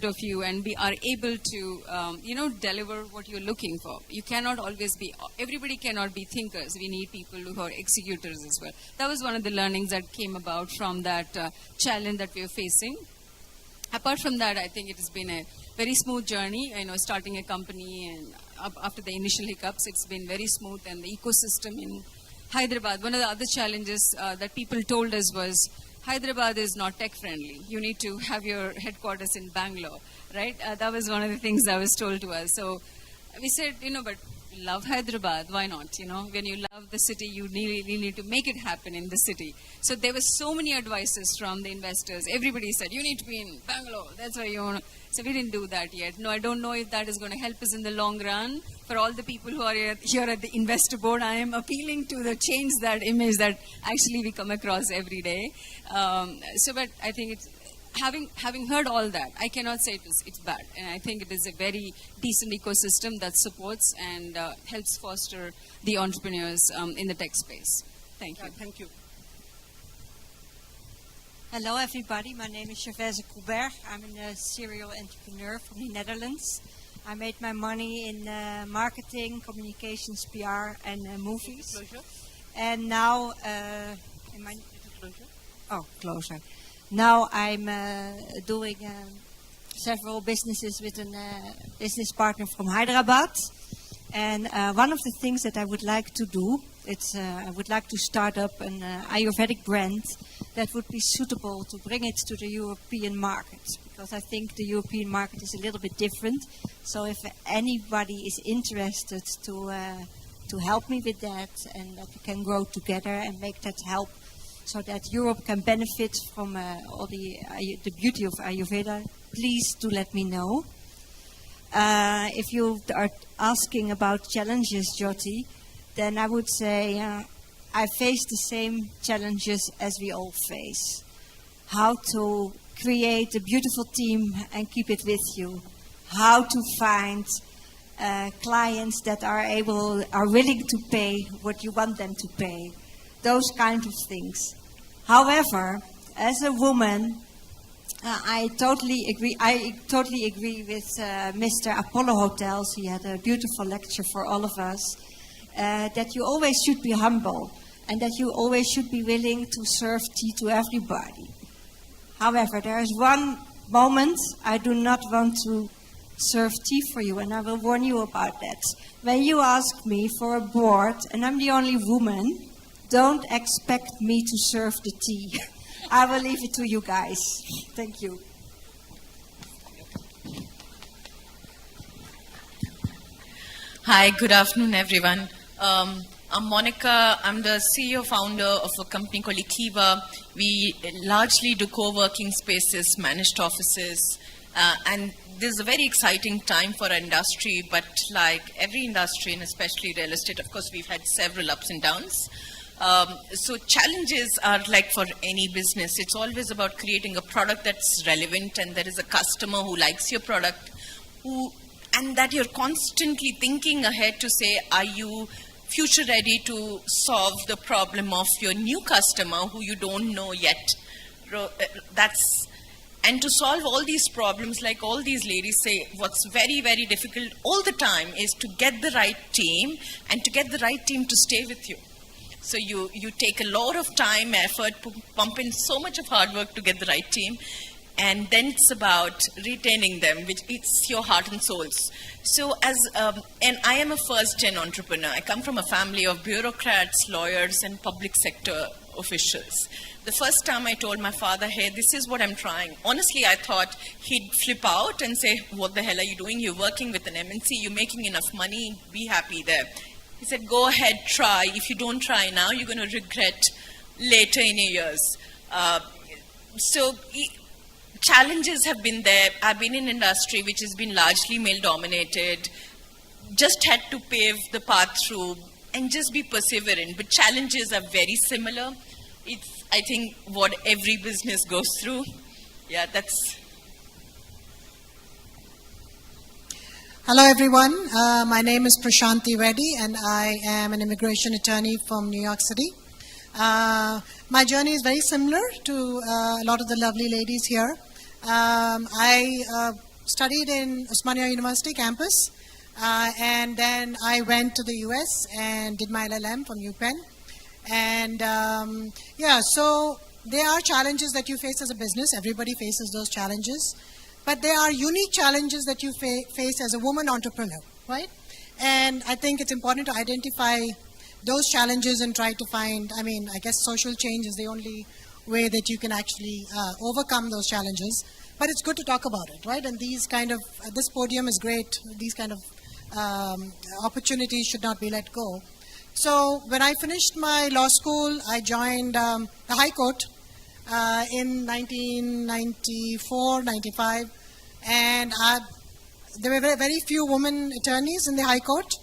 of you and are able to, deliver what you're looking for. You cannot always be, everybody cannot be thinkers. We need people who are executors as well. That was one of the learnings that came about from that challenge that we are facing. Apart from that, I think it has been a very smooth journey, starting a company, and after the initial hiccups, it's been very smooth, and the ecosystem in Hyderabad. One of the other challenges that people told us was, Hyderabad is not tech friendly. You need to have your headquarters in Bangalore, right? That was one of the things that was told to us. So we said, but love Hyderabad, why not? When you love the city, you really need to make it happen in the city. So there were so many advices from the investors. Everybody said, you need to be in Bangalore. That's why you want to. So we didn't do that yet. No, I don't know if that is going to help us in the long run. For all the people who are here at the investor board, I am appealing to change that image that actually we come across every day. But I think it's, having heard all that, I cannot say it's bad. And I think it is a very decent ecosystem that supports and helps foster the entrepreneurs in the tech space. Thank you. Thank you. Hello everybody, my name is Gervaise Koolberg. I'm a serial entrepreneur from the Netherlands. I made my money in marketing, communications, PR and movies. And now, closer. Now I'm doing several businesses with a business partner from Hyderabad. And one of the things that I would like to do, I would like to start up an Ayurvedic brand that would be suitable to bring it to the European market. Because I think the European market is a little bit different. So if anybody is interested to help me with that, and that we can grow together and make that help so that Europe can benefit from all the beauty of Ayurveda, please do let me know. If you are asking about challenges, Jyoti, then I would say I face the same challenges as we all face. How to create a beautiful team and keep it with you. How to find clients that are willing to pay what you want them to pay. Those kind of things. However, as a woman, I totally agree. I totally agree with Mr. Apollo Hotels. He had a beautiful lecture for all of us. That you always should be humble, and that you always should be willing to serve tea to everybody. However, there is one moment I do not want to serve tea for you, and I will warn you about that. When you ask me for a board, and I'm the only woman, don't expect me to serve the tea. I will leave it to you guys. Thank you. Hi, good afternoon, everyone. I'm Monica. I'm the CEO founder of a company called Ikiva. We largely do co-working spaces, managed offices, and this is a very exciting time for our industry, but like every industry, and especially real estate, of course, we've had several ups and downs. So challenges are like for any business. It's always about creating a product that's relevant, and there is a customer who likes your product, and that you're constantly thinking ahead to say, are you future ready to solve the problem of your new customer who you don't know yet? And to solve all these problems, like all these ladies say, what's very, very difficult all the time is to get the right team, and to get the right team to stay with you. So you take a lot of time, effort, pump in so much of hard work to get the right team, and then it's about retaining them, which it's your heart and souls. So and I am a first-gen entrepreneur. I come from a family of bureaucrats, lawyers, and public sector officials. The first time I told my father, hey, this is what I'm trying, honestly, I thought he'd flip out and say, what the hell are you doing? You're working with an MNC, you're making enough money, be happy there. He said, go ahead, try. If you don't try now, you're going to regret later in your years. Challenges have been there. I've been in industry which has been largely male-dominated. Just had to pave the path through and just be perseverant. But challenges are very similar. It's, I think, what every business goes through. Yeah, that's... Hello everyone, my name is Prashanti Reddy and I am an immigration attorney from New York City. My journey is very similar to a lot of the lovely ladies here. I studied in Osmania University campus, and then I went to the US and did my LLM from UPenn. And so there are challenges that you face as a business. Everybody faces those challenges. But there are unique challenges that you face as a woman entrepreneur, right? And I think it's important to identify those challenges and try to find, I guess social change is the only way that you can actually overcome those challenges. But it's good to talk about it, right? And these this podium is great. These kind of opportunities should not be let go. So when I finished my law school, I joined the High Court in 1994, 95. And there were very few women attorneys in the High Court,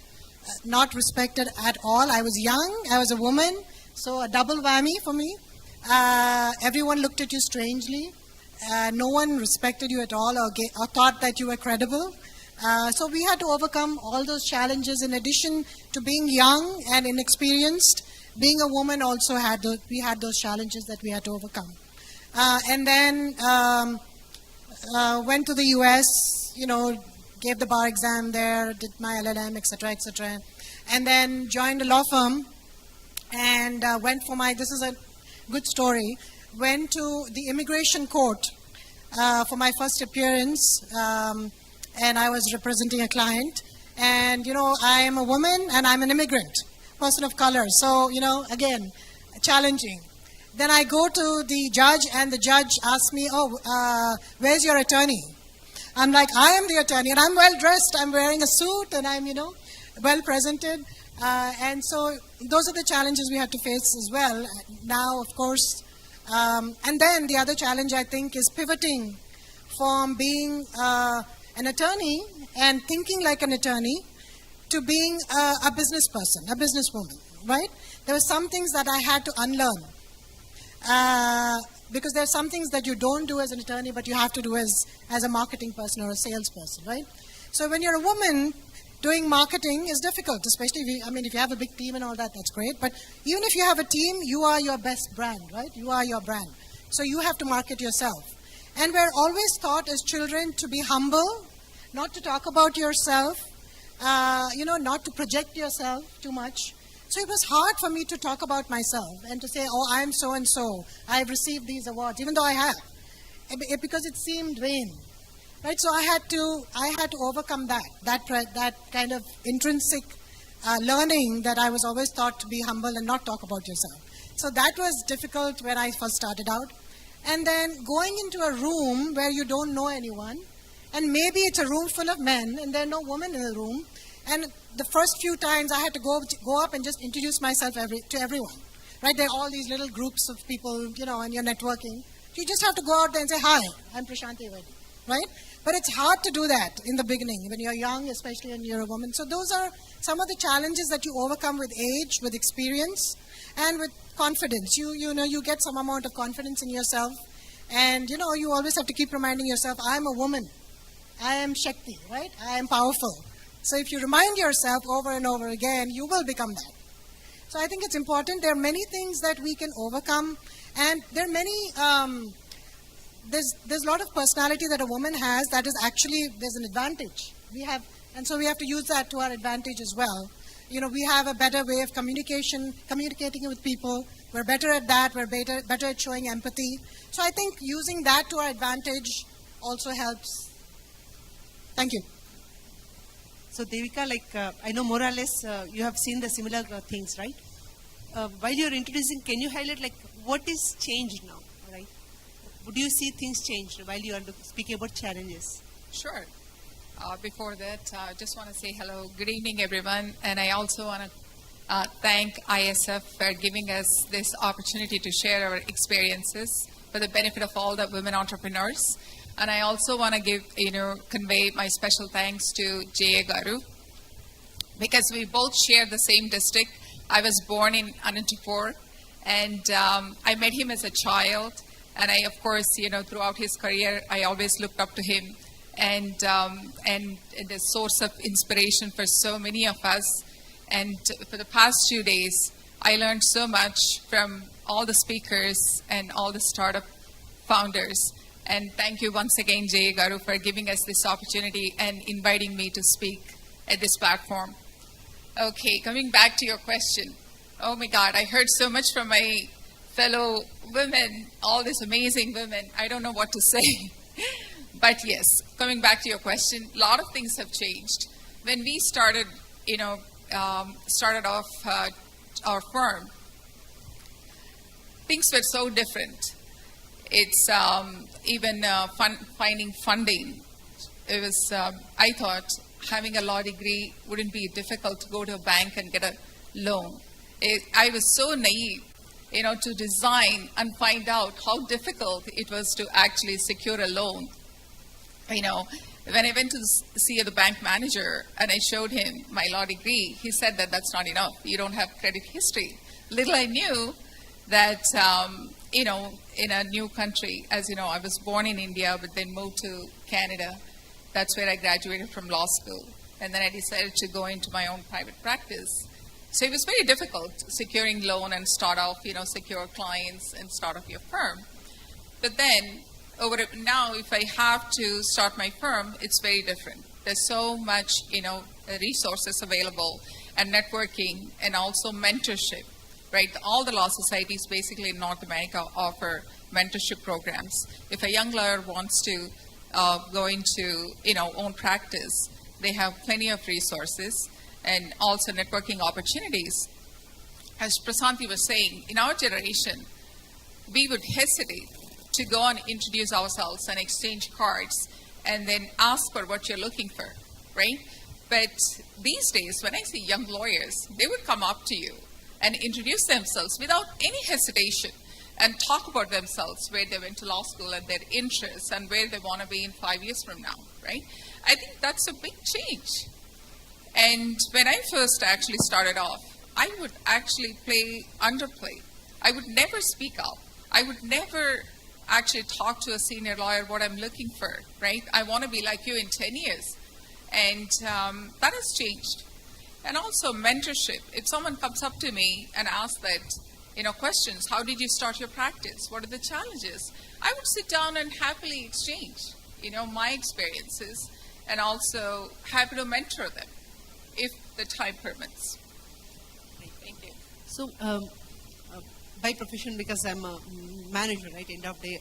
not respected at all. I was young, I was a woman, so a double whammy for me. Everyone looked at you strangely. No one respected you at all or thought that you were credible. So we had to overcome all those challenges. In addition to being young and inexperienced, being a woman also we had those challenges that we had to overcome. And then went to the US, gave the bar exam there, did my LLM, etc., etc. And then joined a law firm and went for this is a good story, went to the immigration court for my first appearance, and I was representing a client. And, I am a woman and I'm an immigrant, person of color. So, again, challenging. Then I go to the judge and the judge asks me, where's your attorney? I'm like, I am the attorney and I'm well dressed. I'm wearing a suit and I'm, well presented. And so those are the challenges we had to face as well. Now, of course, and then the other challenge I think is pivoting from being an attorney and thinking like an attorney to being a business person, a businesswoman, right? There were some things that I had to unlearn. Because there are some things that you don't do as an attorney, but you have to do as a marketing person or a salesperson, right? So when you're a woman, doing marketing is difficult, especially if you have a big team and all that, that's great. But even if you have a team, you are your best brand, right? You are your brand. So you have to market yourself. And we're always taught as children to be humble, not to talk about yourself, not to project yourself too much. So it was hard for me to talk about myself and to say, I'm so-and-so. I've received these awards, even though I have, because it seemed vain, right? So I had to overcome that kind of intrinsic learning that I was always taught to be humble and not talk about yourself. So that was difficult when I first started out. And then going into a room where you don't know anyone, and maybe it's a room full of men and there are no women in the room, and the first few times I had to go up and just introduce myself to everyone, right? There are all these little groups of people, and you're networking. You just have to go out there and say, hi, I'm Prashanti Reddy, right? But it's hard to do that in the beginning when you're young, especially when you're a woman. So those are some of the challenges that you overcome with age, with experience, and with confidence. You get some amount of confidence in yourself, and you always have to keep reminding yourself, I'm a woman, I am Shakti, right? I am powerful. So if you remind yourself over and over again, you will become that. So I think it's important. There are many things that we can overcome, and there are many. There's a lot of personality that a woman has that is actually there's an advantage. And so we have to use that to our advantage as well. We have a better way of communicating with people. We're better at that. We're better at showing empathy. So I think using that to our advantage also helps. Thank you. So Devika, I know more or less you have seen the similar things, right? While you're introducing, can you highlight what is changed now, right? Would you see things changed while you are speaking about challenges? Sure. Before that, I just want to say hello, good evening everyone, and I also want to thank ISF for giving us this opportunity to share our experiences for the benefit of all the women entrepreneurs. And I also want to convey my special thanks to J.A. Garu, because we both share the same district. I was born in Anantapur, and I met him as a child. And I, of course, throughout his career, I always looked up to him and the source of inspiration for so many of us. And for the past few days, I learned so much from all the speakers and all the startup founders. And thank you once again, Jay Garu, for giving us this opportunity and inviting me to speak at this platform. Okay, coming back to your question. Oh my God, I heard so much from my fellow women, all these amazing women. I don't know what to say. But yes, coming back to your question, a lot of things have changed. When we started, started off our firm, things were so different. It's even finding funding. It was, I thought, having a law degree wouldn't be difficult to go to a bank and get a loan. I was so naive, to design and find out how difficult it was to actually secure a loan. When I went to see the bank manager and I showed him my law degree, he said that that's not enough. You don't have credit history. Little I knew that, in a new country, as you know, I was born in India, but then moved to Canada. That's where I graduated from law school. And then I decided to go into my own private practice. So it was very difficult securing loan and start off, secure clients and start off your firm. But then, now if I have to start my firm, it's very different. There's so much, resources available and networking and also mentorship, right? All the law societies basically in North America offer mentorship programs. If a young lawyer wants to go into, own practice, they have plenty of resources and also networking opportunities. As Prasanthi was saying, in our generation, we would hesitate to go and introduce ourselves and exchange cards and then ask for what you're looking for, right? But these days, when I see young lawyers, they would come up to you and introduce themselves without any hesitation and talk about themselves, where they went to law school and their interests and where they want to be in 5 years from now, right? I think that's a big change. And when I first actually started off, I would actually underplay. I would never speak up. I would never actually talk to a senior lawyer what I'm looking for, right? I want to be like you in 10 years. And that has changed. And also mentorship. If someone comes up to me and asks that, questions, how did you start your practice? What are the challenges? I would sit down and happily exchange, my experiences and also happy to mentor them if the time permits. Thank you. So, by profession, because I'm a manager, right, end of day.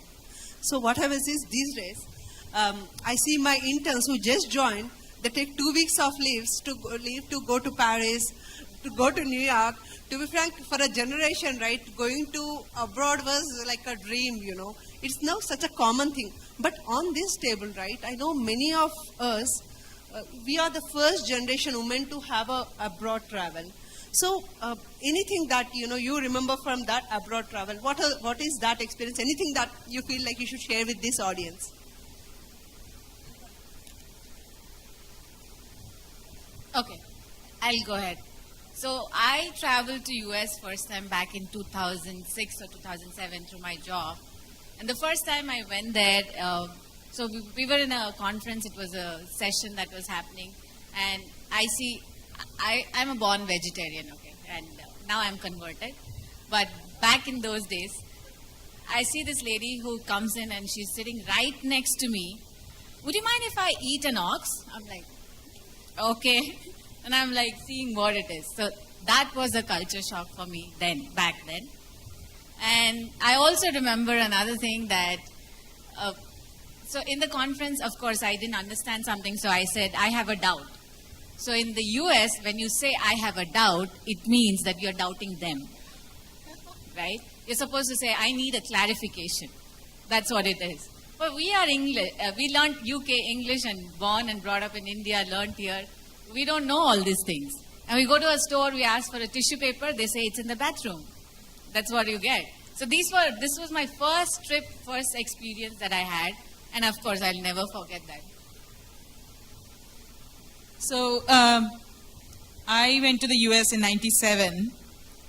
So what happens is, these days, I see my interns who just joined, they take 2 weeks of leave to go to Paris, to go to New York. To be frank, for a generation, right, going to abroad was like a dream, It's now such a common thing. But on this table, right, I know many of us, we are the first generation women to have a abroad travel. So anything that, you remember from that abroad travel, what is that experience? Anything that you feel like you should share with this audience? Okay, I'll go ahead. So I traveled to US first time back in 2006 or 2007 through my job. And the first time I went there, so we were in a conference, it was a session that was happening. And I'm a born vegetarian, okay, and now I'm converted. But back in those days, I see this lady who comes in and she's sitting right next to me. Would you mind if I eat an ox? I'm like, okay. And I'm like seeing what it is. So that was a culture shock for me back then. And I also remember another thing that, so in the conference, of course, I didn't understand something, so I said, I have a doubt. So in the US, when you say I have a doubt, it means that you're doubting them, right? You're supposed to say, I need a clarification. That's what it is. But we are English. We learned UK English and born and brought up in India, learned here. We don't know all these things. And we go to a store, we ask for a tissue paper, they say it's in the bathroom. That's what you get. So this was my first trip, first experience that I had. And of course, I'll never forget that. So I went to the US in '97.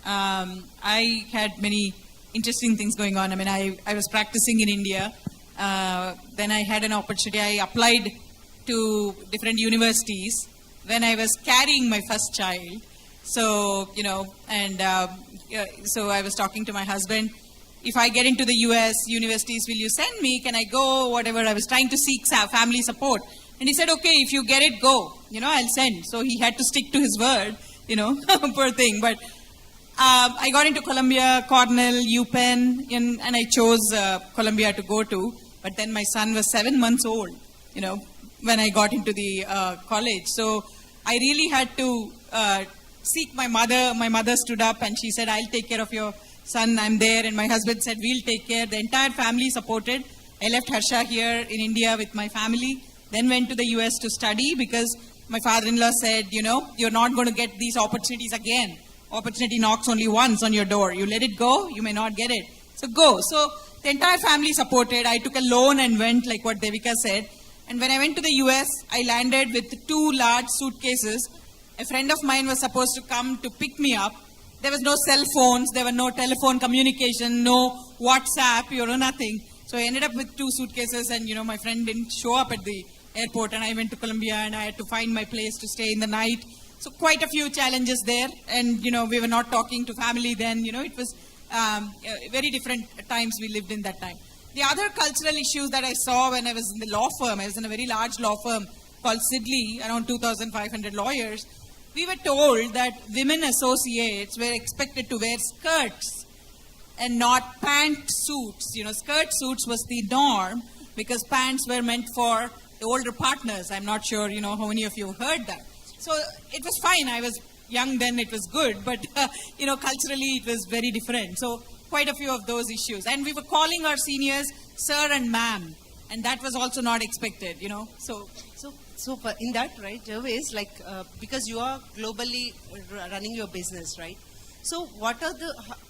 I had many interesting things going on. I mean, I was practicing in India. Then I had an opportunity. I applied to different universities when I was carrying my first child. So, so I was talking to my husband, if I get into the US universities, will you send me? Can I go? Whatever. I was trying to seek family support. And he said, okay, if you get it, go. I'll send. So he had to stick to his word, poor thing. But I got into Columbia, Cornell, UPenn, and I chose Columbia to go to. But then my son was 7 months old, when I got into the college. So I really had to seek my mother. My mother stood up and she said, I'll take care of your son, I'm there. And my husband said, we'll take care. The entire family supported. I left Harsha here in India with my family, then went to the US to study because my father-in-law said, you're not going to get these opportunities again. Opportunity knocks only once on your door. You let it go, you may not get it. So go. So the entire family supported. I took a loan and went, like what Devika said. And when I went to the US, I landed with 2 large suitcases. A friend of mine was supposed to come to pick me up. There was no cell phones, there were no telephone communication, no WhatsApp, nothing. So I ended up with 2 suitcases and, my friend didn't show up at the airport and I went to Colombia and I had to find my place to stay in the night. So quite a few challenges there and, we were not talking to family then, it was very different times we lived in that time. The other cultural issues that I saw when I was in the law firm, I was in a very large law firm called Sidley, around 2,500 lawyers. We were told that women associates were expected to wear skirts and not pant suits. Skirt suits was the norm because pants were meant for the older partners. I'm not sure, how many of you heard that. So it was fine. I was young then, it was good. But, culturally it was very different. So quite a few of those issues. And we were calling our seniors sir and ma'am. And that was also not expected, So in that, right, Jervis, because you are globally running your business, right? So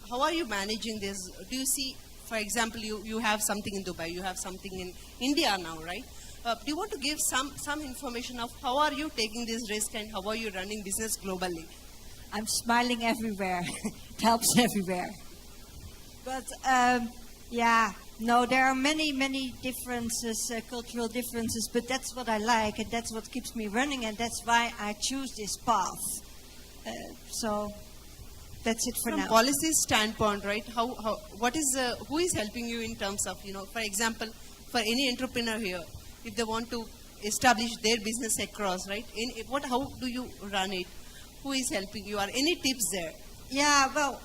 how are you managing this? Do you see, for example, you have something in Dubai, you have something in India now, right? Do you want to give some information of how are you taking this risk and how are you running business globally? I'm smiling everywhere. It helps everywhere. But no, there are many differences, cultural differences, but that's what I like and that's what keeps me running and that's why I choose this path. So that's it for now. From policy standpoint, right? Who is helping you in terms of, for example, for any entrepreneur here, if they want to establish their business across, right? How do you run it? Who is helping you? Are any tips there? Yeah, well,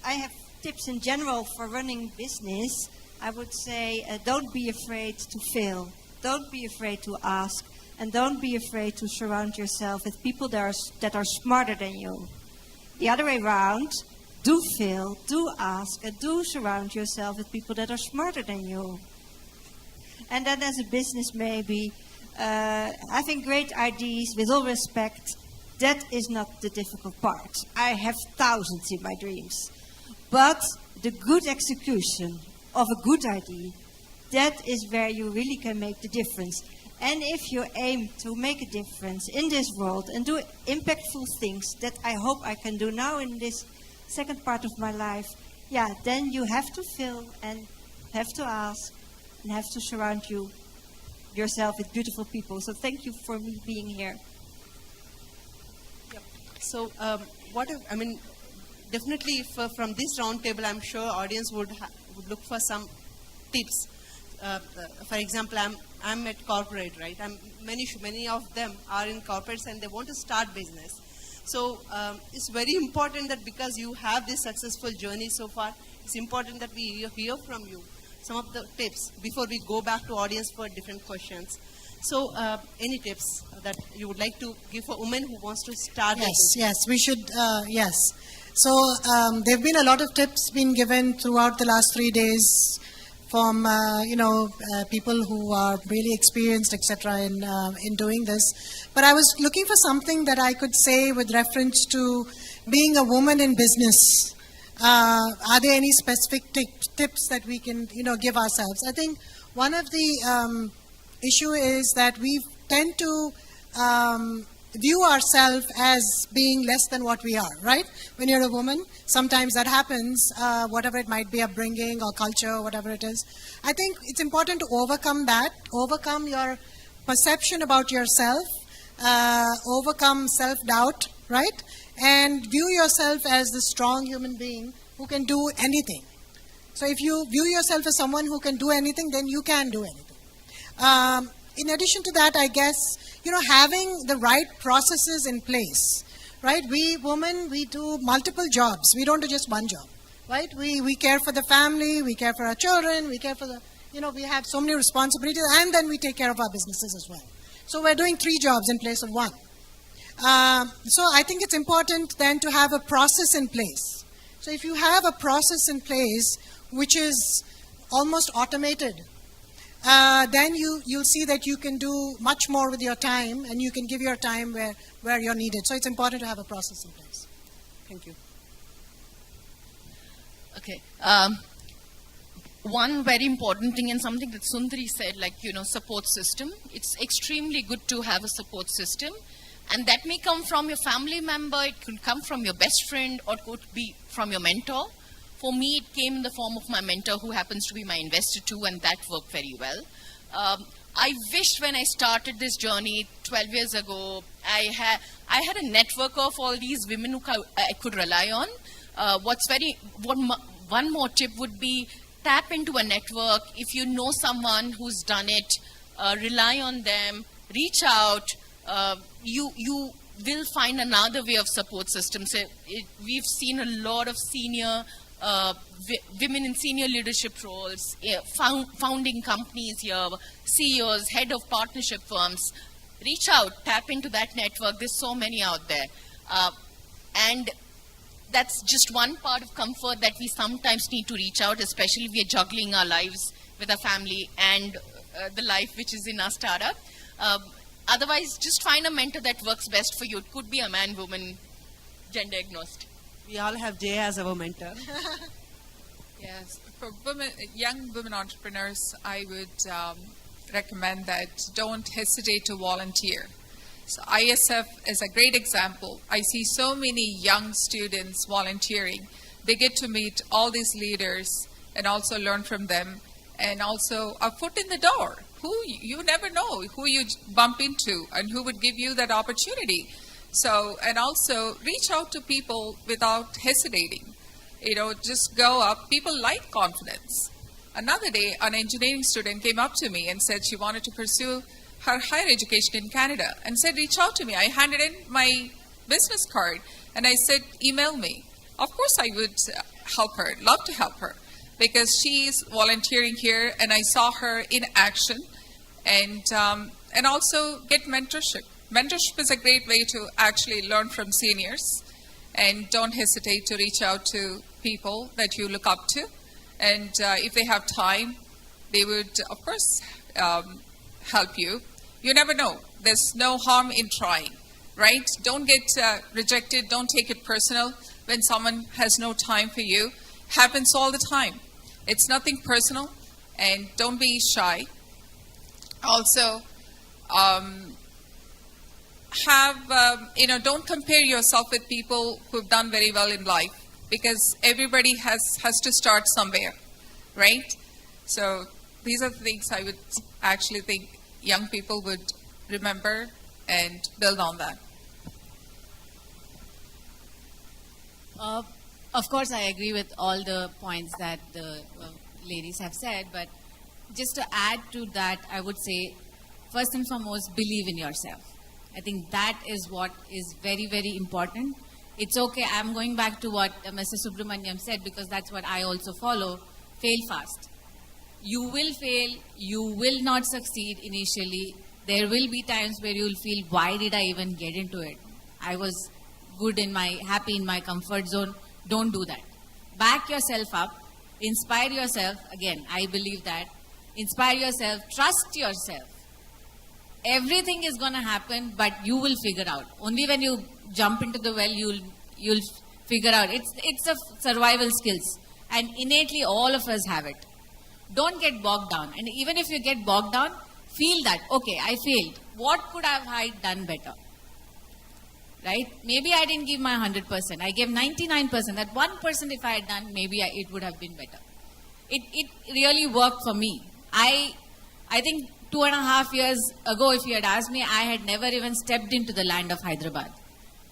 I have tips in general for running business. I would say don't be afraid to fail. Don't be afraid to ask. And don't be afraid to surround yourself with people that are smarter than you. The other way around, do fail, do ask, and do surround yourself with people that are smarter than you. And then as a business maybe, having great ideas, with all respect, that is not the difficult part. I have thousands in my dreams. But the good execution of a good idea, that is where you really can make the difference. And if you aim to make a difference in this world and do impactful things that I hope I can do now in this second part of my life, then you have to fail and have to ask and have to surround yourself with beautiful people. So thank you for me being here. Yep. So definitely from this roundtable, I'm sure audience would look for some tips. For example, I'm at corporate, right? Many of them are in corporates and they want to start business. So it's very important that because you have this successful journey so far, it's important that we hear from you some of the tips before we go back to audience for different questions. So any tips that you would like to give for women who wants to start? Yes, we should, yes. So there have been a lot of tips being given throughout the last 3 days from people who are really experienced, etc., in doing this. But I was looking for something that I could say with reference to being a woman in business. Are there any specific tips that we can give ourselves? I think one of the issue is that we tend to view ourselves as being less than what we are, right? When you're a woman, sometimes that happens, whatever it might be, upbringing or culture, or whatever it is. I think it's important to overcome that, overcome your perception about yourself, overcome self-doubt, right? And view yourself as the strong human being who can do anything. So if you view yourself as someone who can do anything, then you can do anything. In addition to that, I guess, having the right processes in place, right? We women, we do multiple jobs. We don't do just one job, right? We care for the family, we care for our children, we care for the, we have so many responsibilities, and then we take care of our businesses as well. So we're doing 3 jobs in place of 1. So I think it's important then to have a process in place. So if you have a process in place which is almost automated, then you'll see that you can do much more with your time, and you can give your time where you're needed. So it's important to have a process in place. Thank you. Okay. One very important thing, and something that Sundari said, support system. It's extremely good to have a support system. And that may come from your family member, it could come from your best friend, or it could be from your mentor. For me, it came in the form of my mentor, who happens to be my investor too, and that worked very well. I wished when I started this journey 12 years ago, I had a network of all these women who I could rely on. One more tip would be, tap into a network. If you know someone who's done it, rely on them, reach out. You will find another way of support systems. We've seen a lot of senior women in senior leadership roles, founding companies here, CEOs, head of partnership firms. Reach out, tap into that network. There's so many out there. And that's just one part of comfort that we sometimes need to reach out, especially if we are juggling our lives with our family and the life which is in our startup. Otherwise, just find a mentor that works best for you. It could be a man, woman, gender agnostic. We all have Jay as our mentor. Yes, for young women entrepreneurs, I would recommend that don't hesitate to volunteer. So ISF is a great example. I see so many young students volunteering. They get to meet all these leaders and also learn from them, and also a foot in the door. You never know who you bump into and who would give you that opportunity. So, and also reach out to people without hesitating. Just go up. People like confidence. Another day, an engineering student came up to me and said she wanted to pursue her higher education in Canada, and said, reach out to me. I handed in my business card and I said, email me. Of course I would help her, love to help her, because she's volunteering here and I saw her in action, and also get mentorship. Mentorship is a great way to actually learn from seniors, and don't hesitate to reach out to people that you look up to, and if they have time, they would, of course, help you. You never know. There's no harm in trying, right? Don't get rejected. Don't take it personal when someone has no time for you. Happens all the time. It's nothing personal, and don't be shy. Also, don't compare yourself with people who've done very well in life, because everybody has to start somewhere, right? So these are the things I would actually think young people would remember and build on that. Of course, I agree with all the points that the ladies have said, but just to add to that, I would say, first and foremost, believe in yourself. I think that is what is very, very important. It's okay, I'm going back to what Mr. Subramaniam said, because that's what I also follow. Fail fast. You will fail, you will not succeed initially. There will be times where you'll feel, why did I even get into it? I was happy in my comfort zone. Don't do that. Back yourself up, inspire yourself. Again, I believe that. Inspire yourself, trust yourself. Everything is going to happen, but you will figure out. Only when you jump into the well, you'll figure out. It's a survival skills, and innately all of us have it. Don't get bogged down. And even if you get bogged down, feel that, okay, I failed. What could I have done better? Right? Maybe I didn't give my 100%. I gave 99%. That 1% if I had done, maybe it would have been better. It really worked for me. I think 2.5 years ago, if you had asked me, I had never even stepped into the land of Hyderabad.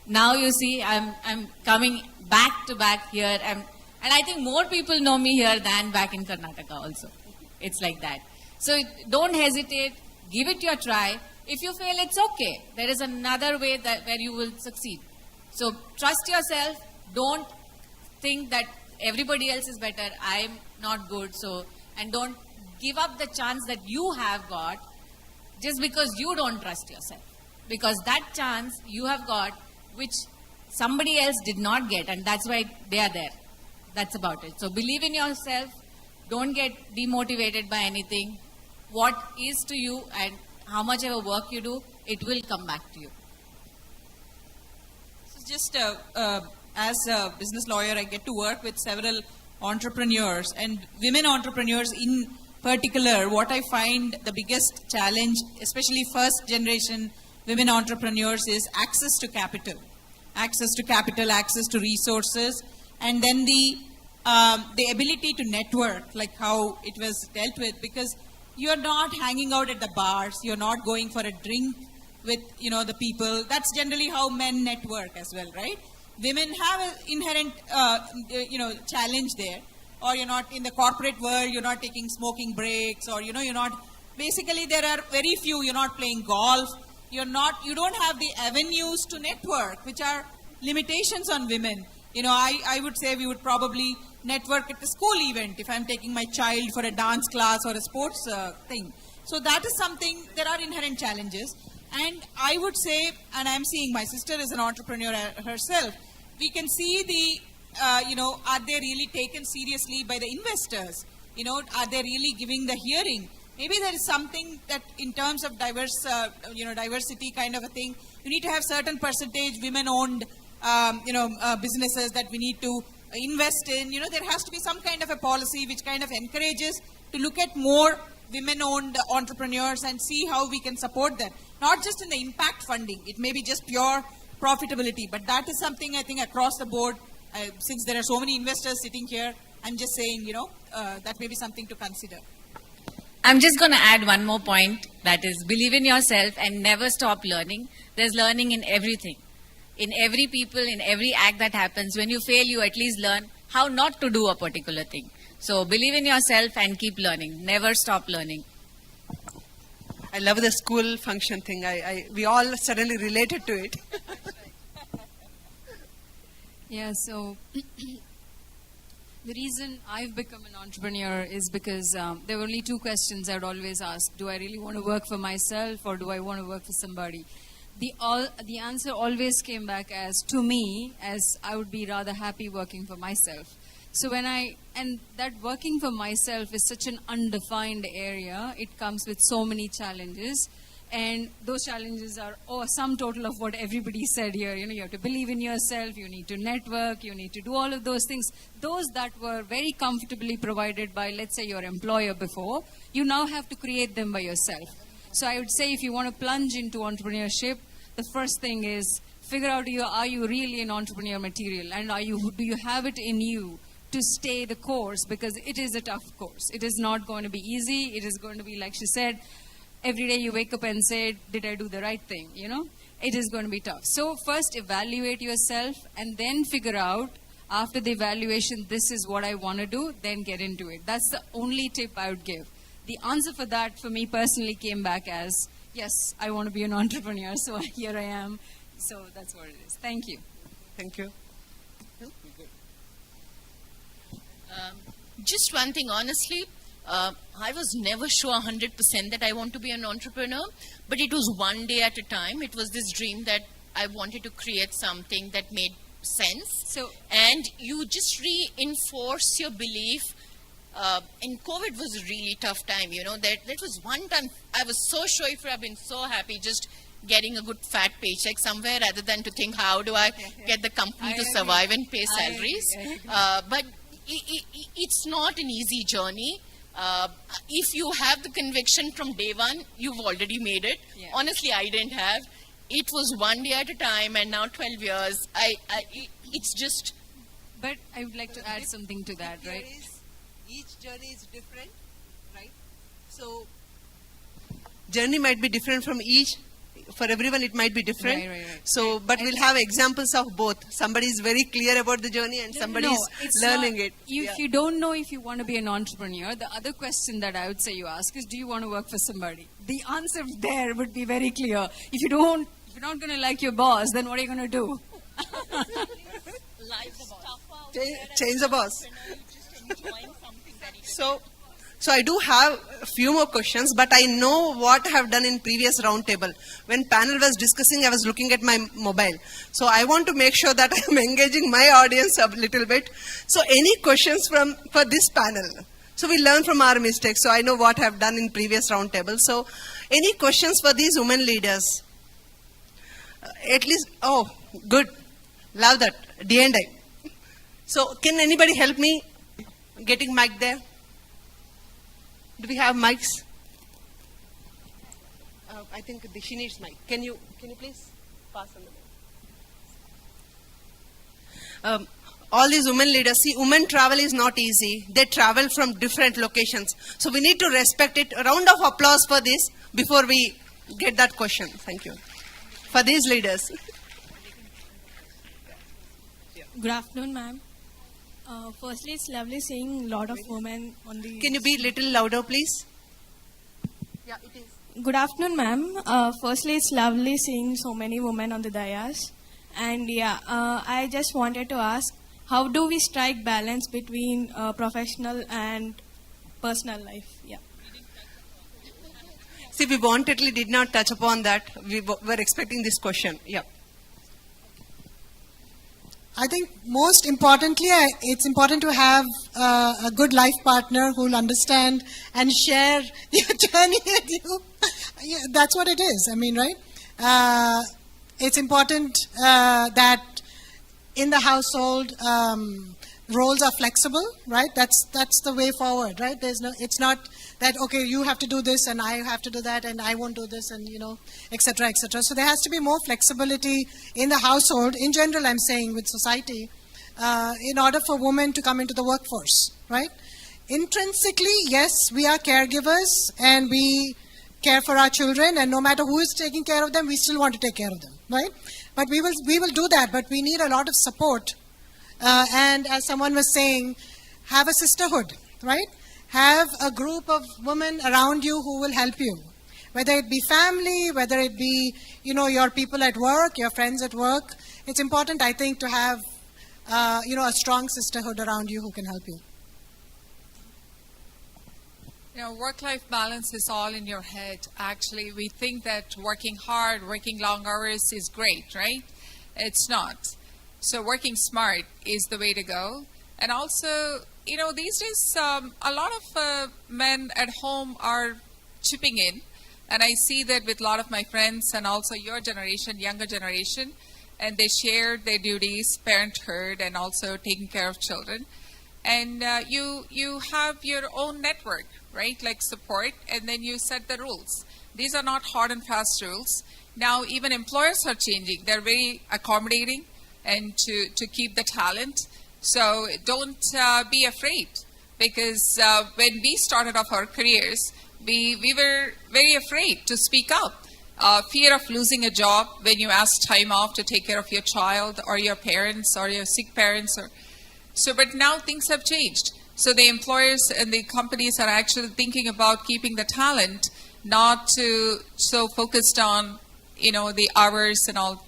Now you see, I'm coming back to back here. And I think more people know me here than back in Karnataka also. It's like that. So don't hesitate. Give it your try. If you fail, it's okay. There is another way where you will succeed. So trust yourself. Don't think that everybody else is better. I'm not good. And don't give up the chance that you have got just because you don't trust yourself. Because that chance you have got, which somebody else did not get, and that's why they are there. That's about it. So believe in yourself. Don't get demotivated by anything. What is to you and how much ever work you do, it will come back to you. So just as a business lawyer, I get to work with several entrepreneurs and women entrepreneurs in particular. What I find the biggest challenge, especially first generation women entrepreneurs, is access to capital. Access to capital, access to resources, and then the ability to network, like how it was dealt with, because you're not hanging out at the bars, you're not going for a drink with the people. That's generally how men network as well, right? Women have an inherent challenge there. Or you're not in the corporate world, you're not taking smoking breaks, or you're not, basically there are very few, you're not playing golf, you don't have the avenues to network, which are limitations on women. I would say we would probably network at the school event if I'm taking my child for a dance class or a sports thing. So that is something, there are inherent challenges. And I would say, and I'm seeing my sister is an entrepreneur herself, we can see the, are they really taken seriously by the investors? Are they really giving the hearing? Maybe there is something that in terms of diversity kind of a thing, you need to have certain percentage women-owned, businesses that we need to invest in. There has to be some kind of a policy which kind of encourages to look at more women-owned entrepreneurs and see how we can support them. Not just in the impact funding. It may be just pure profitability, but that is something I think across the board, since there are so many investors sitting here, I'm just saying, that may be something to consider. I'm just going to add one more point, that is believe in yourself and never stop learning. There's learning in everything. In every people, in every act that happens. When you fail, you at least learn how not to do a particular thing. So believe in yourself and keep learning. Never stop learning. I love the school function thing. We all suddenly related to it. Yeah, so the reason I've become an entrepreneur is because there were only two questions I would always ask. Do I really want to work for myself or do I want to work for somebody? The answer always came back as, to me, as I would be rather happy working for myself. So and that working for myself is such an undefined area. It comes with so many challenges. And those challenges are sum total of what everybody said here. You have to believe in yourself, you need to network, you need to do all of those things. Those that were very comfortably provided by, let's say, your employer before, you now have to create them by yourself. So I would say if you want to plunge into entrepreneurship, the first thing is figure out, are you really an entrepreneur material? And do you have it in you to stay the course? Because it is a tough course. It is not going to be easy. It is going to be, like she said, every day you wake up and say, did I do the right thing? It is going to be tough. So first evaluate yourself and then figure out, after the evaluation, this is what I want to do, then get into it. That's the only tip I would give. The answer for that, for me personally, came back as, yes, I want to be an entrepreneur, so here I am. So that's what it is. Thank you. Thank you. Just one thing, honestly, I was never sure 100% that I want to be an entrepreneur, but it was one day at a time. It was this dream that I wanted to create something that made sense. And you just reinforce your belief. And COVID was a really tough time, that was one time I was so sure if I've been so happy just getting a good fat paycheck somewhere rather than to think how do I get the company to survive and pay salaries. But it's not an easy journey. If you have the conviction from day one, you've already made it. Yeah. Honestly, I didn't have. It was one day at a time, and now 12 years. It's just. But I would like to add something to that, right? Each journey is different, right? So, journey might be different from each for everyone it might be different. Right. So, but we'll have examples of both. Somebody is very clear about the journey and somebody is learning it. If you don't know if you want to be an entrepreneur, the other question that I would say you ask is, do you want to work for somebody? The answer there would be very clear. If you're not going to like your boss, then what are you going to do? Change the boss. So I do have a few more questions, but I know what I have done in previous roundtable. When panel was discussing, I was looking at my mobile. So I want to make sure that I am engaging my audience a little bit. So any questions for this panel? So we learn from our mistakes. So I know what I have done in previous roundtable. So any questions for these women leaders? At least, oh, good. Love that. D&I. So can anybody help me getting mic there? Do we have mics? I think she needs mic. Can you please pass on the mic? All these women leaders, see, women travel is not easy. They travel from different locations. So we need to respect it. A round of applause for this before we get that question. Thank you. For these leaders. Good afternoon, ma'am. Firstly, it's lovely seeing a lot of women on the... Can you be a little louder, please? Yeah, it is. Good afternoon, ma'am. Firstly, it's lovely seeing so many women on the dais. And I just wanted to ask, how do we strike balance between professional and personal life? Yeah. See, we wantedly did not touch upon that. We were expecting this question. Yeah. I think most importantly, it's important to have a good life partner who will understand and share your journey with you. Yeah, that's what it is. I mean, right? It's important that in the household, roles are flexible, right? That's the way forward, right? It's not that, okay, you have to do this and I have to do that and I won't do this and, etc., etc. So there has to be more flexibility in the household, in general, I'm saying, with society, in order for women to come into the workforce, right? Intrinsically, yes, we are caregivers and we care for our children, and no matter who is taking care of them, we still want to take care of them, right? But we will do that, but we need a lot of support. And as someone was saying, have a sisterhood, right? Have a group of women around you who will help you. Whether it be family, whether it be, your people at work, your friends at work. It's important, I think, to have, a strong sisterhood around you who can help you. Work-life balance is all in your head. Actually, we think that working hard, working long hours is great, right? It's not. So working smart is the way to go. And also, these days, a lot of men at home are chipping in. And I see that with a lot of my friends and also your generation, younger generation, and they share their duties, parenthood, and also taking care of children. And you have your own network, right, like support, and then you set the rules. These are not hard and fast rules. Now, even employers are changing. They're very accommodating and to keep the talent. So don't be afraid, because when we started off our careers, we were very afraid to speak up. Fear of losing a job when you ask time off to take care of your child or your parents or your sick parents. But now things have changed. So the employers and the companies are actually thinking about keeping the talent, not to so focused on, the hours and all.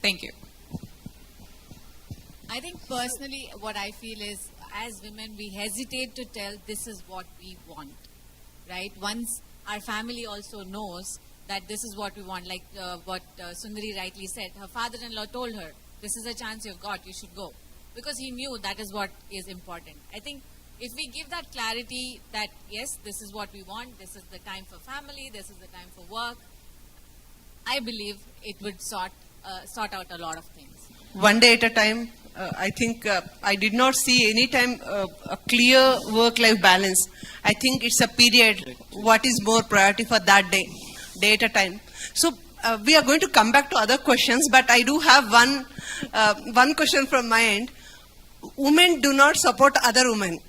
Thank you. I think personally what I feel is, as women, we hesitate to tell this is what we want, right? Once our family also knows that this is what we want, like what Sundari rightly said, her father-in-law told her, this is a chance you've got, you should go. Because he knew that is what is important. I think if we give that clarity that, yes, this is what we want, this is the time for family, this is the time for work, I believe it would sort out a lot of things. One day at a time. I think I did not see any time a clear work-life balance. I think it's a period. What is more priority for that day at a time. So we are going to come back to other questions, but I do have one question from my end. Women do not support other women.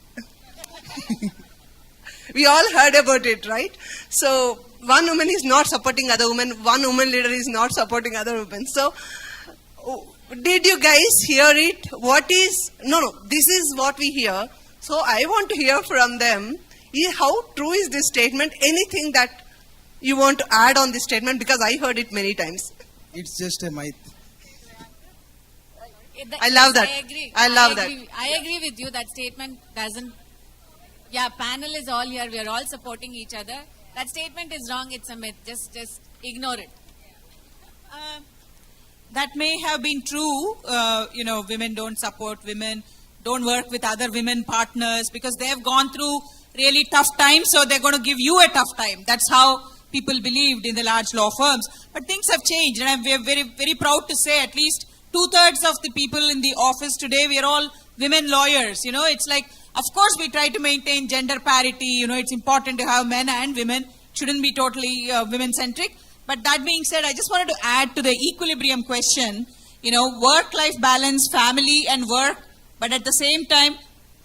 We all heard about it, right? So one woman is not supporting other women, one woman leader is not supporting other women. So, did you guys hear it? No, this is what we hear. So, I want to hear from them. How true is this statement? Anything that you want to add on this statement? Because I heard it many times. It's just a myth. I love that. I love that. I agree with you. That statement doesn't. Yeah, panel is all here. We are all supporting each other. That statement is wrong. It's a myth. Just ignore it. That may have been true. Women don't support women, don't work with other women partners because they have gone through really tough times, so they're going to give you a tough time. That's how people believed in the large law firms. But things have changed, and I'm very, very proud to say at least 2/3 of the people in the office today, we are all women lawyers. It's like, of course, we try to maintain gender parity. It's important to have men and women. Shouldn't be totally women-centric. But that being said, I just wanted to add to the equilibrium question, work-life balance, family and work, but at the same time,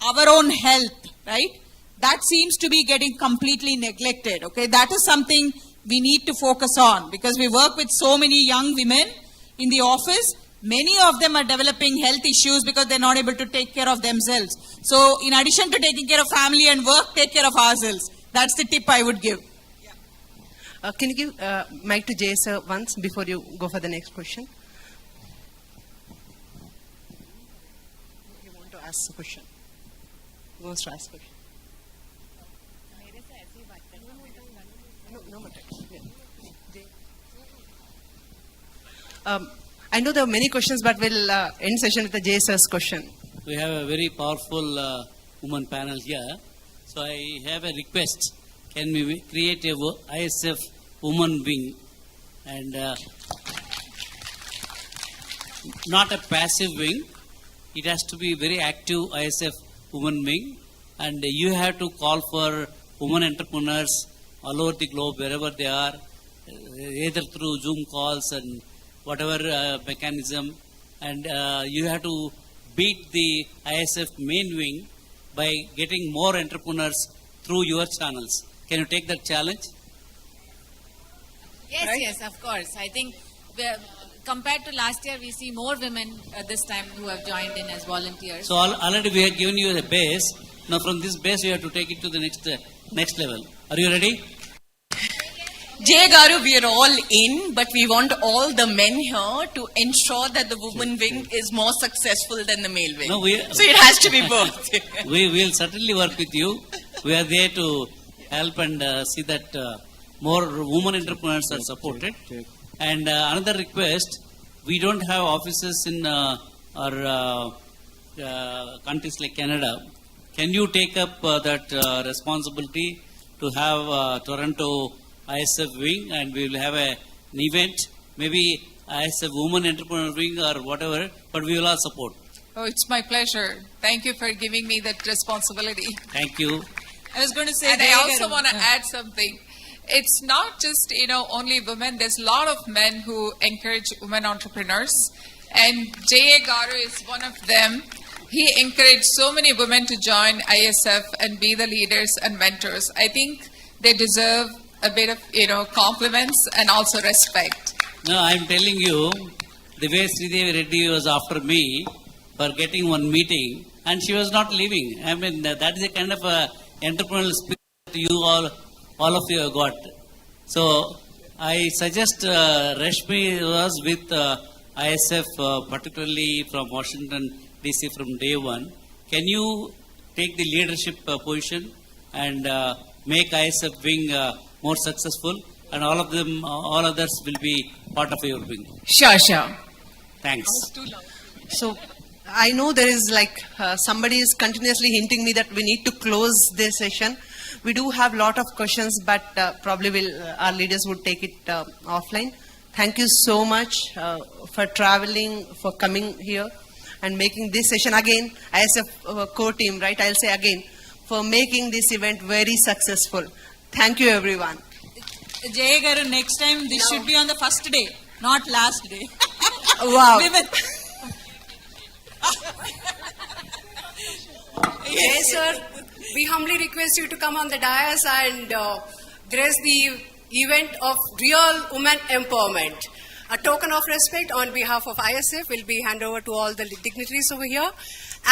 our own health, right? That seems to be getting completely neglected, okay? That is something we need to focus on because we work with so many young women in the office. Many of them are developing health issues because they're not able to take care of themselves. So in addition to taking care of family and work, take care of ourselves. That's the tip I would give. Can you give mic to Jay sir once before you go for the next question? You want to ask a question? Who wants to ask a question? No, I know there are many questions, but we'll end session with the Jay sir's question. We have a very powerful woman panel here. So I have a request. Can we create a ISF woman wing and not a passive wing? It has to be very active ISF woman wing, and you have to call for women entrepreneurs all over the globe, wherever they are, either through Zoom calls and whatever mechanism, and you have to beat the ISF main wing by getting more entrepreneurs through your channels. Can you take that challenge? Yes, Right? yes, of course. I think compared to last year, we see more women this time who have joined in as volunteers. So already we have given you a base. Now from this base, you have to take it to the next level. Are you ready? Jay Garu, we are all in, but we want all the men here to ensure that the woman wing is more successful than the male wing. No, so it has to be both. We will certainly work with you. We are there to help and see that more women entrepreneurs are supported. And another request, we don't have offices in our countries like Canada. Can you take up that responsibility to have Toronto ISF wing, and we will have an event, maybe ISF woman entrepreneur wing or whatever, but we will all support. Oh, it's my pleasure. Thank you for giving me that responsibility. Thank you. I was going to say, And I also want to add something. It's not just, only women. There's a lot of men who encourage women entrepreneurs. And J.A. Garu is one of them. He encouraged so many women to join ISF and be the leaders and mentors. I think they deserve a bit of, compliments and also respect. No, I'm telling you, the way Sridevi Reddy was after me for getting one meeting, and she was not leaving. I mean, that is a kind of a entrepreneurial spirit you all of you have got. So, I suggest Rashmi was with ISF, particularly from Washington, D.C. from day one. Can you take the leadership position and make ISF wing more successful, and all others will be part of your wing? Sure. Thanks. So, I know there is somebody is continuously hinting me that we need to close this session. We do have a lot of questions, but probably our leaders would take it offline. Thank you so much for traveling, for coming here and making this session again, ISF core team, right? I'll say again, for making this event very successful. Thank you, everyone. Jay Garu, next time this should be on the first day, not last day. Wow. Women. Yes, sir. We humbly request you to come on the dais and grace the event of real women empowerment. A token of respect on behalf of ISF will be handed over to all the dignitaries over here.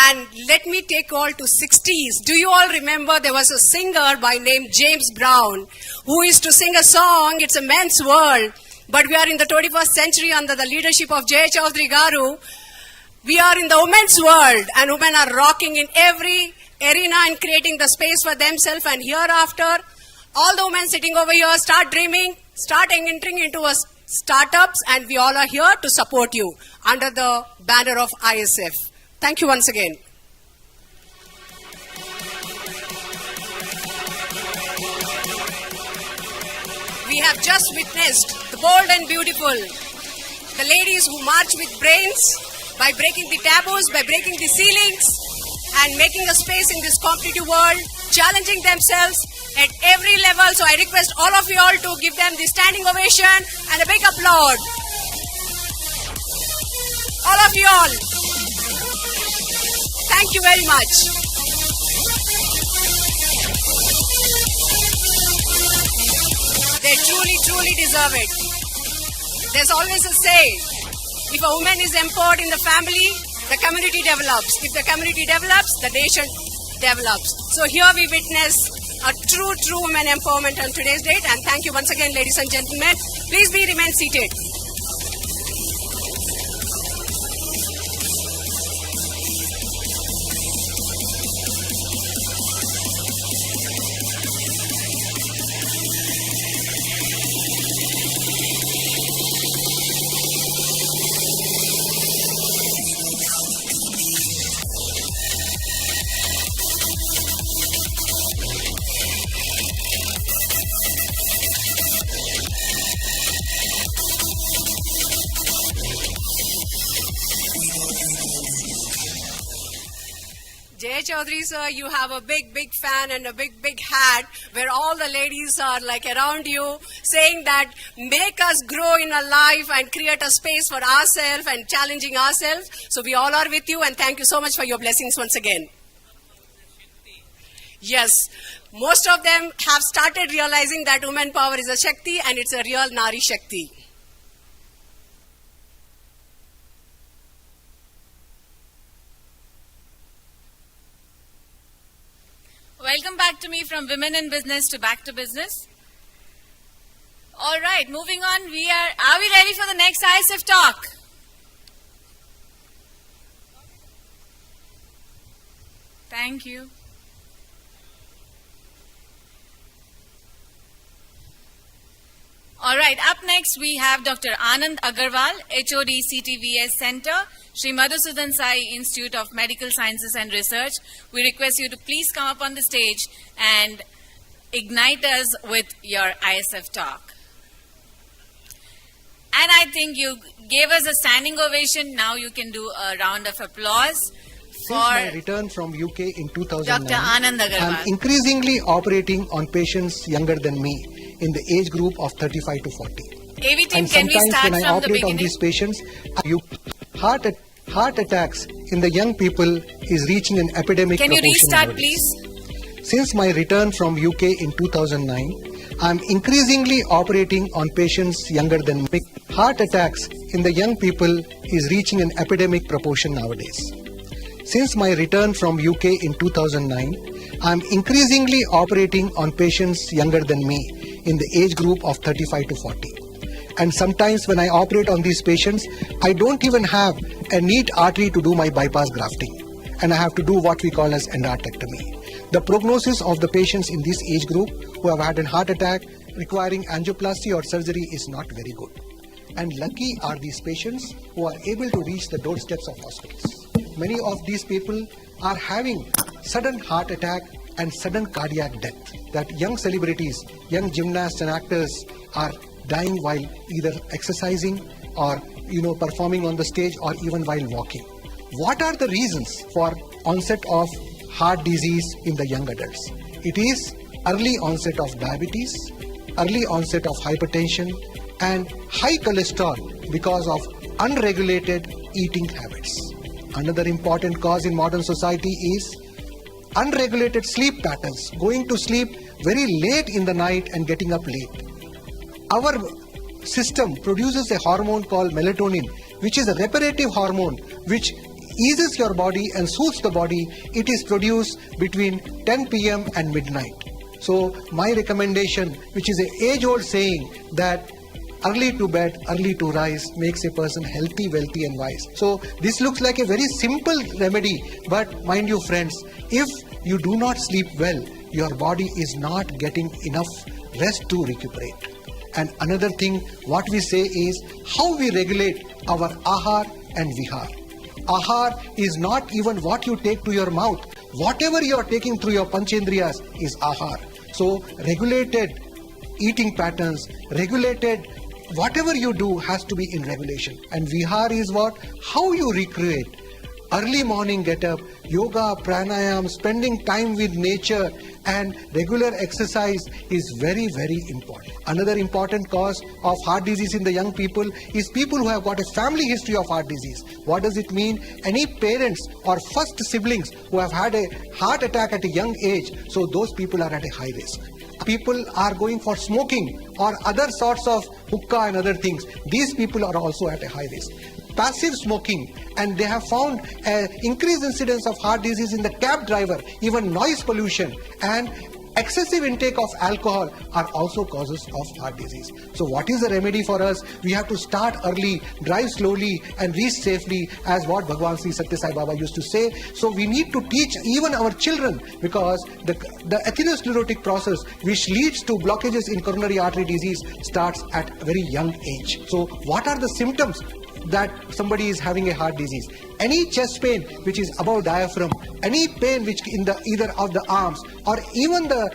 And let me take all to 60s. Do you all remember there was a singer by name James Brown who used to sing a song, it's a men's world, but we are in the 21st century under the leadership of J. Chaudhary Garu. We are in the women's world and women are rocking in every arena and creating the space for themselves, and hereafter all the women sitting over here start dreaming, start entering into a startups, and we all are here to support you under the banner of ISF. Thank you once again. We have just witnessed the bold and beautiful, the ladies who march with brains by breaking the taboos, by breaking the ceilings and making a space in this competitive world, challenging themselves at every level. So I request all of you all to give them the standing ovation and a big applaud. All of you all, thank you very much. They truly, truly deserve it. There's always a say, if a woman is empowered in the family, the community develops. If the community develops, the nation develops. So here we witness a true women empowerment on today's date, and thank you once again, ladies and gentlemen. Please remain seated. Jay Chaudhary sir, you have a big fan and a big hat where all the ladies are like around you saying that make us grow in our life and create a space for ourselves and challenging ourselves. So we all are with you, and thank you so much for your blessings once again. Yes, most of them have started realizing that woman power is a Shakti and it's a real Nari Shakti. Welcome back to me from Women in Business to Back to Business. All right, moving on. Are we ready for the next ISF talk? Thank you. All right, up next we have Dr. Anand Agarwal, HOD CTVS Center, Sri Madhusudan Sai Institute of Medical Sciences and Research. We request you to please come up on the stage and ignite us with your ISF talk. And I think you gave us a standing ovation. Now you can do a round of applause for my return from UK in 2009. Dr. Anand Agarwal. I'm increasingly operating on patients younger than me in the age group of 35 to 40. AV team, And can we sometimes start when I from the operate on beginning? these patients, heart attacks in the young people is reaching an epidemic Can you proportion restart, nowadays. please? Since my return from UK in 2009, I'm increasingly operating on patients younger than me. Heart attacks in the young people is reaching an epidemic proportion nowadays. Since my return from UK in 2009, I'm increasingly operating on patients younger than me in the age group of 35 to 40. And sometimes when I operate on these patients, I don't even have a neat artery to do my bypass grafting. And I have to do what we call as endarterectomy. The prognosis of the patients in this age group who have had a heart attack requiring angioplasty or surgery is not very good. And lucky are these patients who are able to reach the doorsteps of hospitals. Many of these people are having sudden heart attack and sudden cardiac death. That young celebrities, young gymnasts and actors are dying while either exercising or performing on the stage or even while walking. What are the reasons for onset of heart disease in the young adults? It is early onset of diabetes, early onset of hypertension, and high cholesterol because of unregulated eating habits. Another important cause in modern society is unregulated sleep patterns, going to sleep very late in the night and getting up late. our system produces a hormone called melatonin, which is a reparative hormone which eases your body and soothes the body. It is produced between 10 p.m. and midnight. So my recommendation, which is an age-old saying that early to bed, early to rise makes a person healthy, wealthy and wise. So this looks like a very simple remedy, but mind you friends, if you do not sleep well, your body is not getting enough rest to recuperate. And another thing, what we say is how we regulate our ahar and vihar. Ahar is not even what you take to your mouth. Whatever you are taking through your panchendriyas is ahar. So regulated eating patterns, regulated whatever you do has to be in regulation. And vihar is what? How you recreate. Early morning get up, yoga, pranayam, spending time with nature and regular exercise is very, very important. Another important cause of heart disease in the young people is people who have got a family history of heart disease. What does it mean? Any parents or first siblings who have had a heart attack at a young age, so those people are at a high risk. People are going for smoking or other sorts of hookah and other things. These people are also at a high risk. Passive smoking, and they have found an increased incidence of heart disease in the cab driver, even noise pollution and excessive intake of alcohol are also causes of heart disease. So what is the remedy for us? We have to start early, drive slowly and reach safely, as what Bhagwan Sri Satya Sai Baba used to say. So we need to teach even our children, because the atherosclerotic process which leads to blockages in coronary artery disease starts at a very young age. So what are the symptoms that somebody is having a heart disease? Any chest pain which is above diaphragm, any pain which in the either of the arms, or even the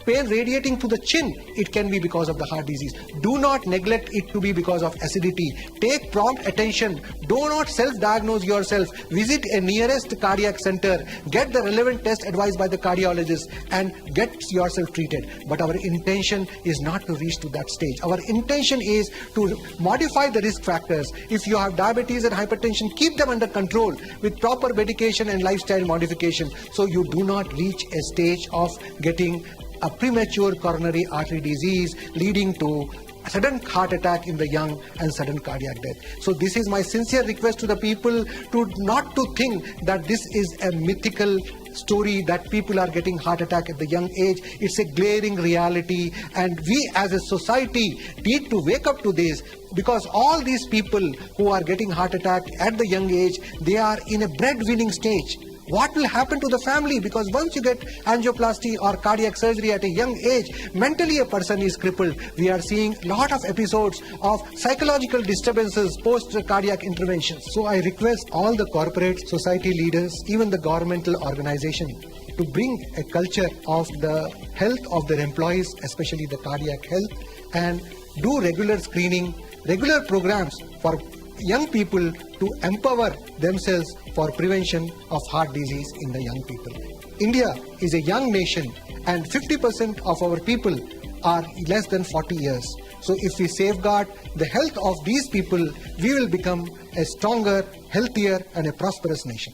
pain radiating to the chin, it can be because of the heart disease. Do not neglect it to be because of acidity. Take prompt attention. Do not self-diagnose yourself. Visit a nearest cardiac center. Get the relevant test advised by the cardiologist and get yourself treated. But our intention is not to reach to that stage. Our intention is to modify the risk factors. If you have diabetes and hypertension, keep them under control with proper medication and lifestyle modification, so you do not reach a stage of getting a premature coronary artery disease leading to sudden heart attack in the young and sudden cardiac death. So this is my sincere request to the people not to think that this is a mythical story that people are getting heart attack at the young age. It's a glaring reality, and we as a society need to wake up to this, because all these people who are getting heart attack at the young age, they are in a breadwinning stage. What will happen to the family? Because once you get angioplasty or cardiac surgery at a young age, mentally a person is crippled. We are seeing a lot of episodes of psychological disturbances post cardiac interventions. So I request all the corporate society leaders, even the governmental organization, to bring a culture of the health of their employees, especially the cardiac health, and do regular screening, regular programs for young people to empower themselves for prevention of heart disease in the young people. India is a young nation, and 50% of our people are less than 40 years. So if we safeguard the health of these people, we will become a stronger, healthier and a prosperous nation.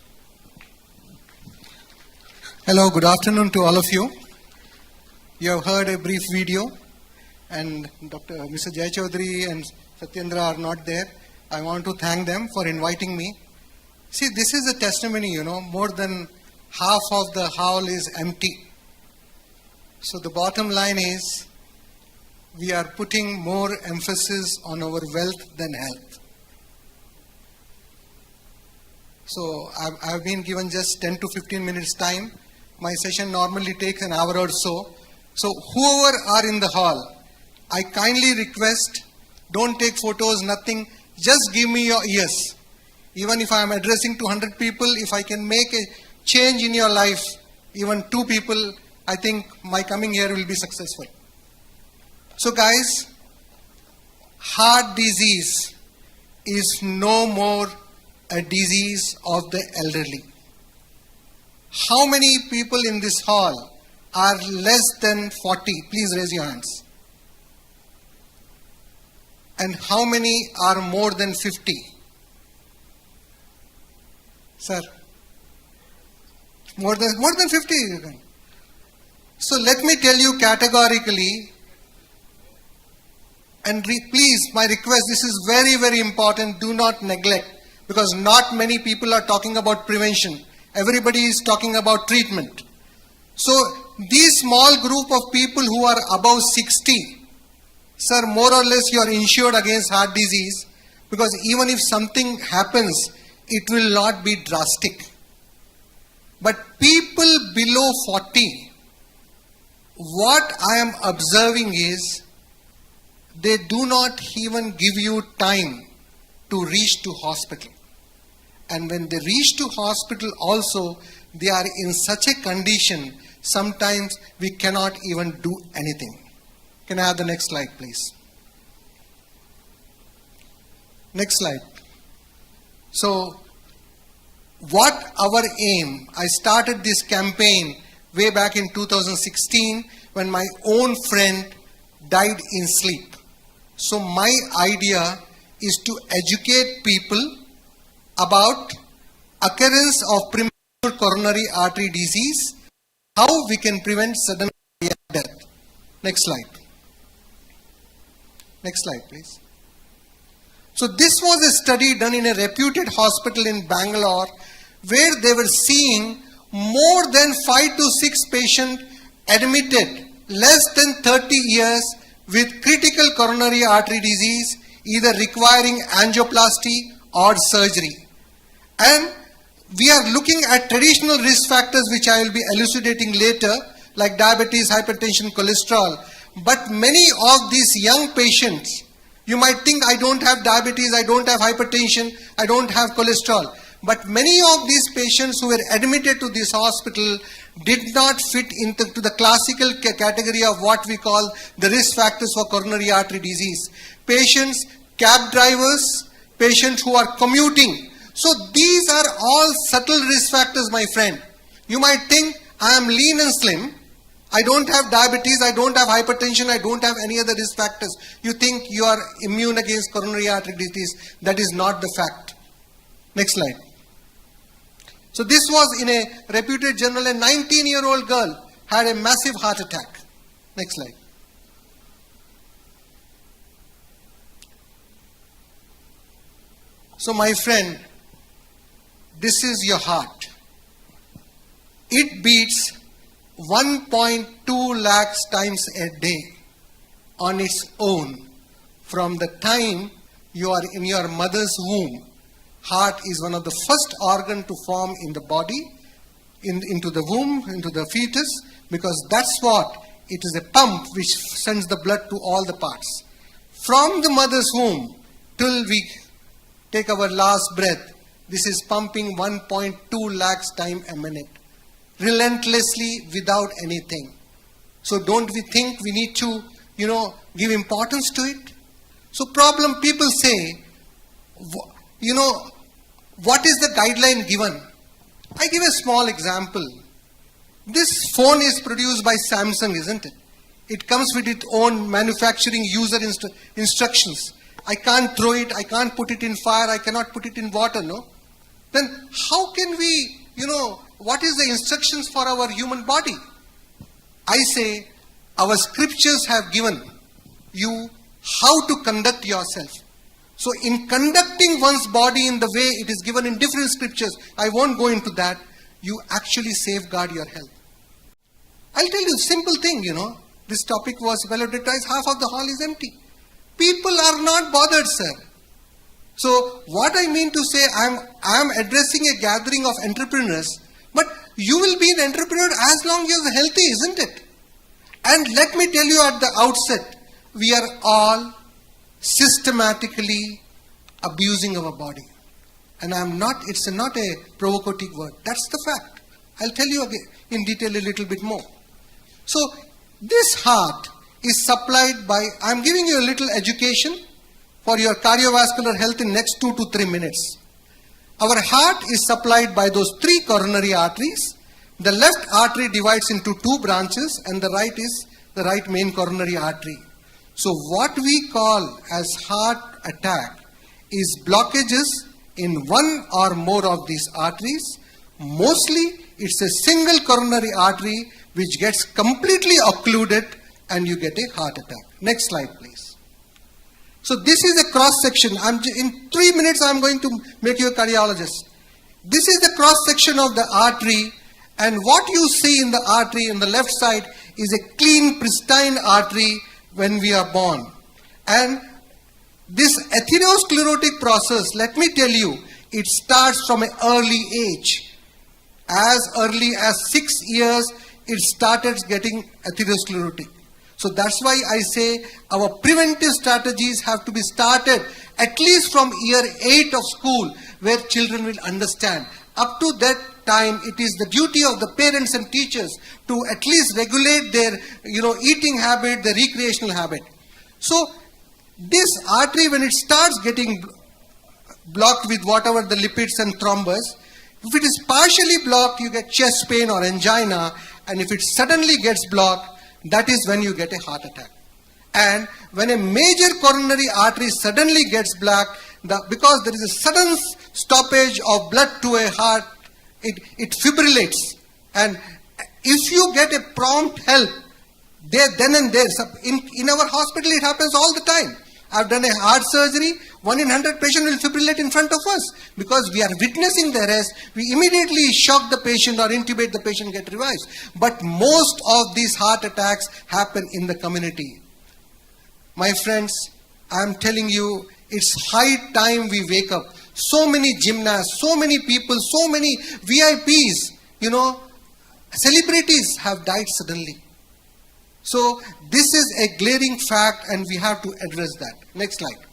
Hello, good afternoon to all of you. You have heard a brief video, and Mr. Jay Chaudhary and Satyendra are not there. I want to thank them for inviting me. See, this is a testimony, more than half of the hall is empty. So the bottom line is, we are putting more emphasis on our wealth than health. So I've been given just 10 to 15 minutes time. My session normally takes an hour or so. So whoever are in the hall, I kindly request, don't take photos, nothing. Just give me your ears. Even if I am addressing 200 people, if I can make a change in your life, even 2 people, I think my coming here will be successful. So guys, heart disease is no more a disease of the elderly. How many people in this hall are less than 40? Please raise your hands. And how many are more than 50? Sir? More than 50? So let me tell you categorically, And please, my request, this is very, very important, do not neglect, because not many people are talking about prevention. Everybody is talking about treatment. So, these small group of people who are above 60, sir, more or less you are insured against heart disease, because even if something happens, it will not be drastic. But people below 40, what I am observing is, they do not even give you time to reach to hospital. And when they reach to hospital also, they are in such a condition, sometimes we cannot even do anything. Can I have the next slide, please? Next slide. So, what our aim, I started this campaign way back in 2016 when my own friend died in sleep. So my idea is to educate people about occurrence of premature coronary artery disease, how we can prevent sudden cardiac death. Next slide. Next slide, please. So this was a study done in a reputed hospital in Bangalore where they were seeing more than 5 to 6 patients admitted less than 30 years with critical coronary artery disease, either requiring angioplasty or surgery. And we are looking at traditional risk factors which I will be elucidating later, like diabetes, hypertension, cholesterol. But many of these young patients, you might think, I don't have diabetes, I don't have hypertension, I don't have cholesterol. But many of these patients who were admitted to this hospital did not fit into the classical category of what we call the risk factors for coronary artery disease. Patients, cab drivers, patients who are commuting. So these are all subtle risk factors, my friend. You might think, I am lean and slim, I don't have diabetes, I don't have hypertension, I don't have any other risk factors. You think you are immune against coronary artery disease. That is not the fact. Next slide. So this was in a reputed journal. A 19-year-old girl had a massive heart attack. Next slide. So my friend, this is your heart. It beats 1.2 lakhs times a day on its own from the time you are in your mother's womb. Heart is one of the first organ to form in the body, into the womb, into the fetus, because that's what, it is a pump which sends the blood to all the parts. From the mother's womb till we take our last breath, this is pumping 1.2 lakhs times a minute, relentlessly without anything. So don't we think we need to, give importance to it? So problem, people say, what is the guideline given? I give a small example. This phone is produced by Samsung, isn't it? It comes with its own manufacturing user instructions. I can't throw it, I can't put it in fire, I cannot put it in water, no? Then how can we, what is the instructions for our human body? I say, our scriptures have given you how to conduct yourself. So in conducting one's body in the way it is given in different scriptures, I won't go into that, you actually safeguard your health. I'll tell you a simple thing, this topic was well advertised, half of the hall is empty. People are not bothered, sir. So what I mean to say, I am addressing a gathering of entrepreneurs, but you will be an entrepreneur as long as you're healthy, isn't it? And let me tell you at the outset, we are all systematically abusing our body. And it's not a provocative word. That's the fact. I'll tell you again in detail a little bit more. So this heart is supplied by, I'm giving you a little education for your cardiovascular health in next 2 to 3 minutes. Our heart is supplied by those 3 coronary arteries. The left artery divides into 2 branches and the right is the right main coronary artery. So what we call as heart attack is blockages in one or more of these arteries. Mostly it's a single coronary artery which gets completely occluded and you get a heart attack. Next slide, please. So this is a cross section. In 3 minutes I'm going to make you a cardiologist. This is the cross section of the artery, and what you see in the artery on the left side is a clean, pristine artery when we are born. And this atherosclerotic process, let me tell you, it starts from an early age. As early as 6 years, it started getting atherosclerotic. So that's why I say our preventive strategies have to be started at least from year 8 of school, where children will understand. Up to that time, it is the duty of the parents and teachers to at least regulate their, eating habit, their recreational habit. So this artery, when it starts getting blocked with whatever the lipids and thrombus, if it is partially blocked, you get chest pain or angina, and if it suddenly gets blocked, that is when you get a heart attack. And when a major coronary artery suddenly gets blocked, because there is a sudden stoppage of blood to a heart, it fibrillates. And if you get a prompt help, then and there, in our hospital it happens all the time. I've done a heart surgery, 1 in 100 patient will fibrillate in front of us. Because we are witnessing the arrest, we immediately shock the patient or intubate the patient, get revived. But most of these heart attacks happen in the community. My friends, I'm telling you, it's high time we wake up. So many gymnasts, so many people, so many VIPs, celebrities have died suddenly. So this is a glaring fact and we have to address that. Next slide.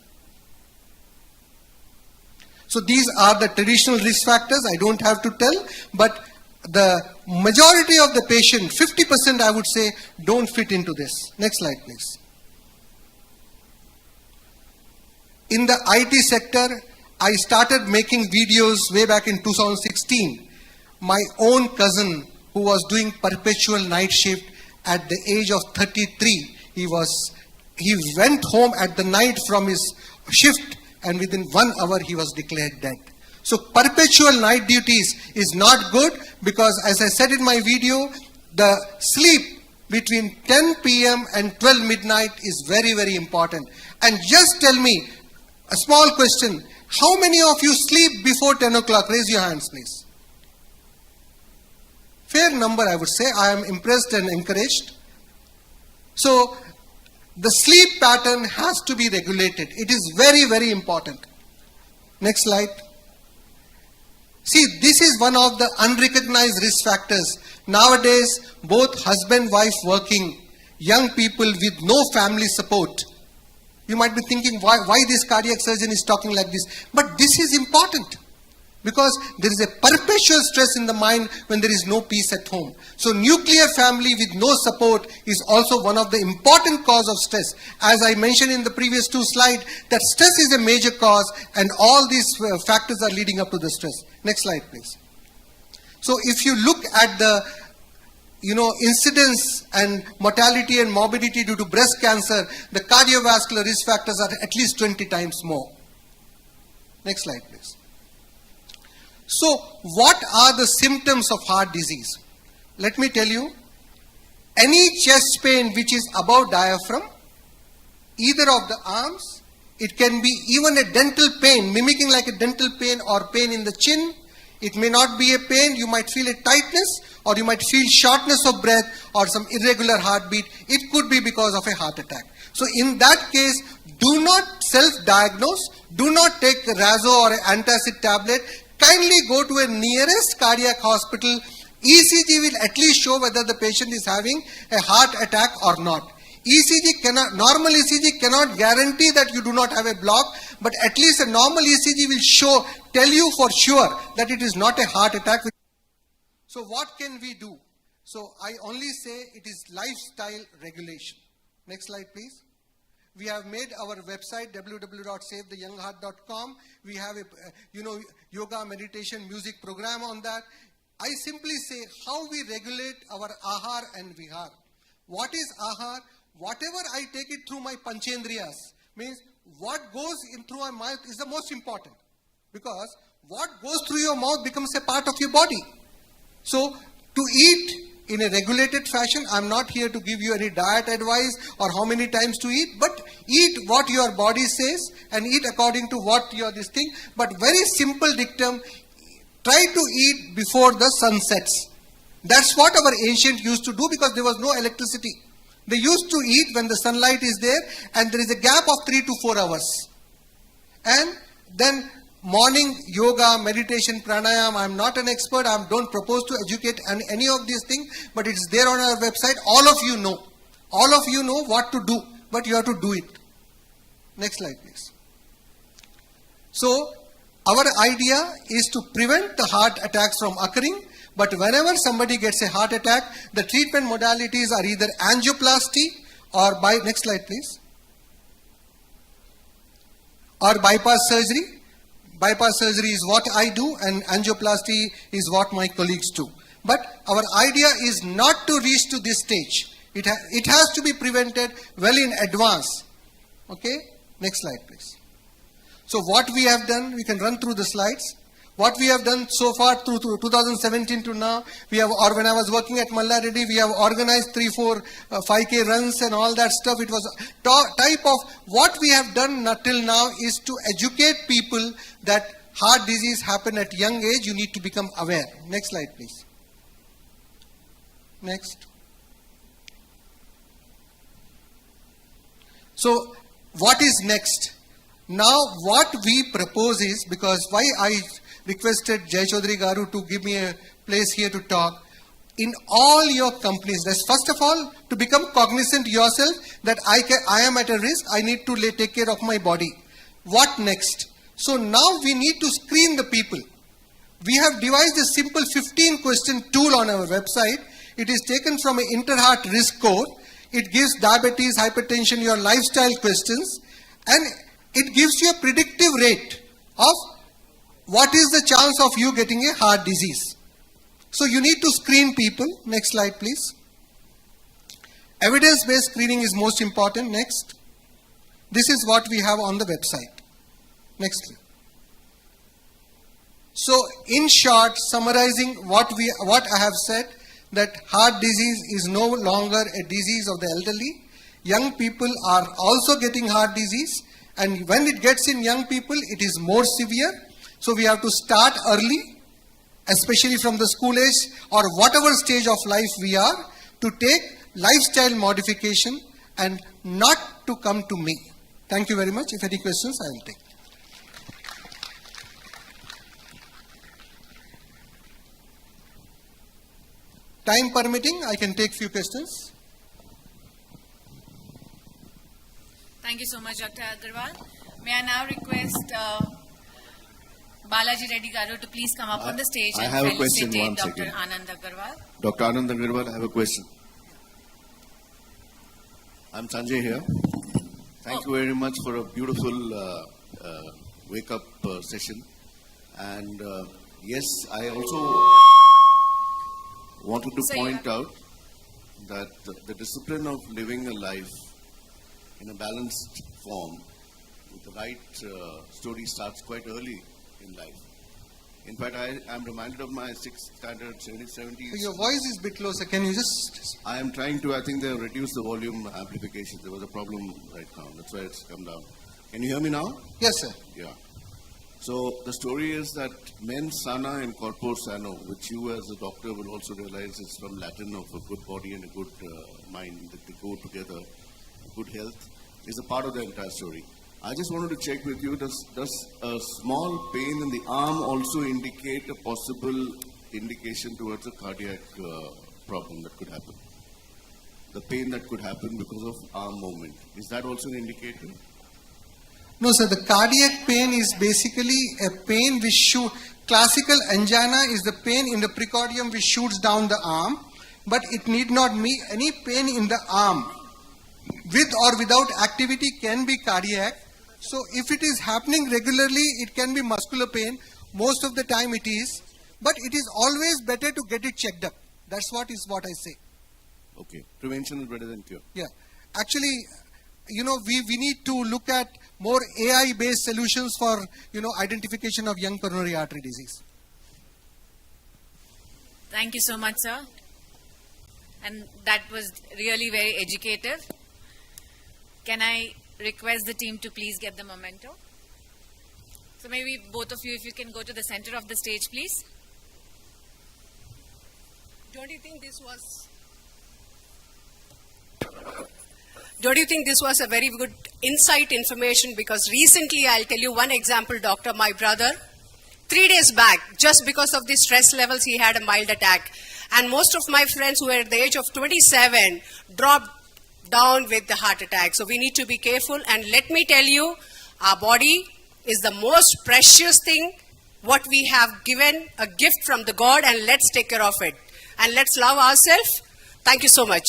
So these are the traditional risk factors. I don't have to tell, but the majority of the patient, 50% I would say, don't fit into this. Next slide, please. In the IT sector, I started making videos way back in 2016. My own cousin, who was doing perpetual night shift, at the age of 33, he went home at the night from his shift, and within 1 hour he was declared dead. So perpetual night duties is not good, because as I said in my video, the sleep between 10 p.m. and 12 midnight is very, very important. And just tell me, a small question, how many of you sleep before 10 o'clock? Raise your hands, please. Fair number, I would say. I am impressed and encouraged. So the sleep pattern has to be regulated. It is very, very important. Next slide. See, this is one of the unrecognized risk factors. Nowadays, both husband, wife working, young people with no family support. You might be thinking, why this cardiac surgeon is talking like this? But this is important. Because there is a perpetual stress in the mind when there is no peace at home. So nuclear family with no support is also one of the important cause of stress. As I mentioned in the previous 2 slides, that stress is a major cause, and all these factors are leading up to the stress. Next slide, please. So if you look at the incidence and mortality and morbidity due to breast cancer, the cardiovascular risk factors are at least 20 times more. Next slide, please. So, what are the symptoms of heart disease? Let me tell you, any chest pain which is above diaphragm, either of the arms, it can be even a dental pain, mimicking like a dental pain or pain in the chin. It may not be a pain, you might feel a tightness, or you might feel shortness of breath or some irregular heartbeat. It could be because of a heart attack. So in that case, do not self-diagnose, do not take a Razo or an antacid tablet. Kindly go to a nearest cardiac hospital. ECG will at least show whether the patient is having a heart attack or not. Normal ECG cannot guarantee that you do not have a block, but at least a normal ECG will tell you for sure that it is not a heart attack. So what can we do? So I only say it is lifestyle regulation. Next slide, please. We have made our website www.savetheyoungheart.com. We have a yoga, meditation, music program on that. I simply say how we regulate our ahar and vihar. What is ahar? Whatever I take it through my panchendriyas, means what goes in through my mouth is the most important, because what goes through your mouth becomes a part of your body. So to eat in a regulated fashion, I'm not here to give you any diet advice or how many times to eat, but Eat what your body says and eat according to what your this thing. But very simple dictum, try to eat before the sun sets. That's what our ancient used to do because there was no electricity. They used to eat when the sunlight is there and there is a gap of 3 to 4 hours. And then morning yoga, meditation, pranayam. I'm not an expert. I don't propose to educate on any of these things, but it's there on our website. All of you know. All of you know what to do, but you have to do it. Next slide, please. So, our idea is to prevent the heart attacks from occurring, but whenever somebody gets a heart attack, the treatment modalities are either angioplasty or next slide, please, or bypass surgery. Bypass surgery is what I do and angioplasty is what my colleagues do. But our idea is not to reach to this stage. It has to be prevented well in advance. Okay? Next slide, please. So what we have done, we can run through the slides. What we have done so far through 2017 to now, or when I was working at Malla Reddy, we have organized 3-4 5K runs and all that stuff. It was a type of what we have done till now is to educate people that heart disease happen at young age. You need to become aware. Next slide, please. Next. So what is next? Now what we propose is, because why I requested Jai Chaudhary Garu to give me a place here to talk. In all your companies, that's first of all to become cognizant yourself that I am at a risk, I need to take care of my body. What next? So now we need to screen the people. We have devised a simple 15-question tool on our website. It is taken from an Interheart risk score. It gives diabetes, hypertension, your lifestyle questions, and it gives you a predictive rate of what is the chance of you getting a heart disease. So you need to screen people. Next slide, please. Evidence-based screening is most important. Next. This is what we have on the website. Next. So in short, summarizing what I have said, that heart disease is no longer a disease of the elderly. Young people are also getting heart disease, and when it gets in young people, it is more severe. So we have to start early, especially from the school age or whatever stage of life we are, to take lifestyle modification and not to come to me. Thank you very much. If any questions, I will take. Time permitting, I can take few questions. Thank you so much, Dr. Agarwal. May I now request Balaji Reddy Garu to please come up on the stage and have a question, felicitate one Dr. second. Anand Agarwal. Dr. Anand Agarwal, I have a question. I'm Sanjay here. Thank you very much for a beautiful wake-up session. And yes, I also wanted to point out that the discipline of living a life in a balanced form with the right story starts quite early in life. In fact, I am reminded of my 6th standard 70s. So your voice is a bit closer. Can you just... I am trying to, I think they have reduced the volume amplification. There was a problem right now. That's why it's come down. Can you hear me now? Yes, sir. Yeah. So the story is that mens sana in corpore sano, which you as a doctor will also realize is from Latin of a good body and a good mind, that they go together. Good health is a part of the entire story. I just wanted to check with you, does a small pain in the arm also indicate a possible indication towards a cardiac problem that could happen? The pain that could happen because of arm movement, is that also an indicator? No, sir. The cardiac pain is basically a pain which shoots. Classical angina is the pain in the precordium which shoots down the arm, but it need not be any pain in the arm. With or without activity can be cardiac. So if it is happening regularly, it can be muscular pain. Most of the time it is, but it is always better to get it checked up. That's what I say. Okay, prevention is better than cure. Yeah, actually, we need to look at more AI-based solutions for, identification of young coronary artery disease. Thank you so much, sir. And that was really very educative. Can I request the team to please get the memento. So maybe both of you, if you can go to the center of the stage, please. Don't you think this was a very good insight information? Because recently, I'll tell you one example, doctor, my brother, 3 days back, just because of the stress levels, he had a mild attack. And most of my friends who were at the age of 27 dropped down with the heart attack. So we need to be careful. And let me tell you, our body is the most precious thing what we have given, a gift from the God, and let's take care of it. And let's love ourselves. Thank you so much.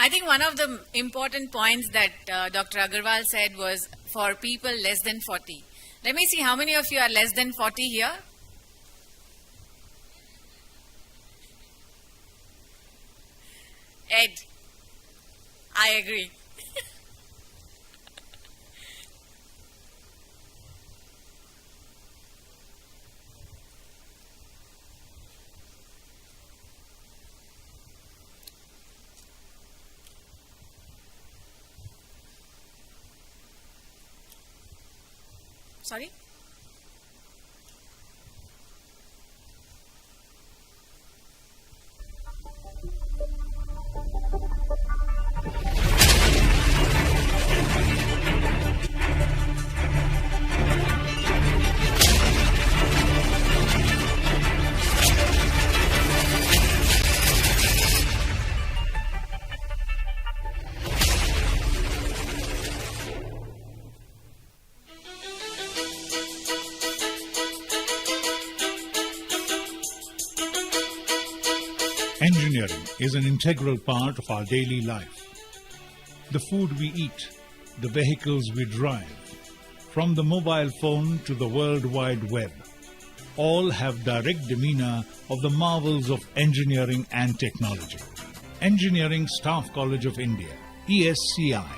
I think one of the important points that Dr. Agarwal said was for people less than 40. Let me see how many of you are less than 40 here. Ed, I agree. Sorry? Engineering is an integral part of our daily life. The food we eat, the vehicles we drive, from the mobile phone to the World Wide Web, all have direct demeanor of the marvels of engineering and technology. Engineering Staff College of India, ESCI,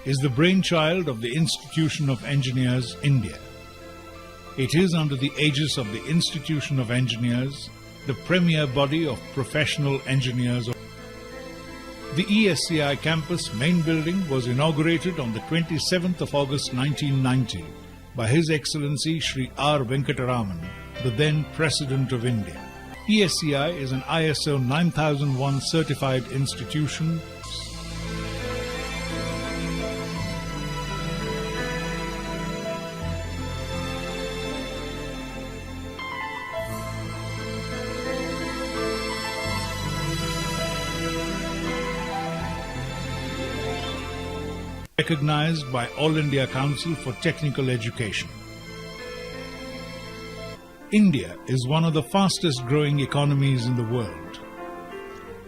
is the brainchild of the Institution of Engineers, India. It is under the aegis of the Institution of Engineers, the premier body of professional engineers. The ESCI campus main building was inaugurated on the 27th of August 1990 by His Excellency Shri R. Venkataraman, the then President of India. ESCI is an ISO 9001 certified institution. Recognized by All India Council for Technical Education. India is one of the fastest growing economies in the world.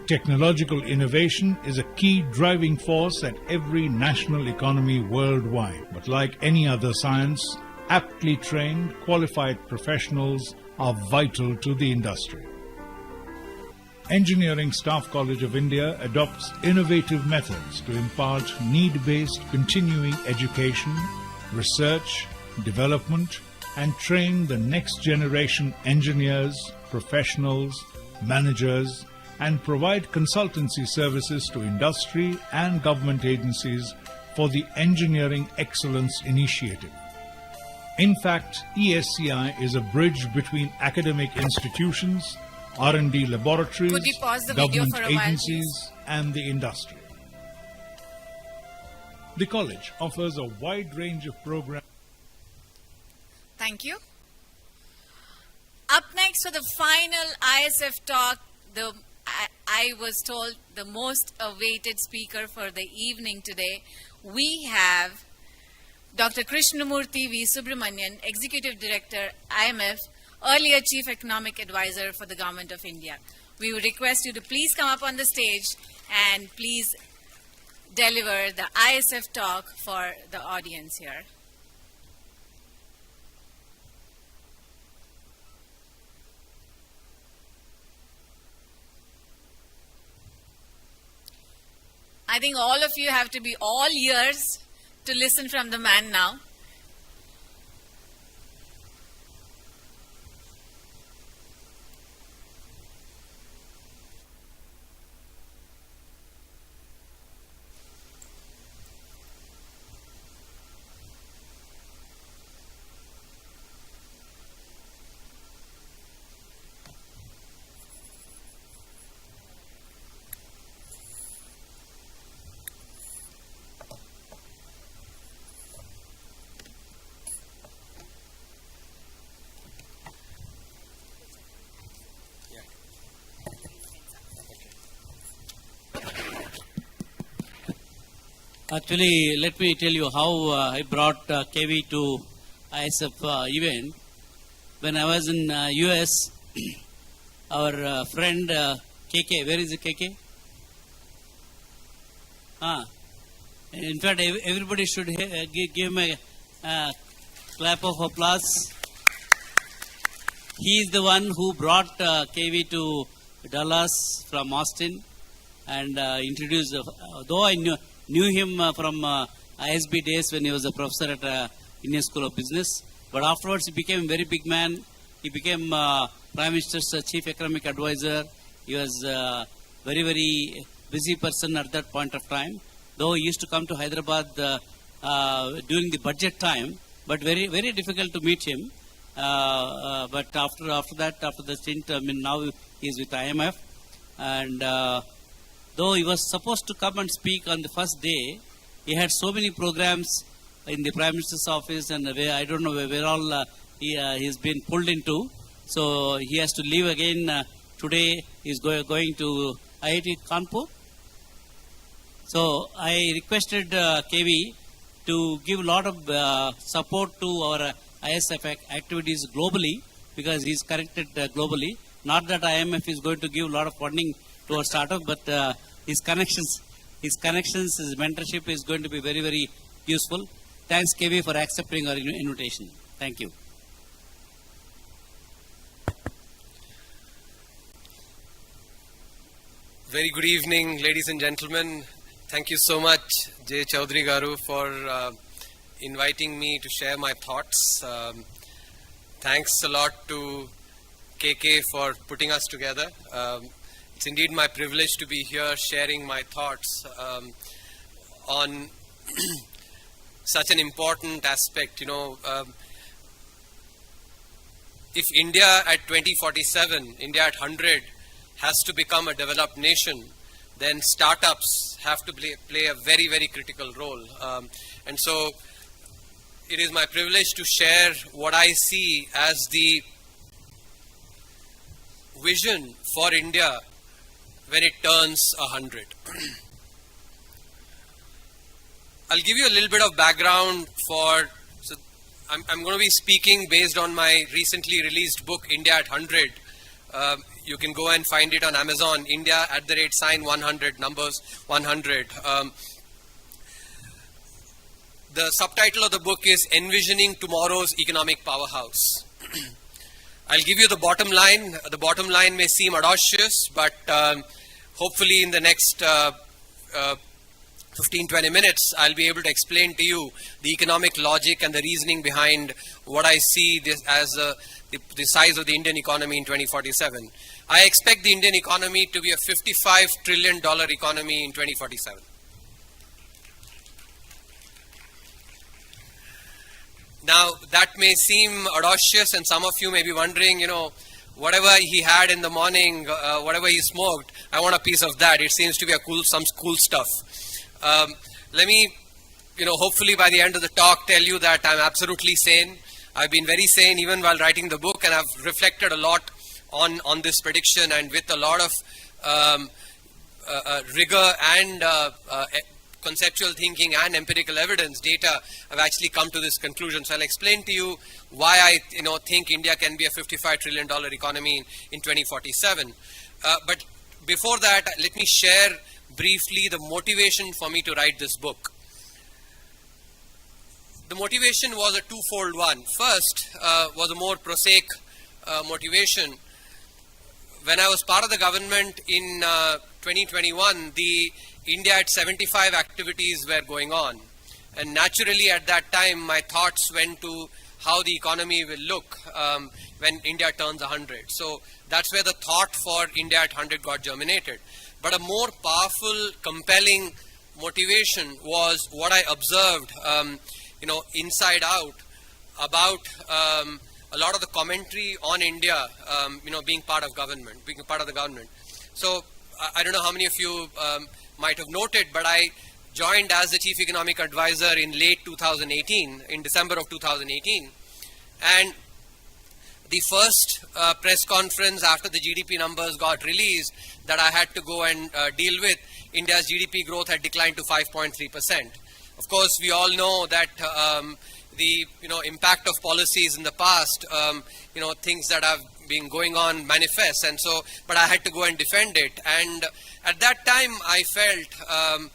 Technological innovation is a key driving force at every national economy worldwide. But like any other science, aptly trained, qualified professionals are vital to the industry. Engineering Staff College of India adopts innovative methods to impart need-based continuing education, research, development, and train the next generation engineers, professionals, managers, and provide consultancy services to industry and government agencies for the Engineering Excellence Initiative. In fact, ESCI is a bridge between academic institutions, R&D laboratories, Could you pause the video government for a while, agencies, and the industry. The college offers a wide range of programs. Thank you. Up next for the final ISF talk, I was told the most awaited speaker for the evening today, we have Dr. Krishnamurthy V. Subramanian, Executive Director, IMF, earlier Chief Economic Advisor for the Government of India. We would request you to please come up on the stage and please deliver the ISF talk for the audience here. I think all of you have to be all ears to listen from the man now. Actually, let me tell you how I brought KV to ISF event. When I was in US, our friend KK, where is the KK? In fact, everybody should give him a clap of applause. He is the one who brought KV to Dallas from Austin and introduced, though I knew him from ISB days when he was a professor at Indian School of Business. But afterwards, he became a very big man. He became Prime Minister's chief economic advisor. He was a very, very busy person at that point of time. Though he used to come to Hyderabad during the budget time, but very, very difficult to meet him. But after the stint, now he is with IMF. And though he was supposed to come and speak on the first day, he had so many programs in the Prime Minister's office, and I don't know where all he has been pulled into. So he has to leave again today. He is going to IIT Kanpur. So I requested KV to give a lot of support to our ISF activities globally, because he is connected globally. Not that IMF is going to give a lot of funding to our startup, but his connections, his mentorship is going to be very, very useful. Thanks, KV, for accepting our invitation. Thank you. Very good evening, ladies and gentlemen. Thank you so much, Jay Chaudhary Garu, for inviting me to share my thoughts. Thanks a lot to KK for putting us together. It's indeed my privilege to be here sharing my thoughts on such an important aspect. If India at 2047, India at 100 has to become a developed nation, then startups have to play a very, very critical role. And so it is my privilege to share what I see as the vision for India when it turns 100. I'll give you a little bit of background so I'm going to be speaking based on my recently released book, India at 100. You can go and find it on Amazon, India @100, numbers 100. The subtitle of the book is Envisioning Tomorrow's Economic Powerhouse. I'll give you the bottom line. The bottom line may seem audacious, but hopefully in the next 15-20 minutes, I'll be able to explain to you the economic logic and the reasoning behind what I see this as the size of the Indian economy in 2047. I expect the Indian economy to be a $55 trillion economy in 2047. Now, that may seem audacious, and some of you may be wondering, whatever he had in the morning, whatever he smoked, I want a piece of that. It seems to be some cool stuff. Let me, hopefully by the end of the talk tell you that I'm absolutely sane. I've been very sane even while writing the book, and I've reflected a lot on this prediction, and with a lot of rigor and conceptual thinking and empirical evidence, data, I've actually come to this conclusion. So I'll explain to you why I think India can be a $55 trillion economy in 2047. But before that, let me share briefly the motivation for me to write this book. The motivation was a twofold one. First was a more prosaic motivation. When I was part of the government in 2021, the India had 75 activities were going on. And naturally at that time, my thoughts went to how the economy will look when India turns 100. So that's where the thought for India at 100 got germinated. But a more powerful, compelling motivation was what I observed, inside out about a lot of the commentary on India, being part of the government. So I don't know how many of you might have noted, but I joined as the Chief Economic Advisor in late 2018, in December of 2018. And the first press conference after the GDP numbers got released that I had to go and deal with, India's GDP growth had declined to 5.3%. Of course, we all know that the impact of policies in the past, things that have been going on manifest, and so, but I had to go and defend it. And at that time, I felt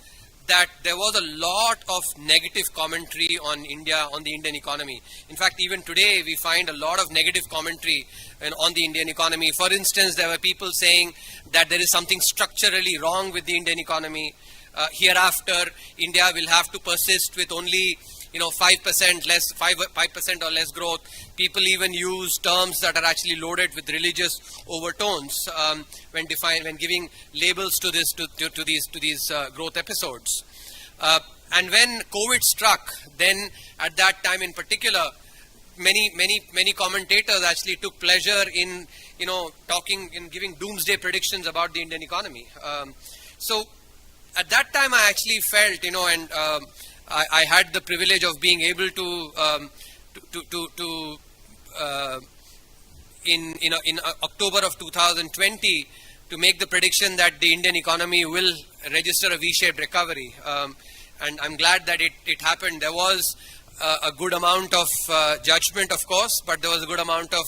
that there was a lot of negative commentary on India, on the Indian economy. In fact, even today, we find a lot of negative commentary on the Indian economy. For instance, there were people saying that there is something structurally wrong with the Indian economy. Hereafter, India will have to persist with only 5% less, 5% or less growth. People even use terms that are actually loaded with religious overtones when giving labels to these growth episodes. And when COVID struck, then at that time in particular, many commentators actually took pleasure in giving doomsday predictions about the Indian economy. So at that time, I actually felt I had the privilege of being able to in October of 2020 to make the prediction that the Indian economy will register a V-shaped recovery, and I'm glad that it happened. There was a good amount of judgment, of course, but there was a good amount of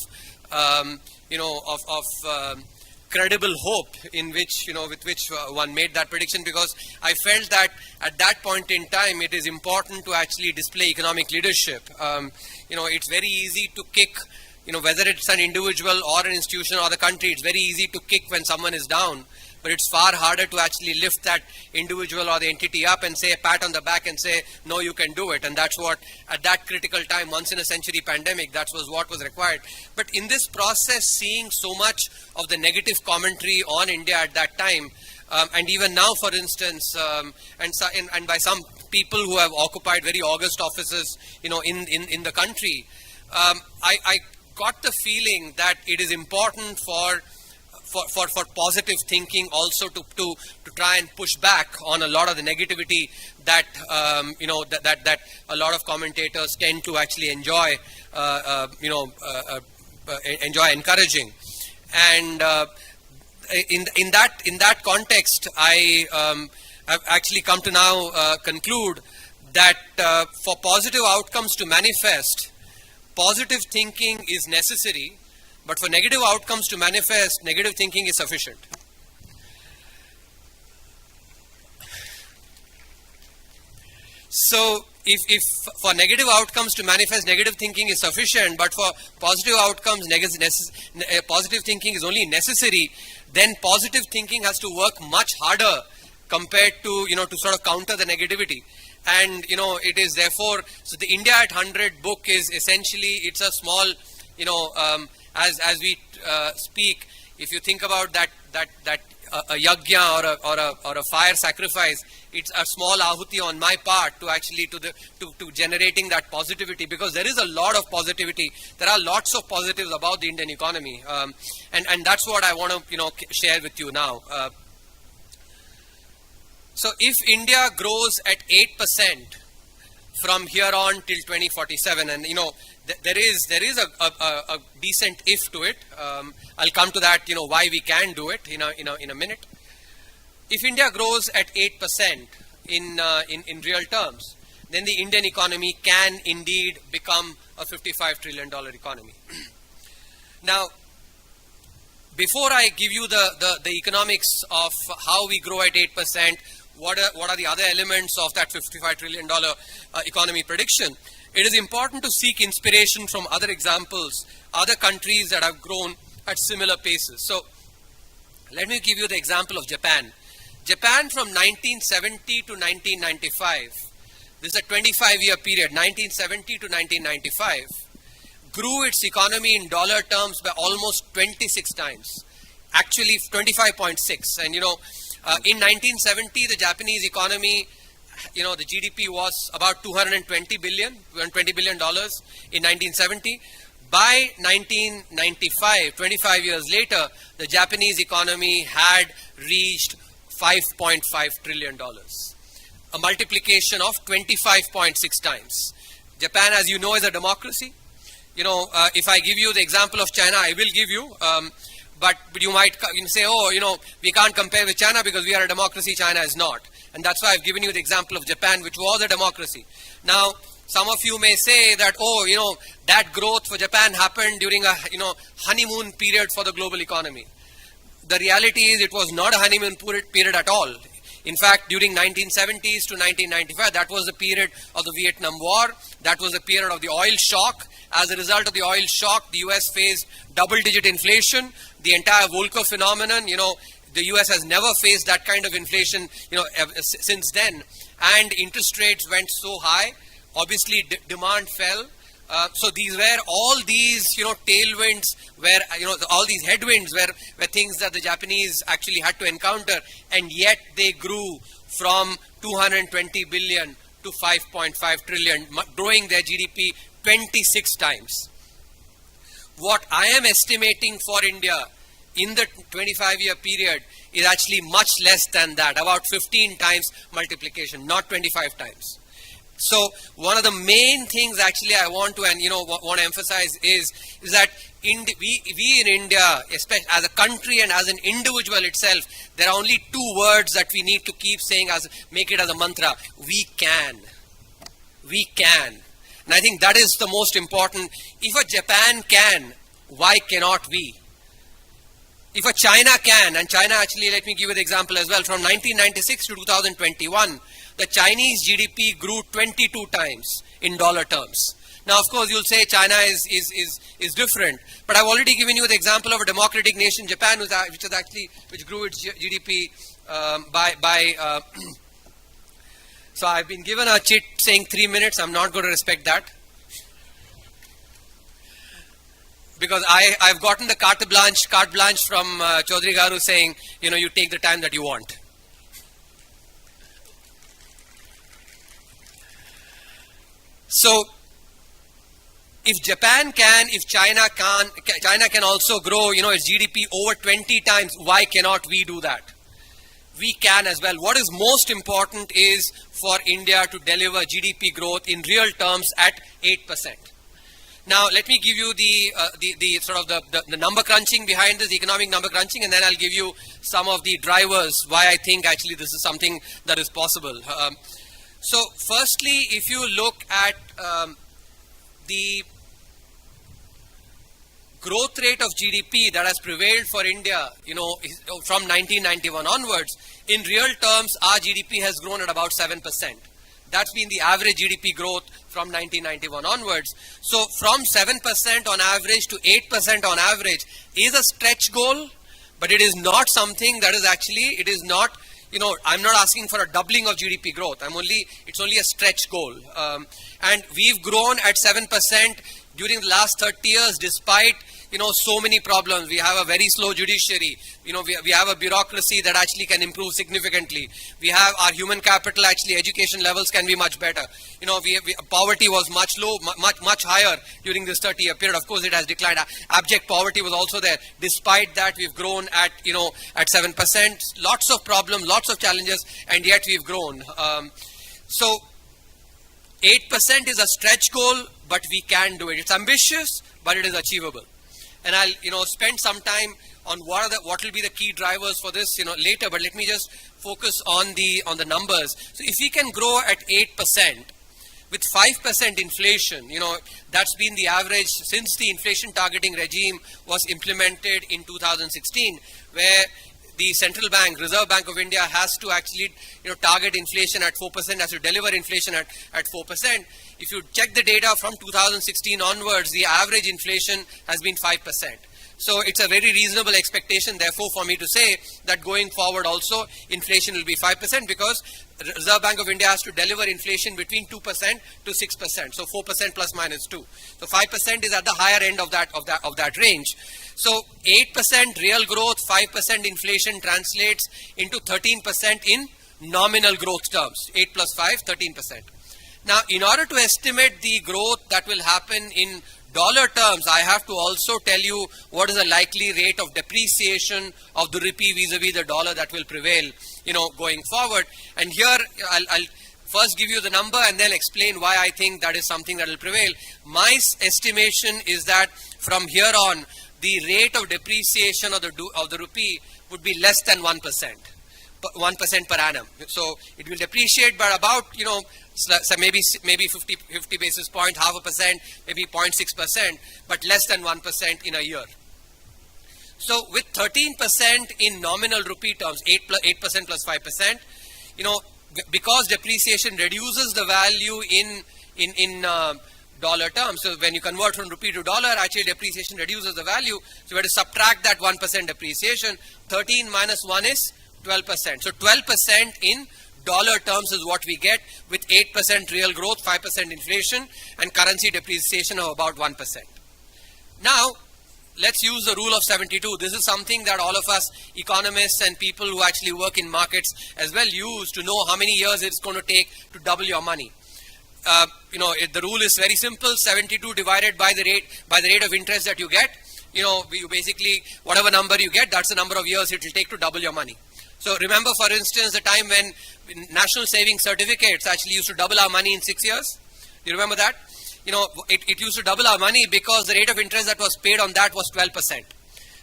credible hope in which, with which one made that prediction, because I felt that at that point in time, it is important to actually display economic leadership. It's very easy to kick, whether it's an individual or an institution or the country, it's very easy to kick when someone is down, but it's far harder to actually lift that individual or the entity up and say, a pat on the back and say, no, you can do it. And that's what, at that critical time, once in a century pandemic, that was what was required. But in this process, seeing so much of the negative commentary on India at that time, and even now, for instance, and by some people who have occupied very august offices, in the country, I got the feeling that it is important for positive thinking also to try and push back on a lot of the negativity that that a lot of commentators tend to actually enjoy encouraging. And in that context, I have actually come to now conclude that for positive outcomes to manifest, positive thinking is necessary. But for negative outcomes to manifest, negative thinking is sufficient. So, if for negative outcomes to manifest, negative thinking is sufficient, but for positive outcomes, positive thinking is only necessary, then positive thinking has to work much harder compared to, to sort of counter the negativity. And, it is therefore, so the India at 100 book is essentially, it's a small, as we speak, if you think about that a yajna or a fire sacrifice, it's a small ahuti on my part to actually to generating that positivity, because there is a lot of positivity. There are lots of positives about the Indian economy, and that's what I want to share with you now. So if India grows at 8% from here on till 2047, and there is a decent if to it. I'll come to that, why we can do it in a minute. If India grows at 8% in real terms, then the Indian economy can indeed become a $55 trillion economy. Now, before I give you the economics of how we grow at 8%, what are the other elements of that $55 trillion economy prediction, it is important to seek inspiration from other examples, other countries that have grown at similar paces. So, let me give you the example of Japan. Japan from 1970 to 1995, this is a 25-year period, 1970 to 1995, grew its economy in dollar terms by almost 26 times. Actually 25.6. And in 1970, the Japanese economy, the GDP was about $220 billion in 1970. By 1995, 25 years later, the Japanese economy had reached $5.5 trillion, a multiplication of 25.6 times. Japan, as you know, is a democracy. If I give you the example of China, I will give you, but you might say, we can't compare with China because we are a democracy, China is not. And that's why I've given you the example of Japan, which was a democracy. Now, some of you may say that, that growth for Japan happened during a, honeymoon period for the global economy. The reality is it was not a honeymoon period at all. In fact, during 1970s to 1995, that was the period of the Vietnam War. That was the period of the oil shock. As a result of the oil shock, the US faced double-digit inflation. The entire Volcker phenomenon, the US has never faced that kind of inflation, since then. And interest rates went so high. Obviously, demand fell. So all these tailwinds were, all these headwinds were things that the Japanese actually had to encounter, and yet they grew from 220 billion to 5.5 trillion, growing their GDP 26 times. What I am estimating for India in the 25-year period is actually much less than that, about 15 times multiplication, not 25 times. So one of the main things actually I want to want to emphasize is that we in India, especially as a country and as an individual itself, there are only two words that we need to keep saying, make it as a mantra: we can. We can. And I think that is the most important. If a Japan can, why cannot we? If a China can, and China actually, let me give you the example as well, from 1996 to 2021, the Chinese GDP grew 22 times in dollar terms. Now, of course, you'll say China is different, but I've already given you the example of a democratic nation, Japan, which grew its GDP so I've been given a chit saying 3 minutes. I'm not going to respect that, because I've gotten the carte blanche from Chaudhry Garu saying, you take the time that you want. So, if Japan can, if China can also grow, its GDP over 20 times, why cannot we do that? We can as well. What is most important is for India to deliver GDP growth in real terms at 8%. Now, let me give you the number crunching behind this, economic number crunching, and then I'll give you some of the drivers why I think actually this is something that is possible. So, firstly, if you look at the growth rate of GDP that has prevailed for India, from 1991 onwards, in real terms, our GDP has grown at about 7%. That's been the average GDP growth from 1991 onwards. So, from 7% on average to 8% on average is a stretch goal, but it is not something that is actually, it is not, I'm not asking for a doubling of GDP growth. It's only a stretch goal. And we've grown at 7% during the last 30 years despite, so many problems. We have a very slow judiciary. We have a bureaucracy that actually can improve significantly. We have our human capital, actually education levels can be much better. Poverty was much higher during this 30-year period. Of course, it has declined. Abject poverty was also there. Despite that, we've grown at, at 7%. Lots of problems, lots of challenges, and yet we've grown. So 8% is a stretch goal, but we can do it. It's ambitious, but it is achievable. And I'll spend some time on what will be the key drivers for this later, but let me just focus on the numbers. So if we can grow at 8% with 5% inflation, that's been the average since the inflation targeting regime was implemented in 2016, where the central bank, Reserve Bank of India, has to actually target inflation at 4%, has to deliver inflation at 4%. If you check the data from 2016 onwards, the average inflation has been 5%. So it's a very reasonable expectation, therefore, for me to say that going forward also inflation will be 5% because Reserve Bank of India has to deliver inflation between 2% to 6%. So 4% plus minus 2. So 5% is at the higher end of that range. So 8% real growth, 5% inflation translates into 13% in nominal growth terms. 8 plus 5, 13%. Now, in order to estimate the growth that will happen in dollar terms, I have to also tell you what is the likely rate of depreciation of the rupee vis-a-vis the dollar that will prevail, going forward. And here, I'll first give you the number and then explain why I think that is something that will prevail. My estimation is that from here on, the rate of depreciation of the rupee would be less than 1%. 1% per annum. So it will depreciate by about, so maybe 50 basis point, 0.5%, maybe 0.6%, but less than 1% in a year. So with 13% in nominal rupee terms, 8% plus 5%, because depreciation reduces the value in dollar terms. So when you convert from rupee to dollar, actually depreciation reduces the value. So we have to subtract that 1% depreciation. 13 minus 1 is 12%. So 12% in dollar terms is what we get with 8% real growth, 5% inflation, and currency depreciation of about 1%. Now, let's use the rule of 72. This is something that all of us economists and people who actually work in markets as well use to know how many years it's going to take to double your money. The rule is very simple. 72 divided by the rate of interest that you get. You basically, whatever number you get, that's the number of years it will take to double your money. So remember, for instance, the time when national savings certificates actually used to double our money in 6 years. Do you remember that? It used to double our money because the rate of interest that was paid on that was 12%.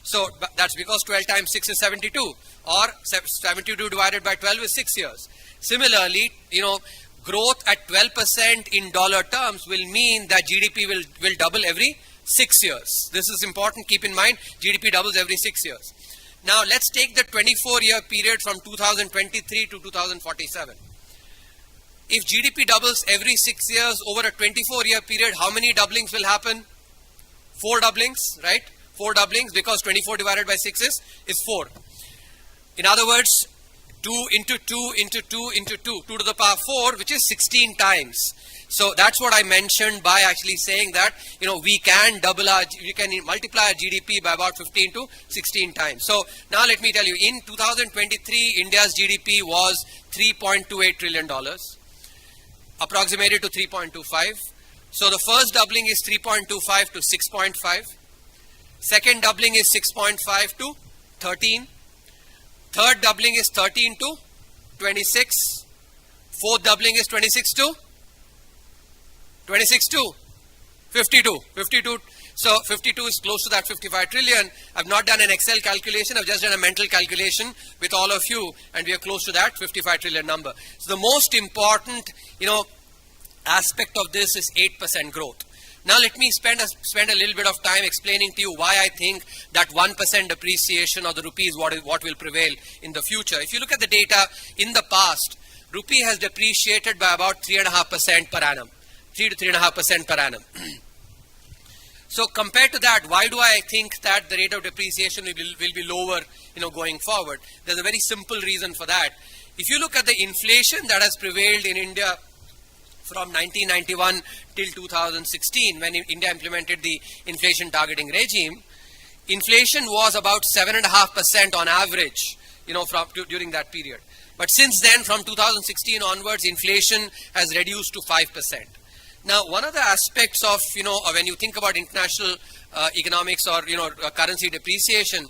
So that's because 12 times 6 is 72, or 72 divided by 12 is 6 years. Similarly, growth at 12% in dollar terms will mean that GDP will double every 6 years. This is important. Keep in mind, GDP doubles every 6 years. Now, let's take the 24-year period from 2023 to 2047. If GDP doubles every 6 years over a 24-year period, how many doublings will happen? 4 doublings, right? 4 doublings, because 24 divided by 6 is 4. In other words, 2 into 2 into 2 into 2, 2 to the power 4, which is 16 times. So that's what I mentioned by actually saying that, we can multiply our GDP by about 15 to 16 times. So now let me tell you, in 2023, India's GDP was $3.28 trillion, approximated to 3.25. So the first doubling is 3.25 to 6.5. Second doubling is 6.5 to 13. Third doubling is 13 to 26. Fourth doubling is 26 to 52. 52. So 52 is close to that 55 trillion. I've not done an Excel calculation. I've just done a mental calculation with all of you, and we are close to that 55 trillion number. So the most important, aspect of this is 8% growth. Now let me spend a little bit of time explaining to you why I think that 1% depreciation of the rupee is what will prevail in the future. If you look at the data in the past, rupee has depreciated by about 3.5% per annum. 3 to 3.5% per annum. So compared to that, why do I think that the rate of depreciation will be lower, going forward? There's a very simple reason for that. If you look at the inflation that has prevailed in India from 1991 till 2016, when India implemented the inflation targeting regime, inflation was about 7.5% on average, during that period. But since then, from 2016 onwards, inflation has reduced to 5%. Now, one of the aspects of, when you think about international economics or, currency depreciation,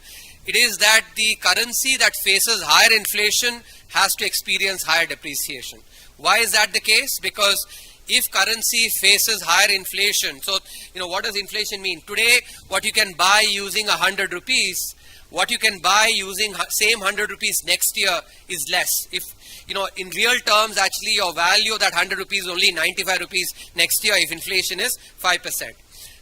it is that the currency that faces higher inflation has to experience higher depreciation. Why is that the case? Because if currency faces higher inflation, so, what does inflation mean? Today, what you can buy using 100 rupees, what you can buy using same 100 rupees next year is less. If in real terms, actually, your value of that 100 rupees is only 95 rupees next year if inflation is 5%.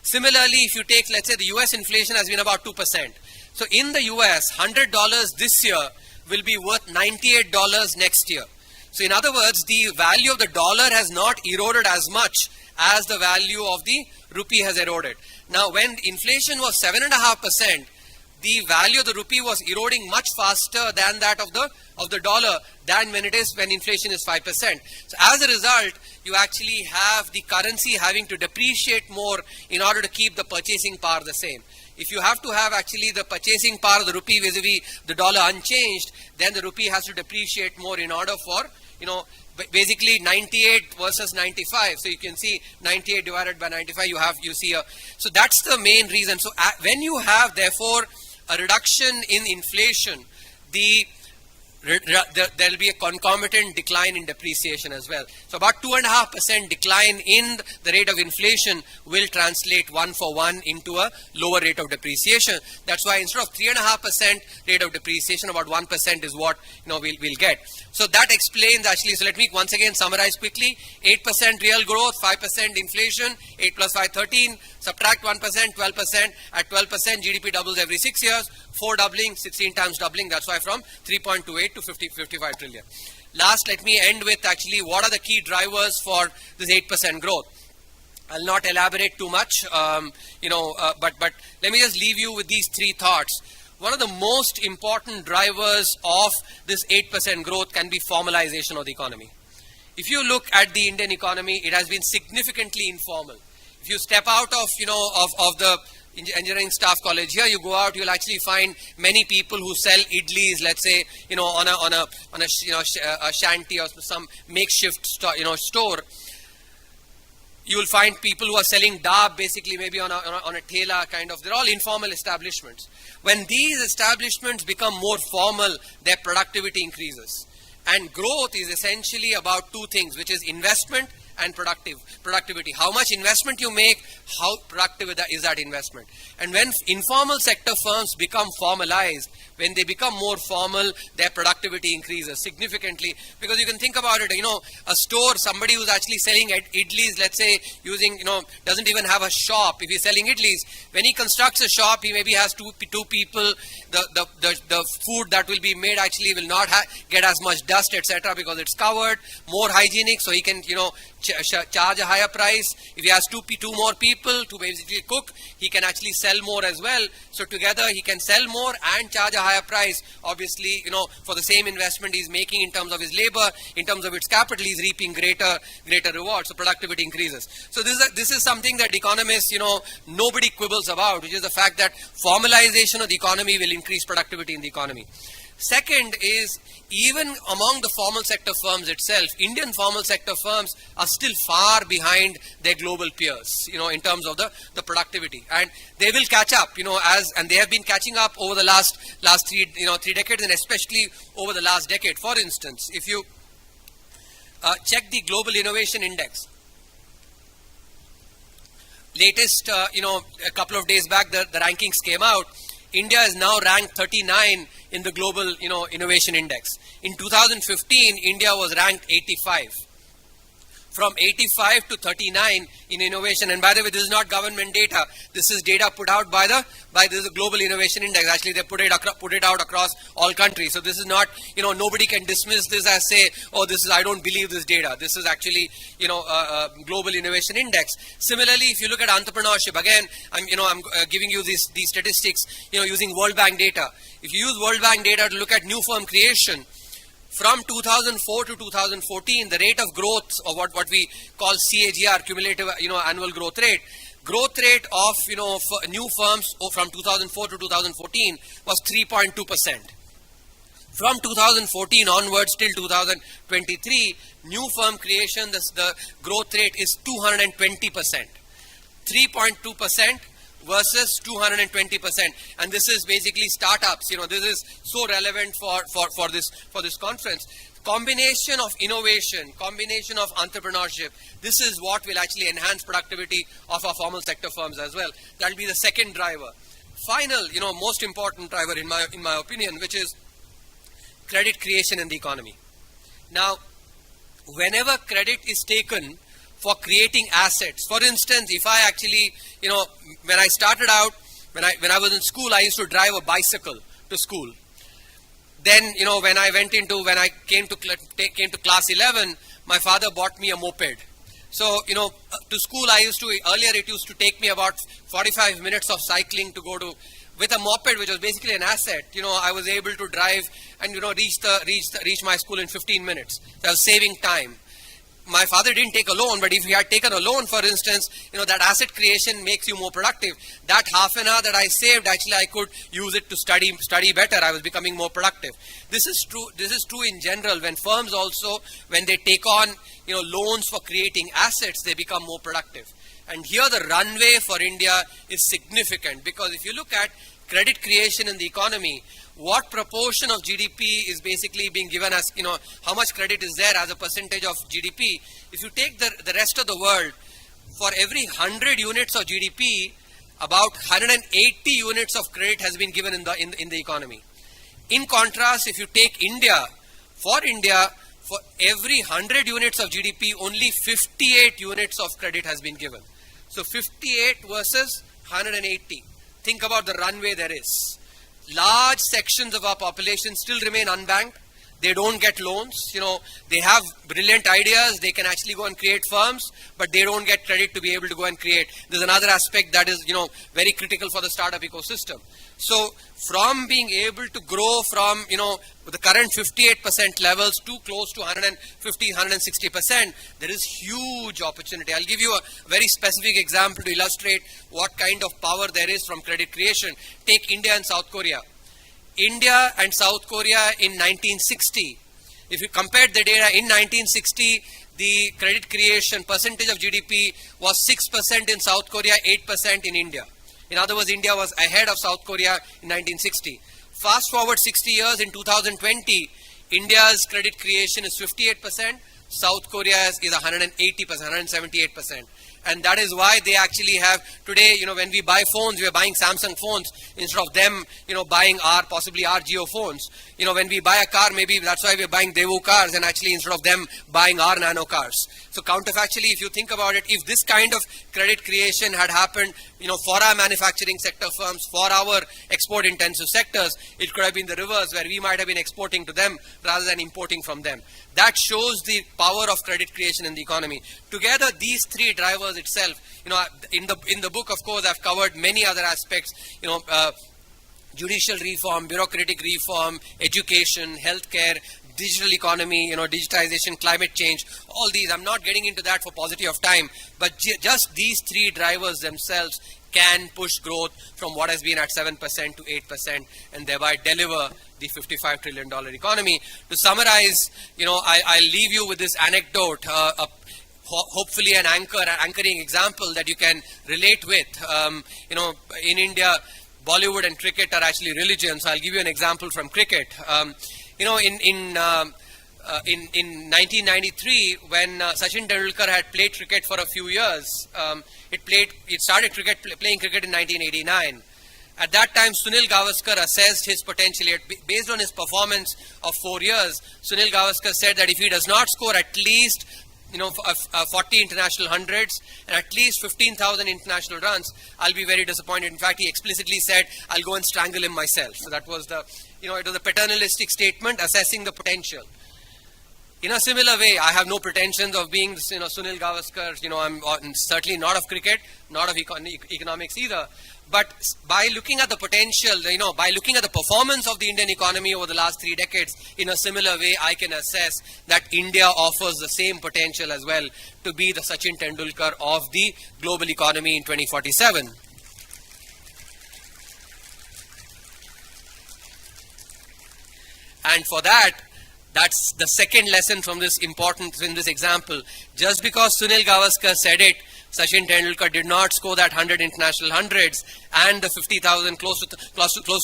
Similarly, if you take, let's say, the US inflation has been about 2%. So in the US, $100 this year will be worth $98 next year. So in other words, the value of the dollar has not eroded as much as the value of the rupee has eroded. Now, when inflation was 7.5%, the value of the rupee was eroding much faster than that of the dollar than when it is when inflation is 5%. So as a result, you actually have the currency having to depreciate more in order to keep the purchasing power the same. If you have to have actually the purchasing power of the rupee vis-a-vis the dollar unchanged, then the rupee has to depreciate more in order for, basically 98 versus 95. So you can see 98 divided by 95, you see so that's the main reason. So when you have therefore a reduction in inflation, there will be a concomitant decline in depreciation as well. So about 2.5% decline in the rate of inflation will translate 1-for-1 into a lower rate of depreciation. That's why instead of 3.5% rate of depreciation, about 1% is what we'll get. So that explains actually. So let me once again summarize quickly: 8% real growth, 5% inflation, 8 plus 5, 13. Subtract 1%, 12%. At 12%, GDP doubles every 6 years. 4 doubling, 16 times doubling. That's why from 3.28 to 55 trillion. Last, let me end with actually what are the key drivers for this 8% growth. I'll not elaborate too much, but let me just leave you with these three thoughts. One of the most important drivers of this 8% growth can be formalization of the economy. If you look at the Indian economy, it has been significantly informal. If you step out of the engineering staff college here, you go out, you'll actually find many people who sell idlis, let's say, on a shanty or some makeshift store. You will find people who are selling dab, basically maybe on a thela kind of. They're all informal establishments. When these establishments become more formal, their productivity increases. And growth is essentially about two things, which is investment and productivity. How much investment you make, how productive is that investment. And when informal sector firms become formalized, when they become more formal, their productivity increases significantly. Because you can think about it, a store, somebody who's actually selling idlis, let's say, using, doesn't even have a shop. If he's selling idlis, when he constructs a shop, he maybe has two people. The food that will be made actually will not get as much dust, etc., because it's covered, more hygienic, so he can, charge a higher price. If he has two more people to basically cook, he can actually sell more as well. So together he can sell more and charge a higher price. Obviously, for the same investment he's making in terms of his labor, in terms of its capital, he's reaping greater rewards. So productivity increases. So this is something that economists, nobody quibbles about, which is the fact that formalization of the economy will increase productivity in the economy. Second is, even among the formal sector firms itself, Indian formal sector firms are still far behind their global peers, in terms of the productivity. And they will catch up, and they have been catching up over the last 3 decades, and especially over the last decade. For instance, if you check the Global Innovation Index, latest, a couple of days back, the rankings came out. India is now ranked 39 in the Global Innovation Index. In 2015, India was ranked 85. From 85 to 39 in innovation. And by the way, this is not government data. This is data put out by the Global Innovation Index. Actually, they put it out across all countries. So this is not, nobody can dismiss this as say, oh, I don't believe this data. This is actually, a Global Innovation Index. Similarly, if you look at entrepreneurship, again, I'm giving you these statistics, using World Bank data. If you use World Bank data to look at new firm creation, from 2004 to 2014, the rate of growth, or what we call CAGR, cumulative annual growth rate of new firms from 2004 to 2014 was 3.2%. From 2014 onwards till 2023, new firm creation, the growth rate is 220%. 3.2% versus 220%, and this is basically startups. This is so relevant for this conference. Combination of innovation, combination of entrepreneurship. This is what will actually enhance productivity of our formal sector firms as well. That will be the second driver. Final, most important driver in my opinion, which is credit creation in the economy. Now, whenever credit is taken for creating assets. For instance, if I actually, when I started out, when I was in school, I used to drive a bicycle to school. Then, when I came to class 11, my father bought me a moped. So, to school earlier it used to take me about 45 minutes of cycling to go to, with a moped, which was basically an asset. I was able to drive and, reach my school in 15 minutes. So I was saving time. My father didn't take a loan, but if he had taken a loan, for instance, that asset creation makes you more productive. That half an hour that I saved, actually I could use it to study better. I was becoming more productive. This is true in general. When firms also, when they take on, loans for creating assets, they become more productive. And here the runway for India is significant, because if you look at credit creation in the economy, what proportion of GDP is basically being given as, how much credit is there as a percentage of GDP. If you take the rest of the world, for every 100 units of GDP, about 180 units of credit has been given in the economy. In contrast, if you take India, for every 100 units of GDP, only 58 units of credit has been given. So 58 versus 180. Think about the runway there is. Large sections of our population still remain unbanked. They don't get loans. They have brilliant ideas. They can actually go and create firms, but they don't get credit to be able to go and create. There's another aspect that is, very critical for the startup ecosystem. So from being able to grow from, the current 58% levels to close to 150, 160%, there is huge opportunity. I'll give you a very specific example to illustrate what kind of power there is from credit creation. Take India and South Korea. India and South Korea in 1960, if you compared the data in 1960, the credit creation percentage of GDP was 6% in South Korea, 8% in India. In other words, India was ahead of South Korea in 1960. Fast forward 60 years, in 2020, India's credit creation is 58%, South Korea's is 180%, 178%. And that is why they actually have, today, when we buy phones, we are buying Samsung phones instead of them, buying possibly our Jio phones. When we buy a car, maybe that's why we're buying Daewoo cars, and actually instead of them buying our nano cars. So counterfactually, if you think about it, if this kind of credit creation had happened, for our manufacturing sector firms, for our export intensive sectors, it could have been the reverse, where we might have been exporting to them rather than importing from them. That shows the power of credit creation in the economy. Together, these three drivers itself, in the book, of course, I've covered many other aspects, judicial reform, bureaucratic reform, education, healthcare, digital economy, digitization, climate change, all these. I'm not getting into that for paucity of time, but just these three drivers themselves can push growth from what has been at 7% to 8% and thereby deliver the $55 trillion economy. To summarize, I'll leave you with this anecdote, hopefully an anchoring example that you can relate with. In India, Bollywood and cricket are actually religions. So I'll give you an example from cricket. In 1993, when Sachin Tendulkar had played cricket for a few years, it started playing cricket in 1989. At that time, Sunil Gavaskar assessed his potential. Based on his performance of 4 years, Sunil Gavaskar said that if he does not score at least 40 international hundreds and at least 15,000 international runs, I'll be very disappointed. In fact, he explicitly said, I'll go and strangle him myself. So that was it was a paternalistic statement assessing the potential. In a similar way, I have no pretensions of being, Sunil Gavaskar. I'm certainly not of cricket, not of economics either. But by looking at the potential, by looking at the performance of the Indian economy over the last 3 decades, in a similar way, I can assess that India offers the same potential as well to be the Sachin Tendulkar of the global economy in 2047. And for that, that's the second lesson from this in this example. Just because Sunil Gavaskar said it, Sachin Tendulkar did not score that 100 international hundreds and the 50,000, close to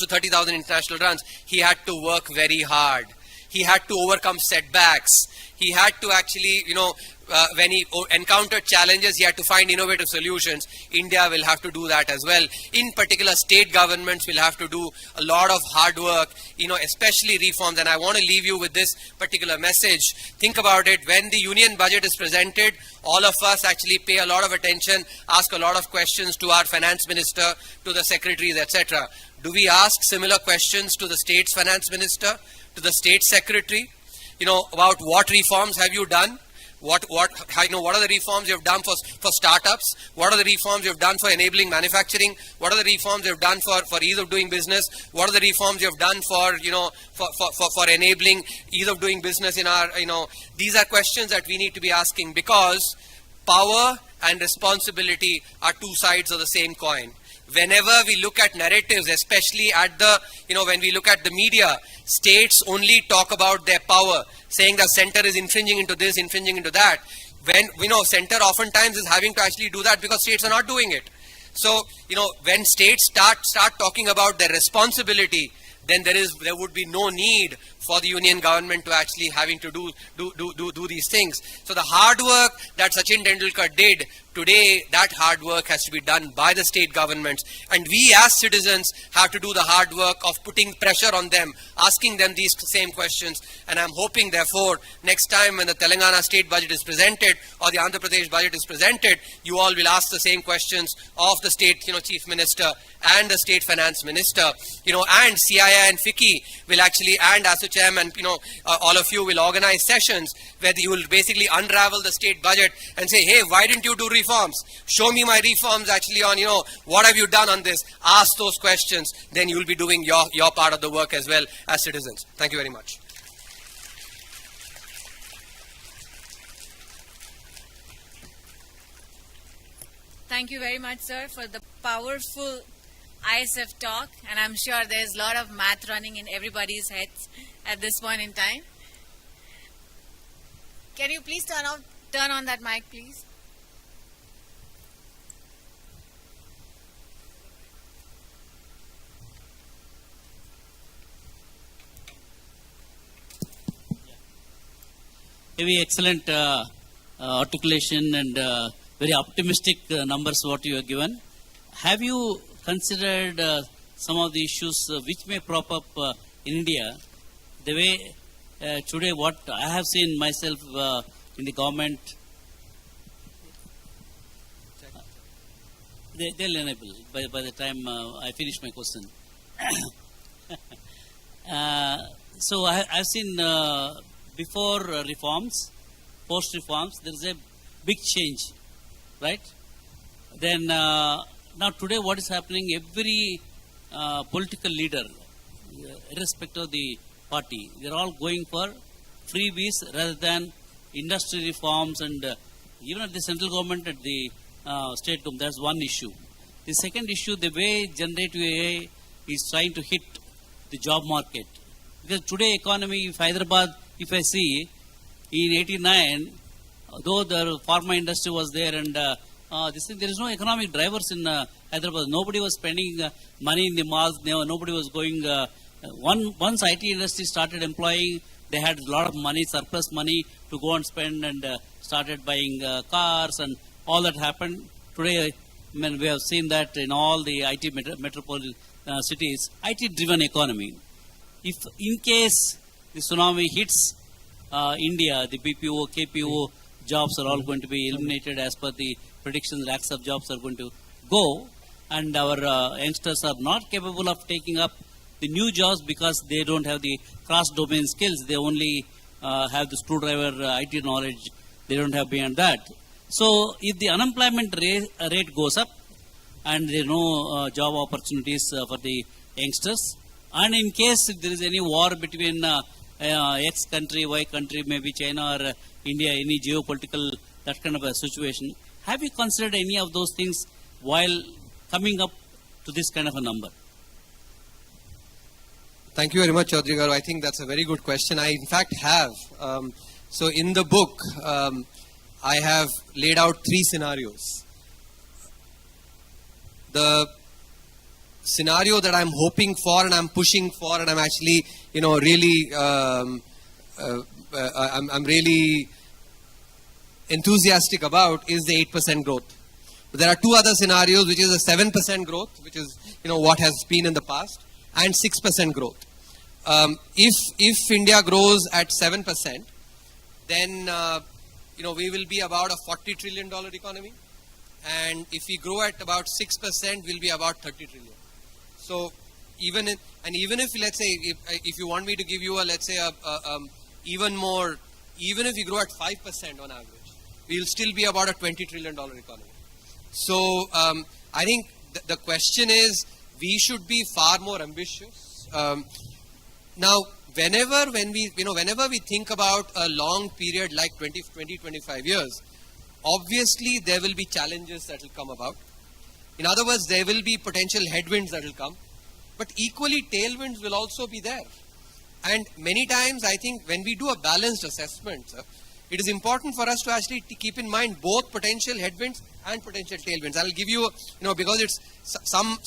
30,000 international runs. He had to work very hard. He had to overcome setbacks. He had to actually, when he encountered challenges, he had to find innovative solutions. India will have to do that as well. In particular, state governments will have to do a lot of hard work, especially reforms. And I want to leave you with this particular message. Think about it. When the union budget is presented, all of us actually pay a lot of attention, ask a lot of questions to our finance minister, to the secretaries, etc. Do we ask similar questions to the state's finance minister, to the state secretary? About what reforms have you done? What are the reforms you have done for startups? What are the reforms you have done for enabling manufacturing? What are the reforms you have done for ease of doing business? What are the reforms you have done for for enabling ease of doing business in our, these are questions that we need to be asking, because power and responsibility are two sides of the same coin. Whenever we look at narratives, especially at the, when we look at the media, states only talk about their power, saying the center is infringing into this, infringing into that. When, center oftentimes is having to actually do that because states are not doing it. So, when states start talking about their responsibility, then there would be no need for the union government to actually having to do these things. So the hard work that Sachin Tendulkar did, today that hard work has to be done by the state governments, and we as citizens have to do the hard work of putting pressure on them, asking them these same questions. And I'm hoping, therefore, next time when the Telangana state budget is presented or the Andhra Pradesh budget is presented, you all will ask the same questions of the state chief minister and the state finance minister, and CIA and FICCI will actually, and ASSOCHAM, and all of you will organize sessions where you will basically unravel the state budget and say, hey, why didn't you do reforms? Show me my reforms actually on, what have you done on this? Ask those questions, then you will be doing your part of the work as well as citizens. Thank you very much. Thank you very much, sir, for the powerful ISF talk, and I'm sure there's a lot of math running in everybody's heads at this point in time. Can you please turn on that mic, please? Very excellent articulation and very optimistic numbers what you have given. Have you considered some of the issues which may prop up in India? The way today what I have seen myself in the government, they'll enable by the time I finish my question. So I've seen before reforms, post reforms, there is a big change, right? Then now today what is happening, every political leader, irrespective of the party, they're all going for freebies rather than industry reforms, and even at the central government, at the state government, that's one issue. The second issue, the way generative AI is trying to hit the job market. Because today economy, if Hyderabad, if I see, in 89, though the pharma industry was there and there is no economic drivers in Hyderabad. Nobody was spending money in the malls. Nobody was going. Once IT industry started employing, they had a lot of money, surplus money to go and spend, and started buying cars, and all that happened. Today, we have seen that in all the IT metropolitan cities, IT-driven economy. If in case the tsunami hits India, the BPO, KPO jobs are all going to be eliminated as per the predictions. Lakhs of jobs are going to go, and our youngsters are not capable of taking up the new jobs because they don't have the cross-domain skills. They only have the screwdriver IT knowledge. They don't have beyond that. So if the unemployment rate goes up and there are no job opportunities for the youngsters, and in case if there is any war between X country, Y country, maybe China or India, any geopolitical, that kind of a situation, have you considered any of those things while coming up to this kind of a number? Thank you very much, Chaudhary Garu. I think that's a very good question. I, in fact, have. So in the book, I have laid out 3 scenarios. The scenario that I'm hoping for and I'm pushing for and I'm actually, really, I'm really enthusiastic about is the 8% growth. But there are 2 other scenarios, which is a 7% growth, which is, what has been in the past, and 6% growth. If India grows at 7%, then, we will be about a $40 trillion economy. And if we grow at about 6%, we'll be about 30 trillion. So even if let's say, if you want me to give you a, let's say, even more even if we grow at 5% on average, we'll still be about a $20 trillion economy. So I think the question is, we should be far more ambitious. Now, whenever we think about a long period like 25 years, obviously there will be challenges that will come about. In other words, there will be potential headwinds that will come, but equally tailwinds will also be there. And many times, I think when we do a balanced assessment, it is important for us to actually keep in mind both potential headwinds and potential tailwinds. I'll give you, because it's some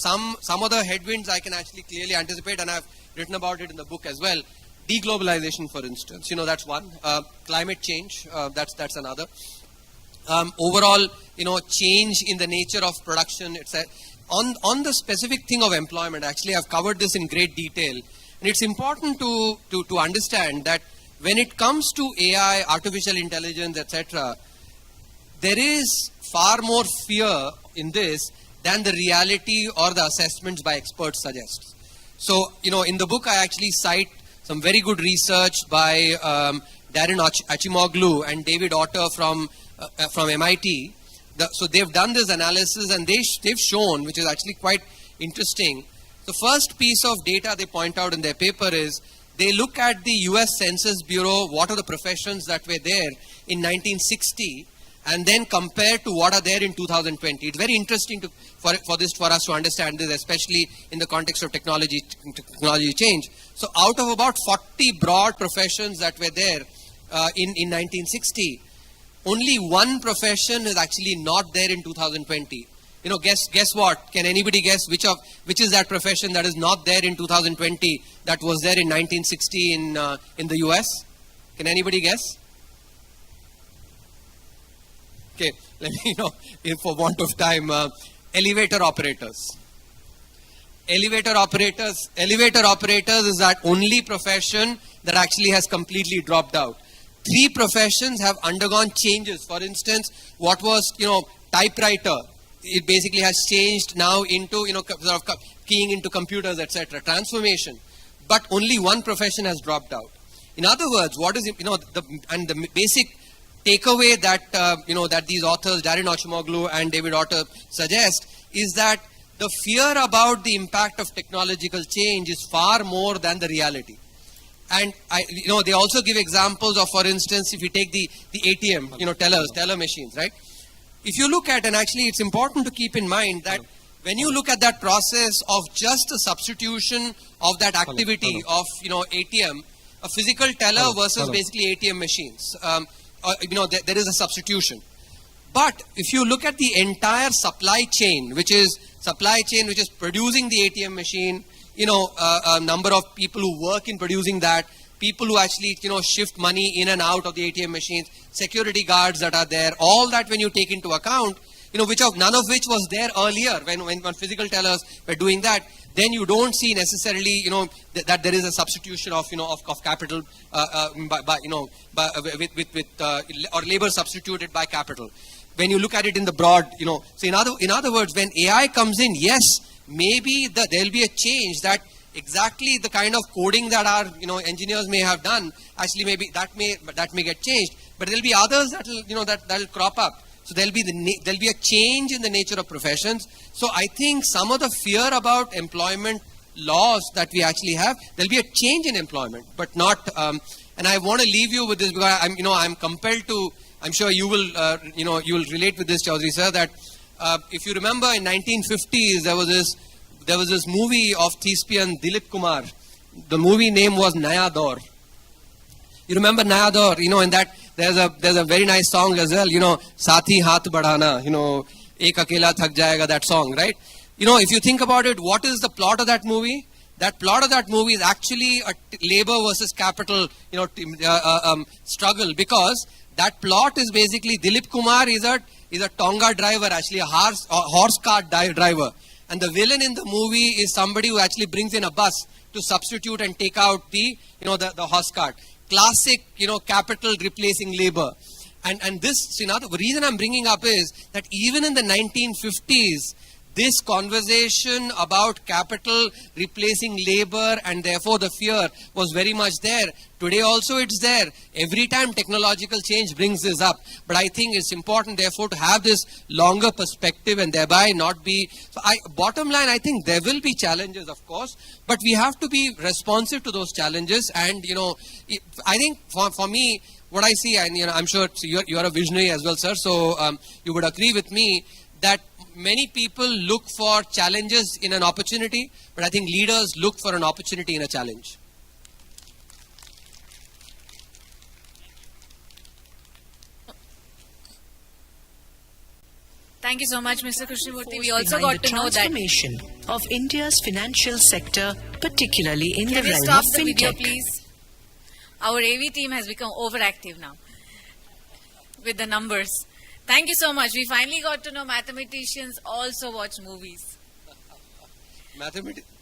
of the headwinds I can actually clearly anticipate, and I've written about it in the book as well. Deglobalization, for instance, that's one. Climate change, that's another. Overall, change in the nature of production. On the specific thing of employment, actually, I've covered this in great detail. And it's important to understand that when it comes to AI, artificial intelligence, etc., there is far more fear in this than the reality or the assessments by experts suggest. So, in the book, I actually cite some very good research by Darren Acemoglu and David Otter from MIT. So they've done this analysis, and they've shown, which is actually quite interesting. The first piece of data they point out in their paper is they look at the US Census Bureau, what are the professions that were there in 1960, and then compare to what are there in 2020. It's very interesting for us to understand this, especially in the context of technology change. So out of about 40 broad professions that were there in 1960, only one profession is actually not there in 2020. Guess what? Can anybody guess which is that profession that is not there in 2020 that was there in 1960 in the US? Can anybody guess? Okay, let me for want of time. Elevator operators. Elevator operators is that only profession that actually has completely dropped out. 3 professions have undergone changes. For instance, what was typewriter, it basically has changed now into sort of keying into computers, etc. Transformation, but only one profession has dropped out. In other words, what is the basic takeaway that that these authors Darren Acemoglu and David Otter suggest is that the fear about the impact of technological change is far more than the reality. And they also give examples of, for instance, if you take the ATM, teller machines, right? If you look at, and actually it's important to keep in mind that when you look at that process of just a substitution of that activity of, ATM, a physical teller versus basically ATM machines, there is a substitution. But if you look at the entire supply chain, which is producing the ATM machine, a number of people who work in producing that, people who actually, shift money in and out of the ATM machines, security guards that are there, all that when you take into account, none of which was there earlier when physical tellers were doing that, then you don't see necessarily, that there is a substitution of capital, or labor substituted by capital. When you look at it in the broad, so in other words, when AI comes in, yes, maybe there'll be a change that exactly the kind of coding that our engineers may have done, actually maybe that may get changed, but there'll be others that'll crop up. So there'll be a change in the nature of professions. So I think some of the fear about employment laws that we actually have, there'll be a change in employment, but not. And I want to leave you with this because I'm compelled to. I'm sure you will you will relate with this, Chaudhary sir. That if you remember in 1950s there was this movie of thespian Dilip Kumar. The movie name was Naya Daur. You remember Naya Daur? In that there's a very nice song as well. Saathi Haath Badhana. Ek Akela Thak Jayega. That song, right? If you think about it, what is the plot of that movie? That plot of that movie is actually a labor versus capital, struggle, because that plot is basically Dilip Kumar is a Tonga driver, actually a horse cart driver. And the villain in the movie is somebody who actually brings in a bus to substitute and take out the horse cart. Classic, capital replacing labor. And this, the reason I'm bringing up is that even in the 1950s, this conversation about capital replacing labor and therefore the fear was very much there. Today also it's there. Every time technological change brings this up. But I think it's important therefore to have this longer perspective and thereby not be... bottom line, I think there will be challenges, of course, but we have to be responsive to those challenges. And, I think for me, what I see, and I'm sure you're a visionary as well, sir, so you would agree with me that many people look for challenges in an opportunity, but I think leaders look for an opportunity in a challenge. Thank you so much, Mr. Krishnamurthy. We also got to know that... transformation of India's financial sector, particularly in the Can we realm stop of the video, fintech. please? Our AV team has become overactive now with the numbers. Thank you so much. We finally got to know mathematicians also watch movies.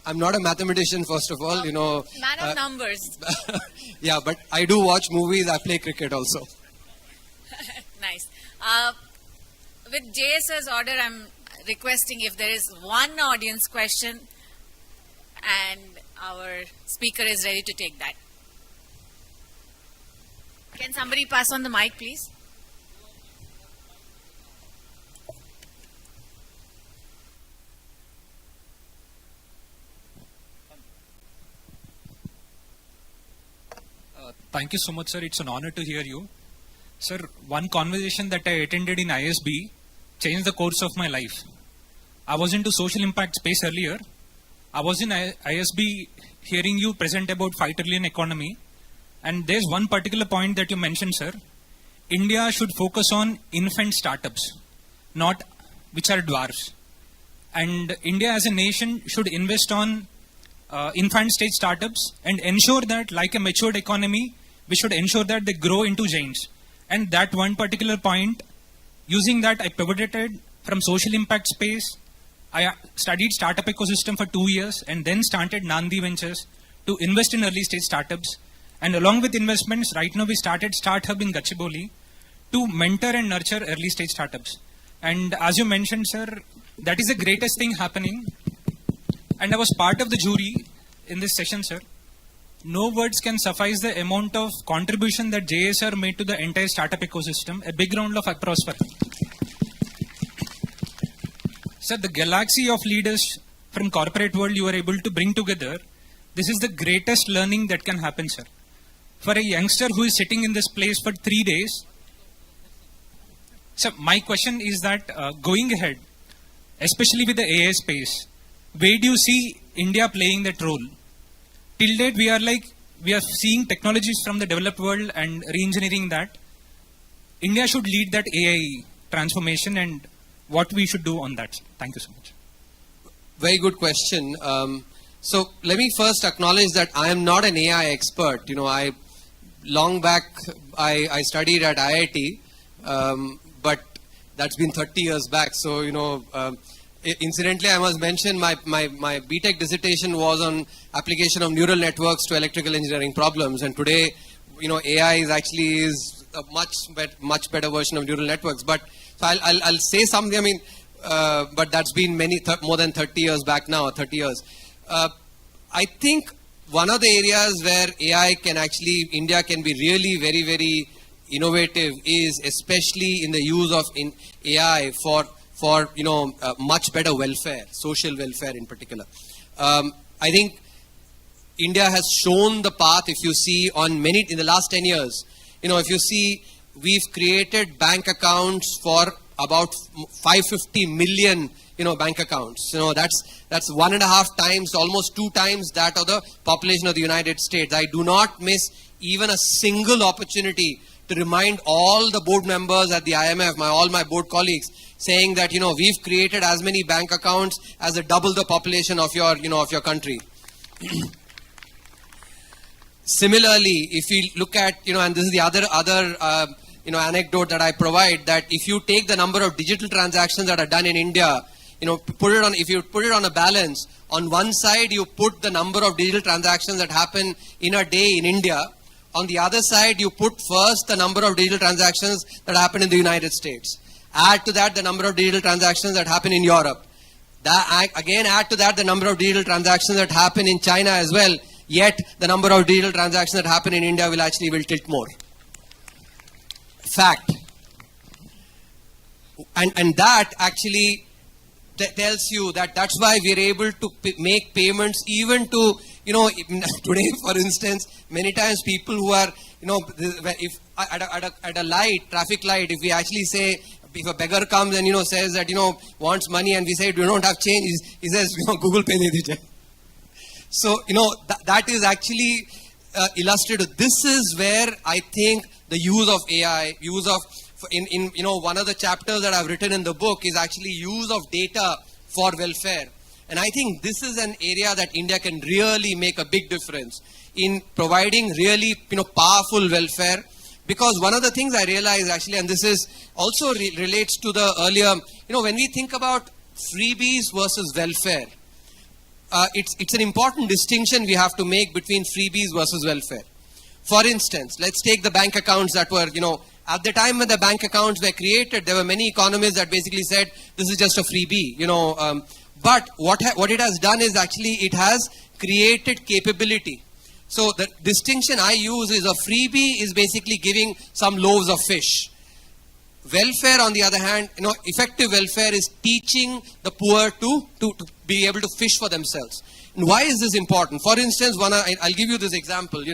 I'm not a mathematician, first of all, Man of numbers. Yeah, but I do watch movies. I play cricket also. Nice. With JS's order, I'm requesting if there is one audience question and our speaker is ready to take that. Can somebody pass on the mic, please? Thank you so much, sir. It's an honor to hear you. Sir, one conversation that I attended in ISB changed the course of my life. I was into social impact space earlier. I was in ISB hearing you present about 5 trillion economy. And there's one particular point that you mentioned, sir. India should focus on infant startups, not which are dwarfs. And India as a nation should invest on infant stage startups and ensure that, like a matured economy, we should ensure that they grow into giants. And that one particular point, using that, I pivoted from social impact space. I studied startup ecosystem for 2 years and then started Nandi Ventures to invest in early stage startups. And along with investments, right now we started Start Hub in Gachibowli to mentor and nurture early stage startups. And as you mentioned, sir, that is the greatest thing happening. And I was part of the jury in this session, sir. No words can suffice the amount of contribution that JSR made to the entire startup ecosystem. A big round of applause for him. Sir, the galaxy of leaders from corporate world you are able to bring together, this is the greatest learning that can happen, sir. For a youngster who is sitting in this place for 3 days, sir, my question is that going ahead, especially with the AI space, where do you see India playing that role? Till date, we are seeing technologies from the developed world and re-engineering that. India should lead that AI transformation, and what we should do on that. Thank you so much. Very good question. So let me first acknowledge that I am not an AI expert. Long back, I studied at IIT, but that's been 30 years back. So, incidentally, I must mention my BTech dissertation was on application of neural networks to electrical engineering problems. And today, AI is a much better version of neural networks. But so I'll say something. But that's been more than 30 years back now, 30 years. I think one of the areas where India can be really very, very innovative is especially in the use of AI for much better welfare, social welfare in particular. I think India has shown the path. If you see in the last 10 years, if you see, we've created bank accounts for about 550 million, bank accounts. That's 1.5 times, almost 2 times that of the population of the United States. I do not miss even a single opportunity to remind all the board members at the IMF, all my board colleagues, saying that, we've created as many bank accounts as double the population of your country. Similarly, if we look at, and this is the other anecdote that I provide, that if you take the number of digital transactions that are done in India, if you put it on a balance, on one side you put the number of digital transactions that happen in a day in India. On the other side, you put first the number of digital transactions that happen in the United States. Add to that the number of digital transactions that happen in Europe. Again, add to that the number of digital transactions that happen in China as well. Yet, the number of digital transactions that happen in India will tilt more. Fact. And that actually tells you that that's why we're able to make payments even to, today, for instance, many times people who are, if at a light, traffic light, if we actually say, if a beggar comes and, says that, wants money and we say, we don't have change, he says, Google Pay de dijiye. So, that is actually illustrated. This is where I think the use of AI, one of the chapters that I've written in the book is actually use of data for welfare. And I think this is an area that India can really make a big difference in providing really, powerful welfare. Because one of the things I realize actually, and this is also relates to the earlier, when we think about freebies versus welfare, it's an important distinction we have to make between freebies versus welfare. For instance, let's take the bank accounts that were, at the time when the bank accounts were created, there were many economists that basically said, this is just a freebie, but what it has done is actually it has created capability. So the distinction I use is a freebie is basically giving some loaves of fish. Welfare, on the other hand, effective welfare is teaching the poor to be able to fish for themselves. And why is this important? For instance, I'll give you this example,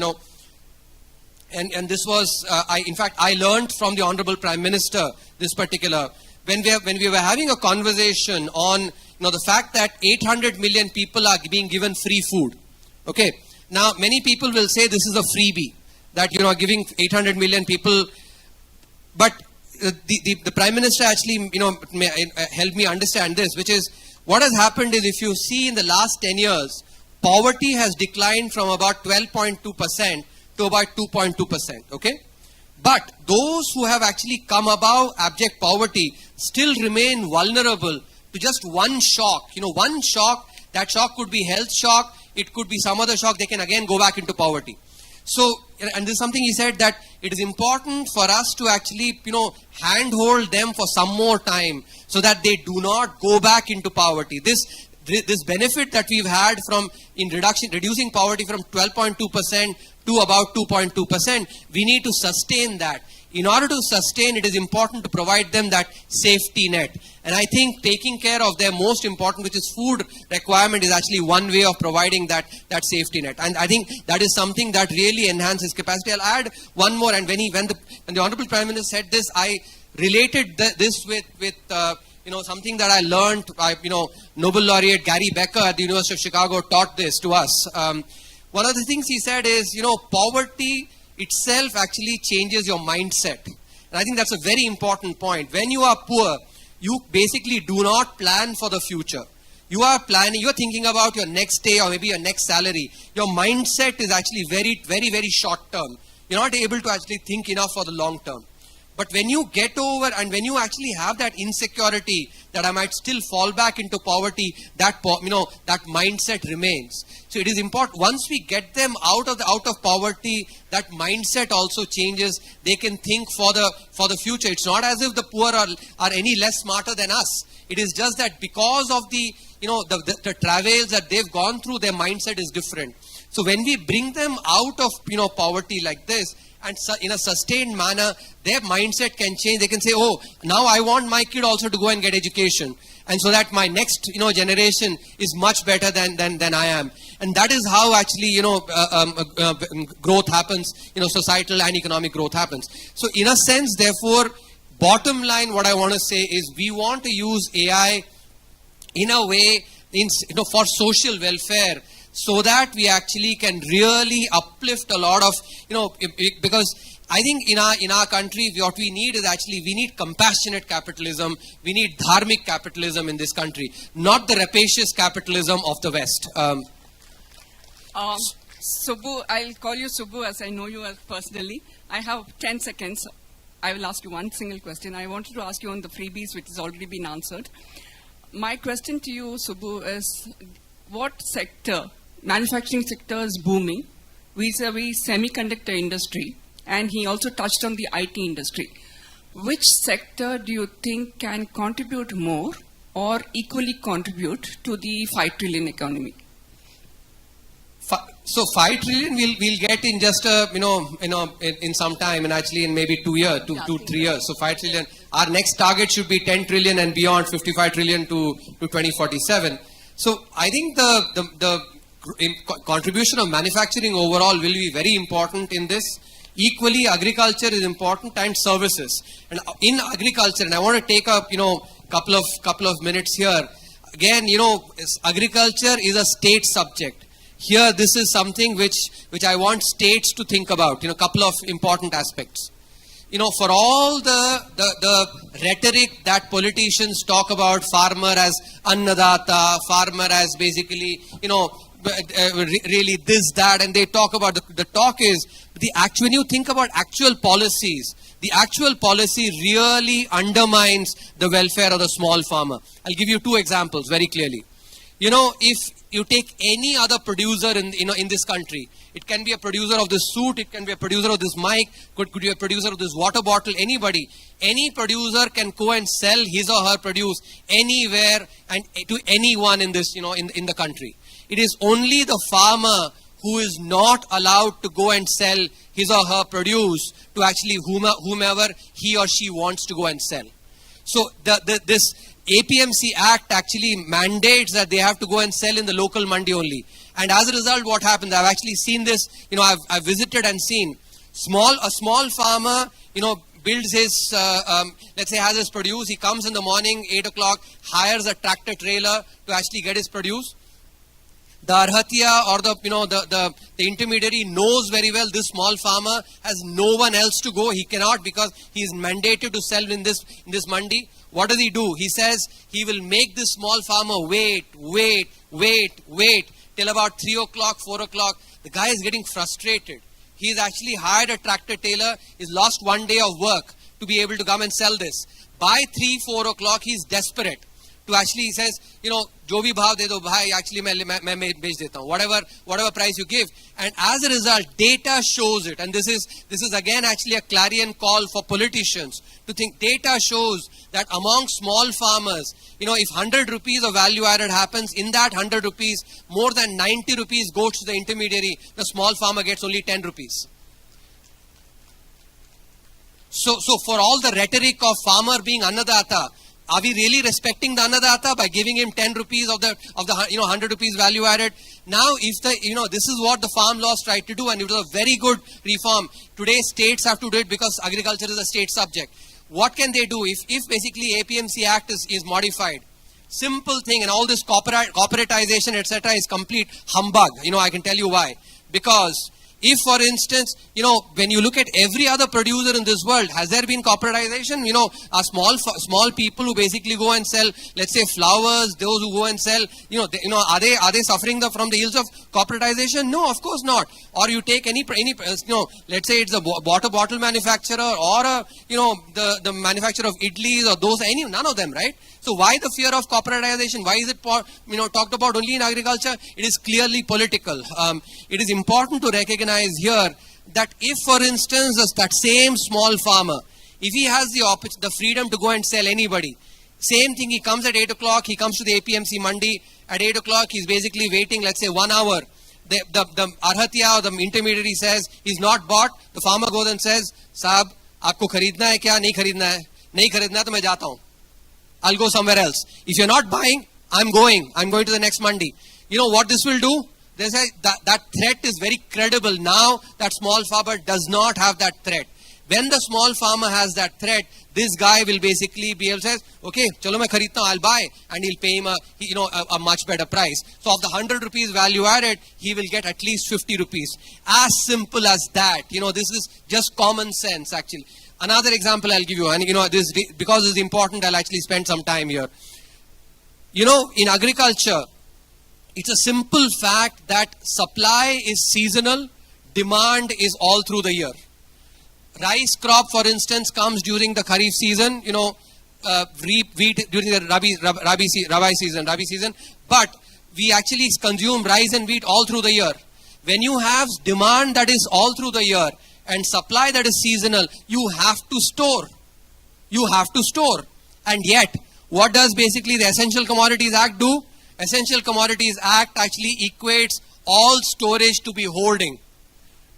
and this was, in fact, I learned from the Honorable Prime Minister this particular, when we were having a conversation on, the fact that 800 million people are being given free food. Okay. Now, many people will say this is a freebie, that, giving 800 million people, but the Prime Minister actually, helped me understand this, which is, what has happened is, if you see in the last 10 years, poverty has declined from about 12.2% to about 2.2%, okay? But those who have actually come above abject poverty still remain vulnerable to just one shock. One shock, that shock could be health shock, it could be some other shock, they can again go back into poverty. So, and this is something he said, that it is important for us to actually, handhold them for some more time so that they do not go back into poverty. This benefit that we've had from reducing poverty from 12.2% to about 2.2%, we need to sustain that. In order to sustain, it is important to provide them that safety net. And I think taking care of their most important, which is food requirement, is actually one way of providing that safety net. And I think that is something that really enhances capacity. I'll add one more. And when the Honorable Prime Minister said this, I related this with something that I learned. Nobel laureate Gary Becker at the University of Chicago taught this to us. One of the things he said is, poverty itself actually changes your mindset. And I think that's a very important point. When you are poor, you basically do not plan for the future. You are thinking about your next day or maybe your next salary. Your mindset is actually very, very, very short term. You're not able to actually think enough for the long term. But when you get over and when you actually have that insecurity that I might still fall back into poverty, that mindset remains. So it is important, once we get them out of poverty, that mindset also changes. They can think for the future. It's not as if the poor are any less smarter than us. It is just that because of the travails that they've gone through, their mindset is different. So when we bring them out of poverty like this, and in a sustained manner, their mindset can change. They can say, oh, now I want my kid also to go and get education. And so that my next generation is much better than I am. And that is how actually growth happens, societal and economic growth happens. So in a sense, therefore, bottom line, what I want to say is we want to use AI in a way for social welfare, so that we actually can really uplift a lot of, because I think in our country, what we need is actually, we need compassionate capitalism, we need dharmic capitalism in this country, not the rapacious capitalism of the West. Subbu, I'll call you Subbu as I know you personally. I have 10 seconds. I will ask you one single question. I wanted to ask you on the freebies, which has already been answered. My question to you, Subbu, is what sector, manufacturing sector is booming vis-a-vis semiconductor industry, and he also touched on the IT industry. Which sector do you think can contribute more or equally contribute to the 5 trillion economy? So 5 trillion we'll get in just in some time, and actually in maybe 3 years. So 5 trillion. Our next target should be 10 trillion and beyond, 55 trillion to 2047. So I think the contribution of manufacturing overall will be very important in this. Equally, agriculture is important, and services. And in agriculture, and I want to take up couple of minutes here. Again, agriculture is a state subject. Here, this is something which I want states to think about. Couple of important aspects. For all the rhetoric that politicians talk about farmer as annadata, farmer as basically, really this, that, and they talk about the talk is when you think about actual policies, the actual policy really undermines the welfare of the small farmer. I'll give you 2 examples very clearly. If you take any other producer in this country, it can be a producer of this suit, it can be a producer of this mic, could be a producer of this water bottle, anybody. Any producer can go and sell his or her produce anywhere and to anyone in this, in the country. It is only the farmer who is not allowed to go and sell his or her produce to actually whomever he or she wants to go and sell. So this APMC Act actually mandates that they have to go and sell in the local mandi only. And as a result, what happens? I've actually seen this, I've visited and seen a small farmer, builds his, let's say has his produce, he comes in the morning, 8 o'clock, hires a tractor trailer to actually get his produce. The arhatia or the intermediary knows very well this small farmer has no one else to go. He cannot, because he is mandated to sell in this mandi. What does he do? He says he will make this small farmer wait till about 3 o'clock, 4 o'clock. The guy is getting frustrated. He's actually hired a tractor trailer. He's lost 1 day of work to be able to come and sell this. By 3, 4 o'clock, he's desperate. To actually, he says, jo bhi bhav de do bhai, actually main bech deta hu, whatever price you give. And as a result, data shows it. And this is again actually a clarion call for politicians to think. Data shows that among small farmers, if 100 rupees of value added happens, in that 100 rupees, more than 90 rupees goes to the intermediary. The small farmer gets only 10 rupees. So for all the rhetoric of farmer being annadata, are we really respecting the annadata by giving him 10 rupees of the 100 rupees value added? Now, if this is what the farm laws tried to do, and it was a very good reform. Today, states have to do it because agriculture is a state subject. What can they do if basically APMC Act is modified? Simple thing, and all this corporatization, etc., is complete humbug. I can tell you why. Because if, for instance, when you look at every other producer in this world, has there been corporatization? Are small people who basically go and sell, let's say, flowers, those who go and sell, are they suffering from the ills of corporatization? No, of course not. Or you take any let's say it's a water bottle manufacturer or the manufacturer of idlis or those, none of them, right? So why the fear of corporatization? Why is it talked about only in agriculture? It is clearly political. It is important to recognize here that if, for instance, that same small farmer, if he has the freedom to go and sell anybody, same thing, he comes at 8 o'clock, he comes to the APMC mandi, at 8 o'clock, he's basically waiting, let's say 1 hour. The arhatia or the intermediary says he's not bought. The farmer goes and says, Saab, aapko kharidna hai kya? Nahi kharidna hai. Nahi kharidna hai to main jata hu. I'll go somewhere else. If you're not buying, I'm going to the next mandi. You know what this will do? They say that threat is very credible. Now that small farmer does not have that threat. When the small farmer has that threat, this guy will basically be able to say, okay, chalo main kharidta hu, I'll buy, and he'll pay him a much better price. So of the 100 rupees value added, he will get at least 50 rupees. As simple as that. This is just common sense actually. Another example I'll give you, and this, because this is important, I'll actually spend some time here. In agriculture, it's a simple fact that supply is seasonal, demand is all through the year. Rice crop, for instance, comes during the Kharif season, wheat during the Rabi season, but we actually consume rice and wheat all through the year. When you have demand that is all through the year and supply that is seasonal, you have to store. And yet, what does basically the Essential Commodities Act do? Essential Commodities Act actually equates all storage to be holding.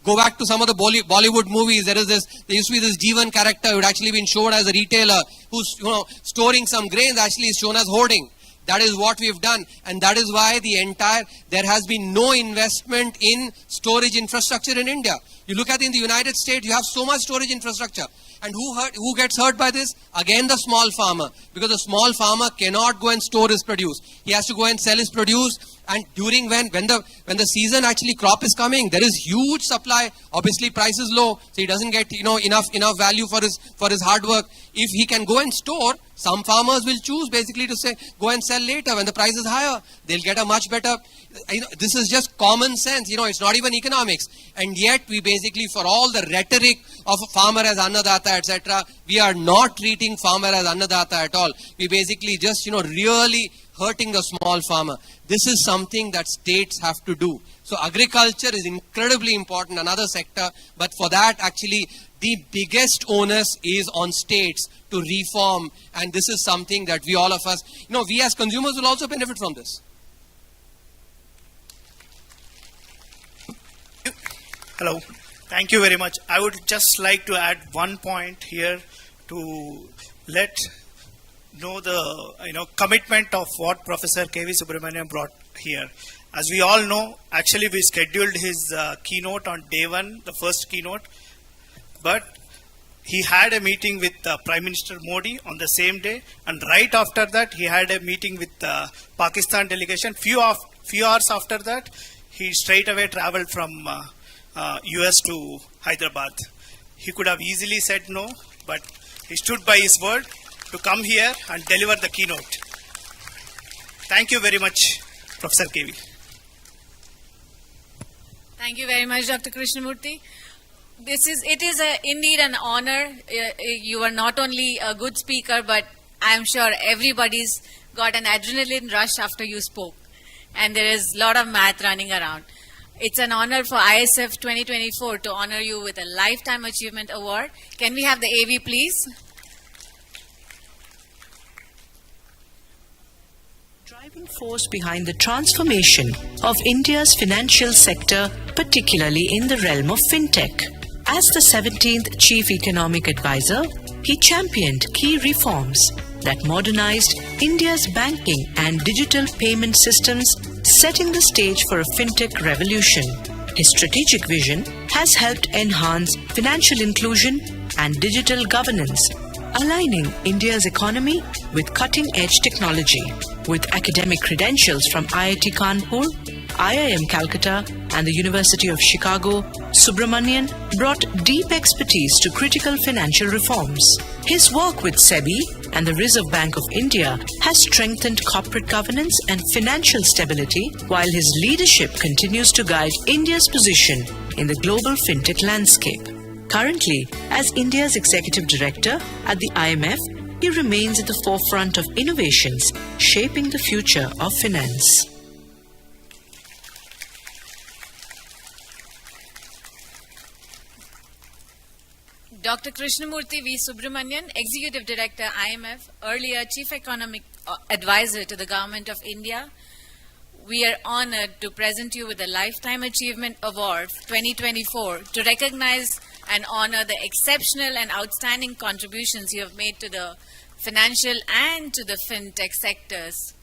Go back to some of the Bollywood movies. There used to be this Jeevan character who had actually been shown as a retailer who's storing some grains, actually is shown as hoarding. That is what we've done, and that is why there has been no investment in storage infrastructure in India. You look at in the United States, you have so much storage infrastructure. And who gets hurt by this? Again, the small farmer. Because the small farmer cannot go and store his produce. He has to go and sell his produce. And during when the season actually crop is coming, there is huge supply. Obviously, price is low, so he doesn't get enough value for his hard work. If he can go and store, some farmers will choose basically to say go and sell later when the price is higher. They'll get a much better. This is just common sense. It's not even economics. And yet we basically, for all the rhetoric of a farmer as Annadata, etc., we are not treating farmer as Annadata at all. We basically just really hurting the small farmer. This is something that states have to do. So agriculture is incredibly important, another sector, but for that actually the biggest onus is on states to reform, and this is something that we all of us, we as consumers will also benefit from this. Hello. Thank you very much. I would just like to add one point here to let know the commitment of what Professor K.V. Subramanian brought here. As we all know, actually we scheduled his keynote on day one, the first keynote, but he had a meeting with Prime Minister Modi on the same day, and right after that he had a meeting with Pakistan delegation. Few hours after that, he straight away traveled from US to Hyderabad. He could have easily said no, but he stood by his word to come here and deliver the keynote. Thank you very much, Professor KV. Thank you very much, Dr. Krishnamurthy. It is indeed an honor. You are not only a good speaker, but I am sure everybody's got an adrenaline rush after you spoke. And there is a lot of math running around. It's an honor for ISF 2024 to honor you with a Lifetime Achievement Award. Can we have the AV, please? Driving force behind the transformation of India's financial sector, particularly in the realm of fintech. As the 17th Chief Economic Advisor, he championed key reforms that modernized India's banking and digital payment systems, setting the stage for a fintech revolution. His strategic vision has helped enhance financial inclusion and digital governance, aligning India's economy with cutting-edge technology. With academic credentials from IIT Kanpur, IIM Calcutta, and the University of Chicago, Subramanian brought deep expertise to critical financial reforms. His work with SEBI and the Reserve Bank of India has strengthened corporate governance and financial stability, while his leadership continues to guide India's position in the global fintech landscape. Currently, as India's Executive Director at the IMF, he remains at the forefront of innovations shaping the future of finance. Dr. Krishnamurthy V. Subramanian, Executive Director, IMF, earlier Chief Economic Advisor to the Government of India. We are honored to present you with the Lifetime Achievement Award 2024 to recognize and honor the exceptional and outstanding contributions you have made to the financial and to the fintech sectors.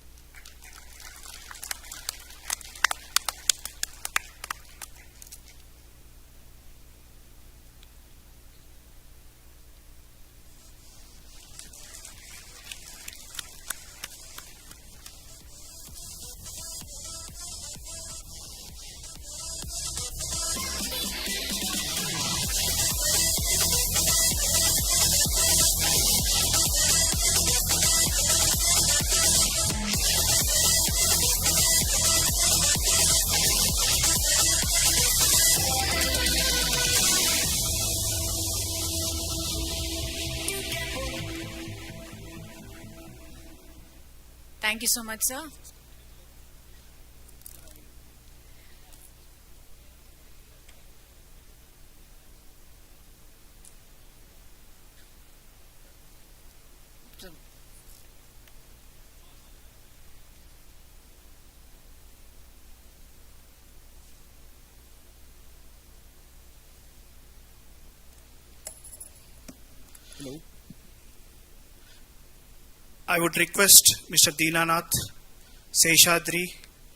Thank you so much, sir. Hello. I would request Mr. Dinanath, Seshadri,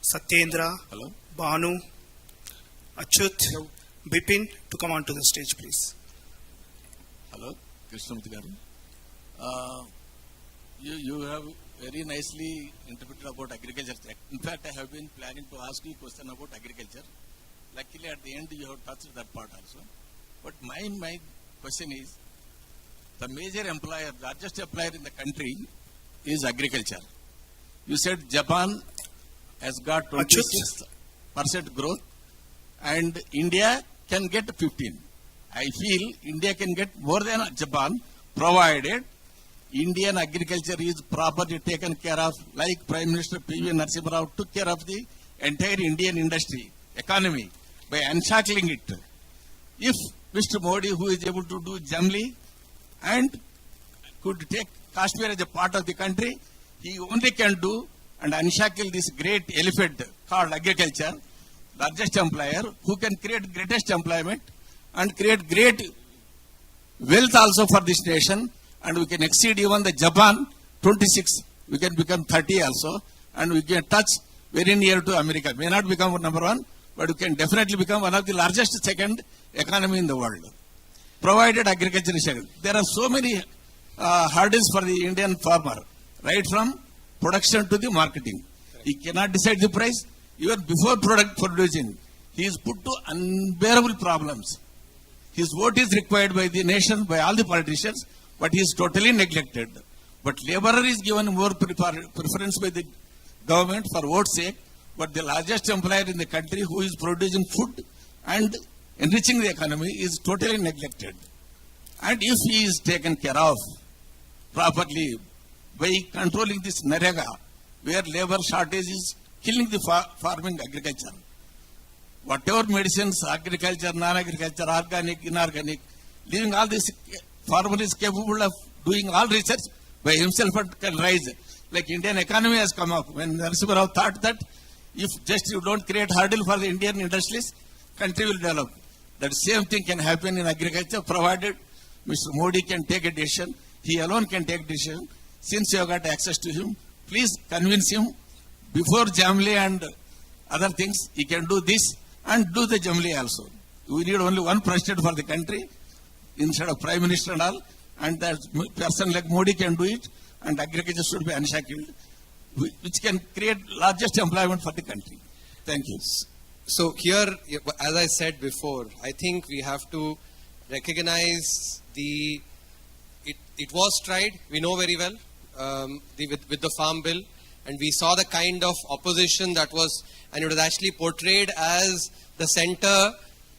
Satyendra, Hello. Banu, Achyut, Bipin to come onto the stage, please. Hello, Krishnamurthy garu. You have very nicely interpreted about agriculture. In fact, I have been planning to ask you a question about agriculture. Luckily, at the end, you have touched that part also. But my question is, the major employer, largest employer in the country is agriculture. You said Japan has got 26% growth and India can get 15. I feel India can get more than Japan, provided Indian agriculture is properly taken care of, like Prime Minister P.V. Narasimha Rao took care of the entire Indian industry, economy, by unshackling it. If Mr. Modi, who is able to do Jamli and could take Kashmir as a part of the country, he only can do and unshackle this great elephant called agriculture, largest employer, who can create greatest employment and create great wealth also for this nation, and we can exceed even the Japan 26, we can become 30 also, and we can touch very near to America. May not become number one, but we can definitely become one of the largest second economy in the world, provided agriculture is second. There are so many hurdles for the Indian farmer, right from production to the marketing. He cannot decide the price. Even before product producing, he is put to unbearable problems. His vote is required by the nation, by all the politicians, but he is totally neglected. But laborer is given more preference by the government for vote's sake, but the largest employer in the country who is producing food and enriching the economy is totally neglected. And if he is taken care of properly by controlling this Narega, where labor shortage is killing the farming agriculture, whatever medicines, agriculture, non-agriculture, organic, inorganic, leaving all this, farmer is capable of doing all research by himself and can rise. Like Indian economy has come up. When Narasimha Rao thought that if just you don't create hurdle for the Indian industries, country will develop. That same thing can happen in agriculture, provided Mr. Modi can take a decision. He alone can take a decision. Since you have got access to him, please convince him before Jamli and other things, he can do this and do the Jamli also. We need only one president for the country instead of Prime Minister and all, and that person like Modi can do it, and agriculture should be unshackled, which can create largest employment for the country. Thank you. So here, as I said before, I think we have to recognize it was tried, we know very well, with the Farm Bill, and we saw the kind of opposition that was, and it was actually portrayed as the center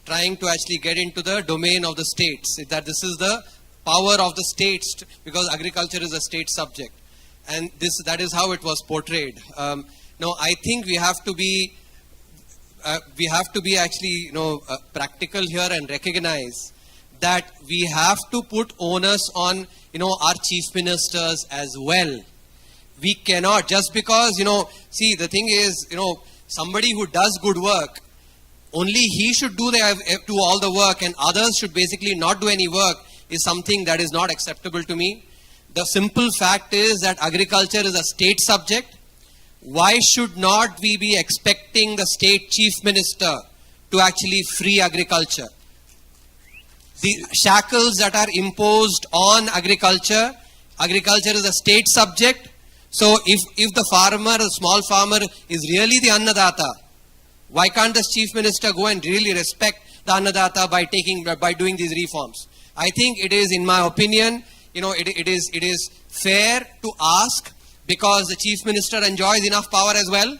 trying to actually get into the domain of the states, that this is the power of the states, because agriculture is a state subject. And that is how it was portrayed. No, I think we have to be actually, practical here and recognize that we have to put onus on, our chief ministers as well. We cannot, just because, see, the thing is, somebody who does good work, only he should do all the work and others should basically not do any work, is something that is not acceptable to me. The simple fact is that agriculture is a state subject. Why should not we be expecting the state chief minister to actually free agriculture? The shackles that are imposed on agriculture is a state subject. So if the farmer, the small farmer is really the Annadata, why can't the chief minister go and really respect the Annadata by doing these reforms? I think it is, in my opinion, it is fair to ask, because the chief minister enjoys enough power as well.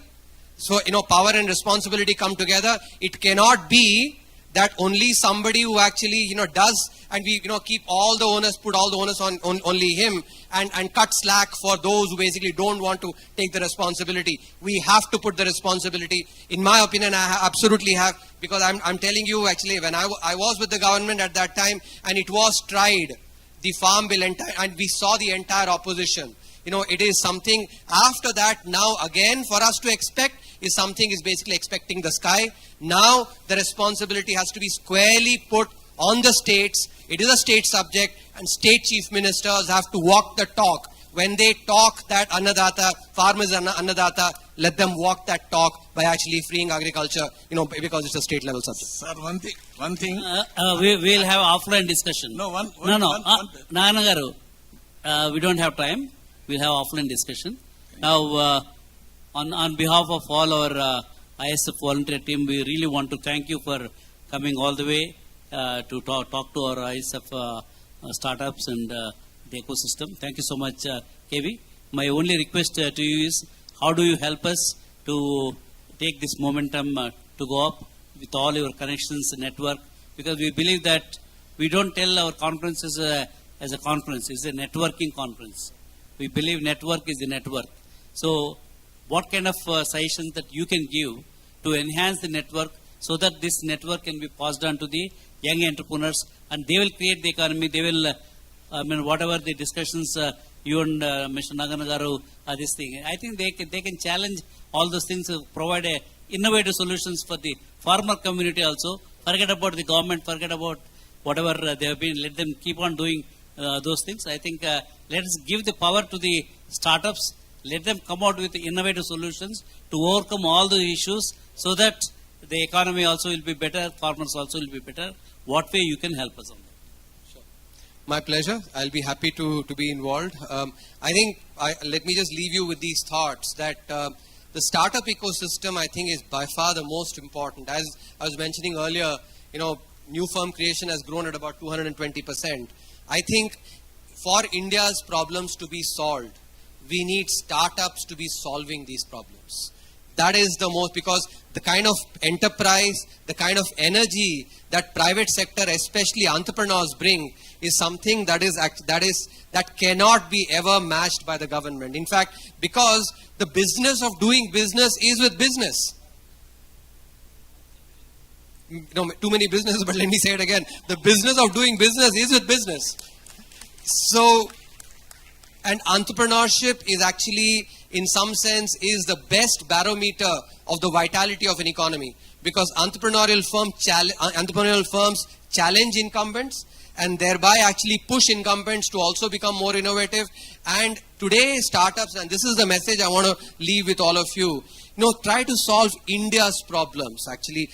So, power and responsibility come together. It cannot be that only somebody who actually, does, and we, keep all the onus, put all the onus on only him, and cut slack for those who basically don't want to take the responsibility. We have to put the responsibility. In my opinion, I absolutely have, because I'm telling you, actually, when I was with the government at that time, and it was tried, the Farm Bill, and we saw the entire opposition. It is something, after that, now again, for us to expect, is something is basically expecting the sky. Now, the responsibility has to be squarely put on the states. It is a state subject. and state chief ministers have to walk the talk. When they talk that Annadata, farmers are Annadata, let them walk that talk by actually freeing agriculture, because it's a state level subject. Sir, one thing. We'll have offline discussion. No, Nagana garu, we don't have time. We'll have offline discussion. Now, on behalf of all our ISF volunteer team, we really want to thank you for coming all the way to talk to our ISF startups and the ecosystem. Thank you so much, KV. My only request to you is, how do you help us to take this momentum to go up with all your connections, network? Because we believe that we don't tell our conferences as a conference. It's a networking conference. We believe network is the network. So what kind of suggestions that you can give to enhance the network so that this network can be passed on to the young entrepreneurs and they will create the economy, they will, whatever the discussions you and Mr. Naganagaru this thing, I think they can challenge all those things, provide innovative solutions for the farmer community also. Forget about the government, forget about whatever they have been, let them keep on doing those things. I think let us give the power to the startups, let them come out with innovative solutions to overcome all the issues so that the economy also will be better, farmers also will be better. What way you can help us on that? Sure. My pleasure. I'll be happy to be involved. I think, let me just leave you with these thoughts that the startup ecosystem, I think, is by far the most important. As I was mentioning earlier, new firm creation has grown at about 220%. I think for India's problems to be solved, we need startups to be solving these problems. That is the most, because the kind of enterprise, the kind of energy that private sector, especially entrepreneurs, bring is something that cannot be ever matched by the government. In fact, because the business of doing business is with business. Too many businesses, but let me say it again. The business of doing business is with business. So, and entrepreneurship is actually, in some sense, is the best barometer of the vitality of an economy, because entrepreneurial firms challenge incumbents and thereby actually push incumbents to also become more innovative. And today, startups, and this is the message I want to leave with all of you, try to solve India's problems, actually,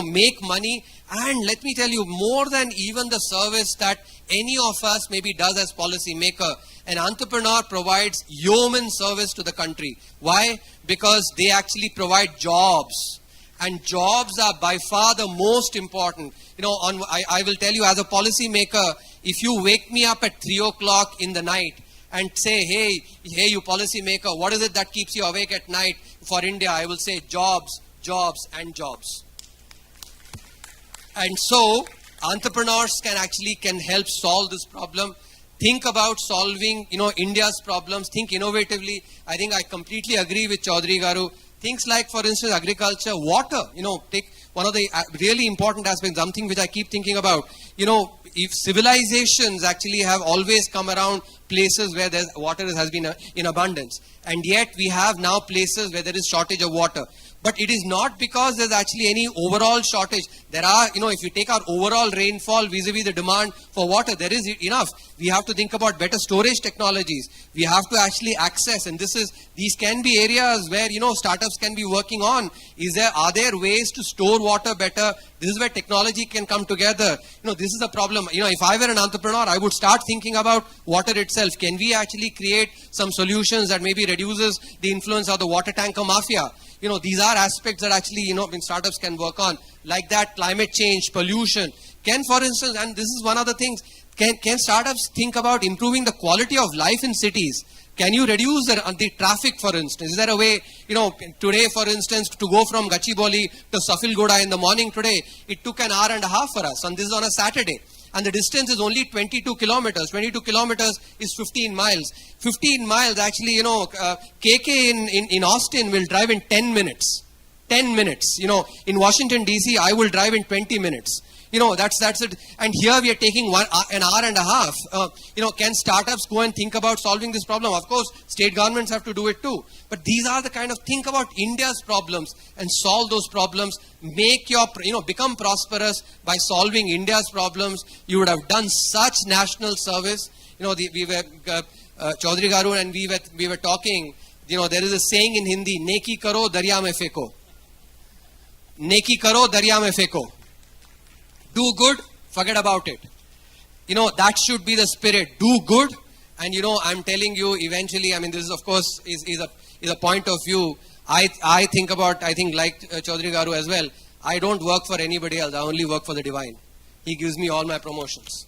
make money. And let me tell you, more than even the service that any of us maybe does as policy maker, an entrepreneur provides yeoman service to the country. Why? Because they actually provide jobs. And jobs are by far the most important. I will tell you, as a policy maker, if you wake me up at 3 o'clock in the night and say, hey, you policy maker, what is it that keeps you awake at night for India? I will say jobs, jobs, and jobs. And so, entrepreneurs can help solve this problem. Think about solving, India's problems. Think innovatively. I think I completely agree with Chaudhary Garu. Things like, for instance, agriculture, water. Take one of the really important aspects, something which I keep thinking about. If civilizations actually have always come around places where water has been in abundance, and yet we have now places where there is shortage of water. But it is not because there's actually any overall shortage. There are, if you take our overall rainfall vis-a-vis the demand for water, there is enough. We have to think about better storage technologies. We have to actually access, and these can be areas where, startups can be working on. Are there ways to store water better? This is where technology can come together. This is a problem. If I were an entrepreneur, I would start thinking about water itself. Can we actually create some solutions that maybe reduces the influence of the water tanker mafia? These are aspects that actually, startups can work on. Like that, climate change, pollution. For instance, and this is one of the things, can startups think about improving the quality of life in cities? Can you reduce the traffic, for instance? Is there a way, today, for instance, to go from Gachibowli to Safilgoda in the morning today, it took an hour and a half for us, and this is on a Saturday. And the distance is only 22 kilometers. 22 kilometers is 15 miles. 15 miles, actually, KK in Austin will drive in 10 minutes. 10 minutes. In Washington, D.C., I will drive in 20 minutes. That's it. And here we are taking an hour and a half. Can startups go and think about solving this problem? Of course, state governments have to do it too. But these are the kind of, think about India's problems and solve those problems. Make your, become prosperous by solving India's problems. You would have done such national service. We were, Chaudhary Garu and we were talking, there is a saying in Hindi, neki karo, darya mein feko. Neki karo, darya mein feko. Do good, forget about it. That should be the spirit. Do good, and I'm telling you, eventually, this is of course is a point of view. I think like Chaudhary Garu as well. I don't work for anybody else. I only work for the divine. He gives me all my promotions.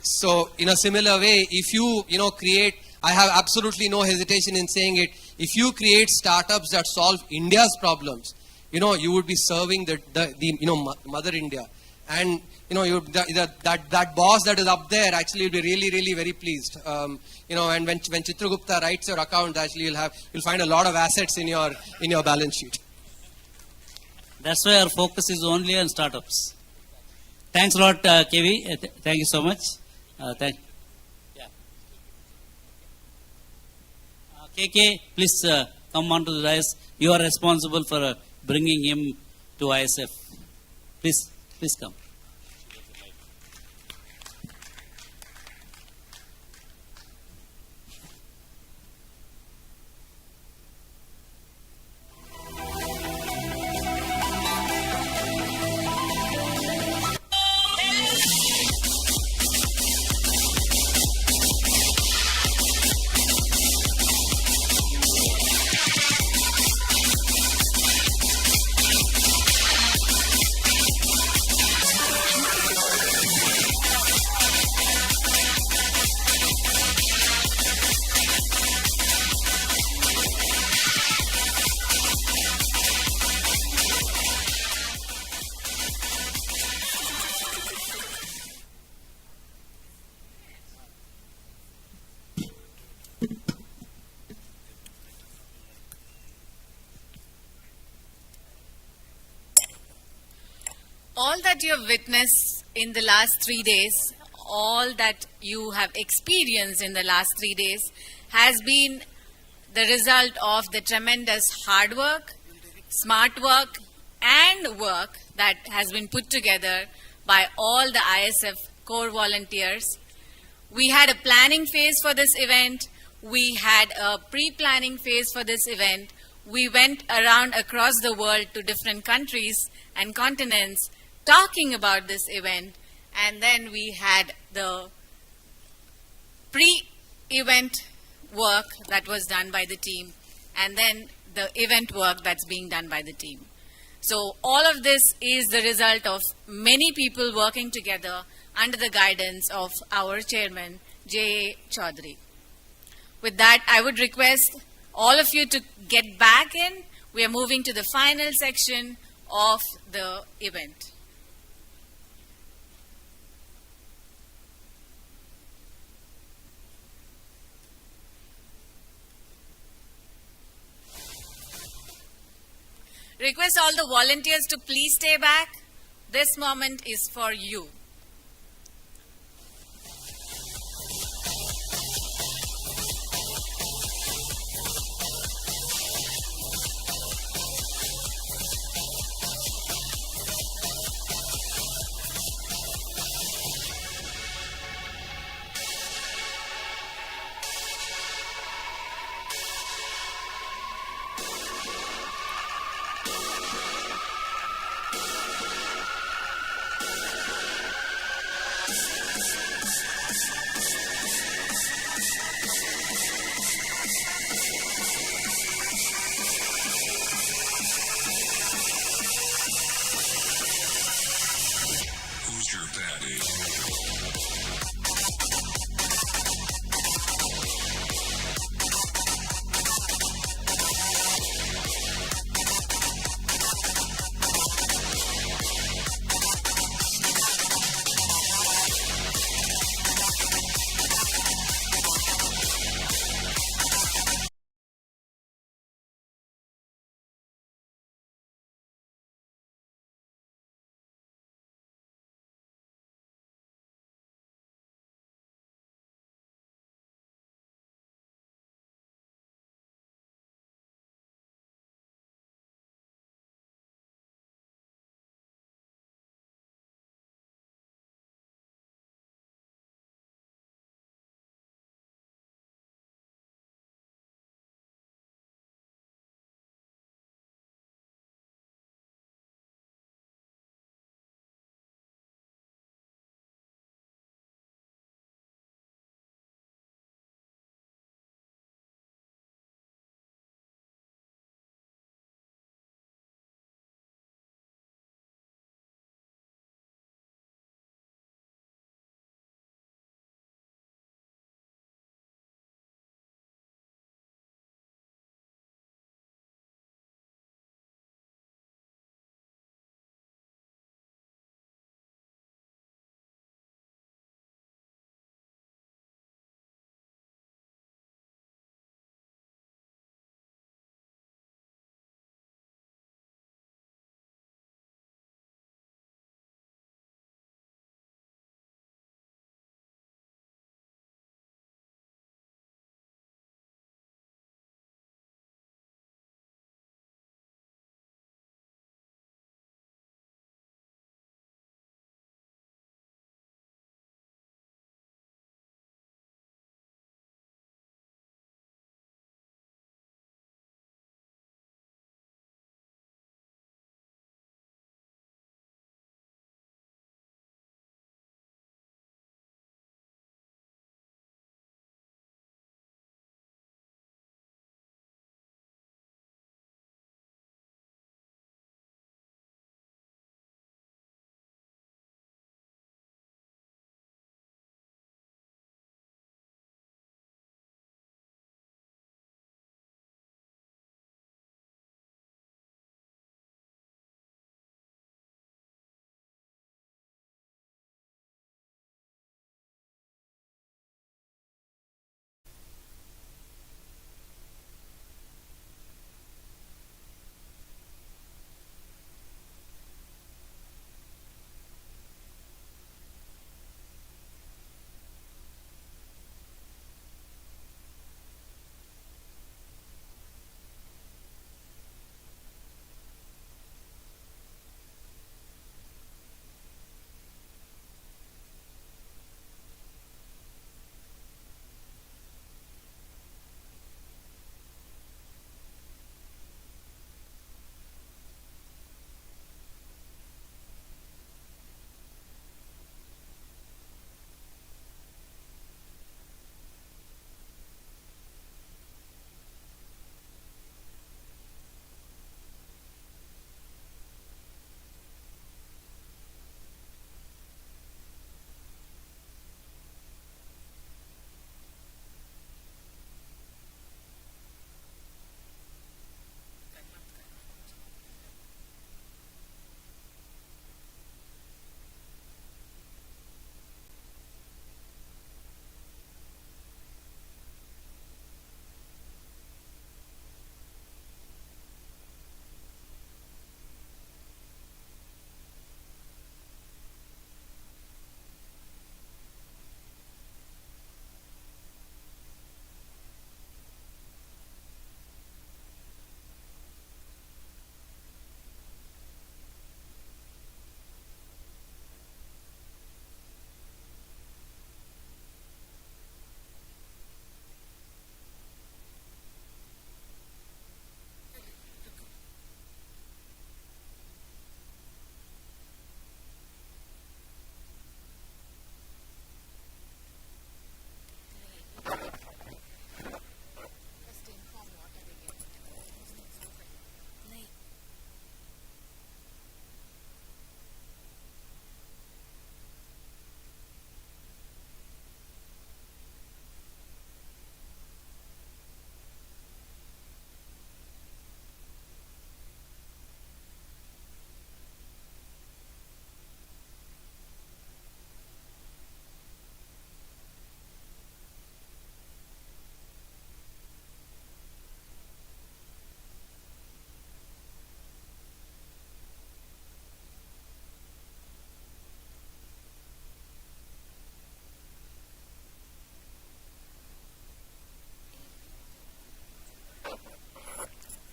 So in a similar way, if you create, I have absolutely no hesitation in saying it. If you create startups that solve India's problems, you would be serving the Mother India, and that boss that is up there actually will be really, really very pleased. And when Chitragupta writes your account, actually you'll find a lot of assets in your balance sheet. That's why our focus is only on startups. Thanks a lot, KV. Thank you so much. KK, please come on to the dais. You are responsible for bringing him to ISF. Please come. All that you have witnessed in the last 3 days, all that you have experienced in the last 3 days has been the result of the tremendous hard work, smart work, and work that has been put together by all the ISF core volunteers. We had a planning phase for this event. We had a pre-planning phase for this event. We went around across the world to different countries and continents talking about this event, and then we had the pre-event work that was done by the team, and then the event work that's being done by the team. So all of this is the result of many people working together under the guidance of our chairman, J. Chaudhary. With that, I would request all of you to get back in. We are moving to the final section of the event. Request all the volunteers to please stay back. This moment is for you.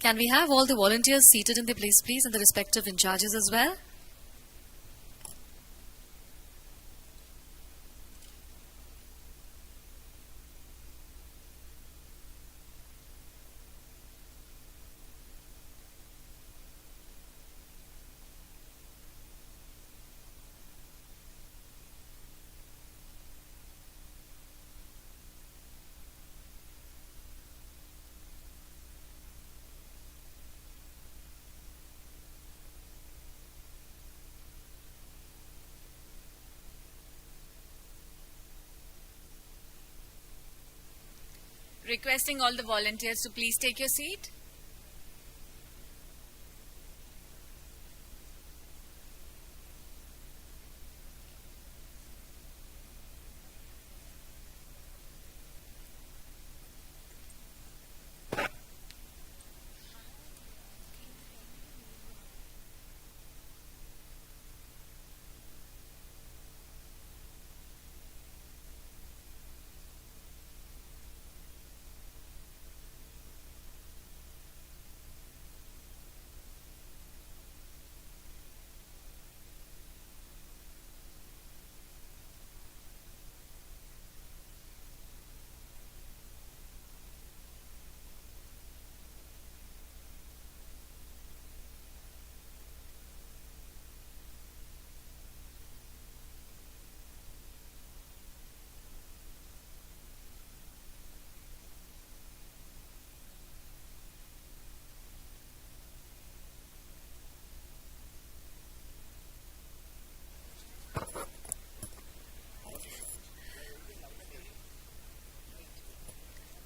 Can we have all the volunteers seated in their place, please, and the respective in charges as well? Requesting all the volunteers to please take your seat.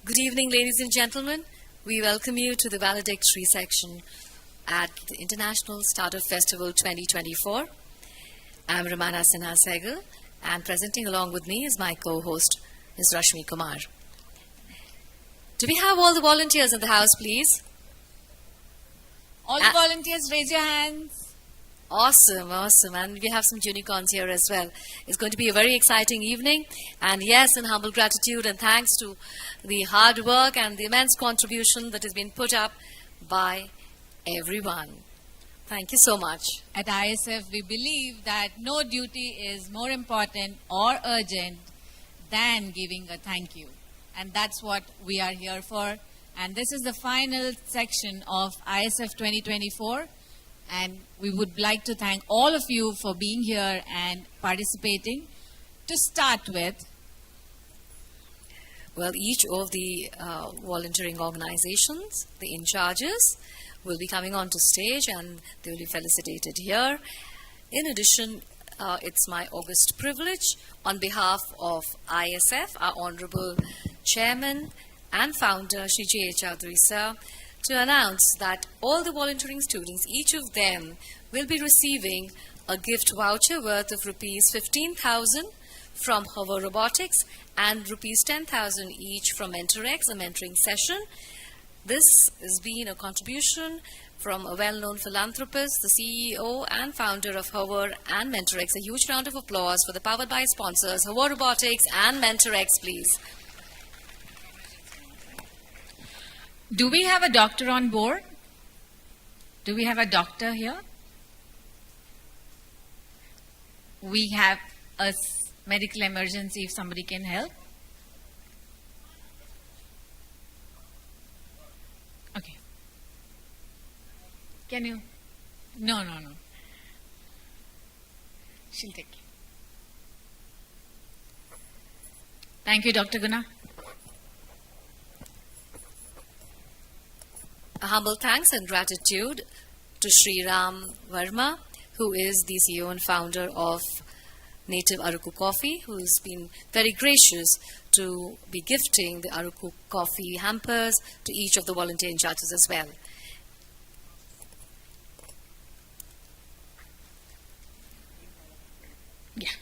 Good evening, ladies and gentlemen. We welcome you to the valedictory section at the International Startup Festival 2024. I'm Ramana Sinha Sehgal, and presenting along with me is my co-host, Ms. Rashmi Kumar. Do we have all the volunteers in the house, please? All the volunteers, raise your hands. Awesome, awesome. And we have some unicorns here as well. It's going to be a very exciting evening. And yes, in humble gratitude and thanks to the hard work and the immense contribution that has been put up by everyone. Thank you so much. At ISF, we believe that no duty is more important or urgent than giving a thank you. And that's what we are here for. And this is the final section of ISF 2024. And we would like to thank all of you for being here and participating. To start with, well, each of the volunteering organizations, the in-charges, will be coming onto stage and they will be felicitated here. In addition, it's my august privilege on behalf of ISF, our Honorable Chairman and Founder, Shri J. Chaudhary Sir, to announce that all the volunteering students, each of them, will be receiving a gift voucher worth of rupees 15,000 from Hover Robotics and rupees 10,000 each from MentorX, a mentoring session. This has been a contribution from a well-known philanthropist, the CEO and founder of Hover and MentorX. A huge round of applause for the powered by sponsors, Hover Robotics and MentorX, please. do we have a doctor on board? Do we have a doctor here? We have a medical emergency if somebody can help. Okay. Can you? No. She'll take you. Thank you, Dr. Guna. A humble thanks and gratitude to Sri Ram Verma, who is the CEO and founder of Native Aruku Coffee, who's been very gracious to be gifting the Aruku Coffee hampers to each of the volunteer in-charges as well. Yeah.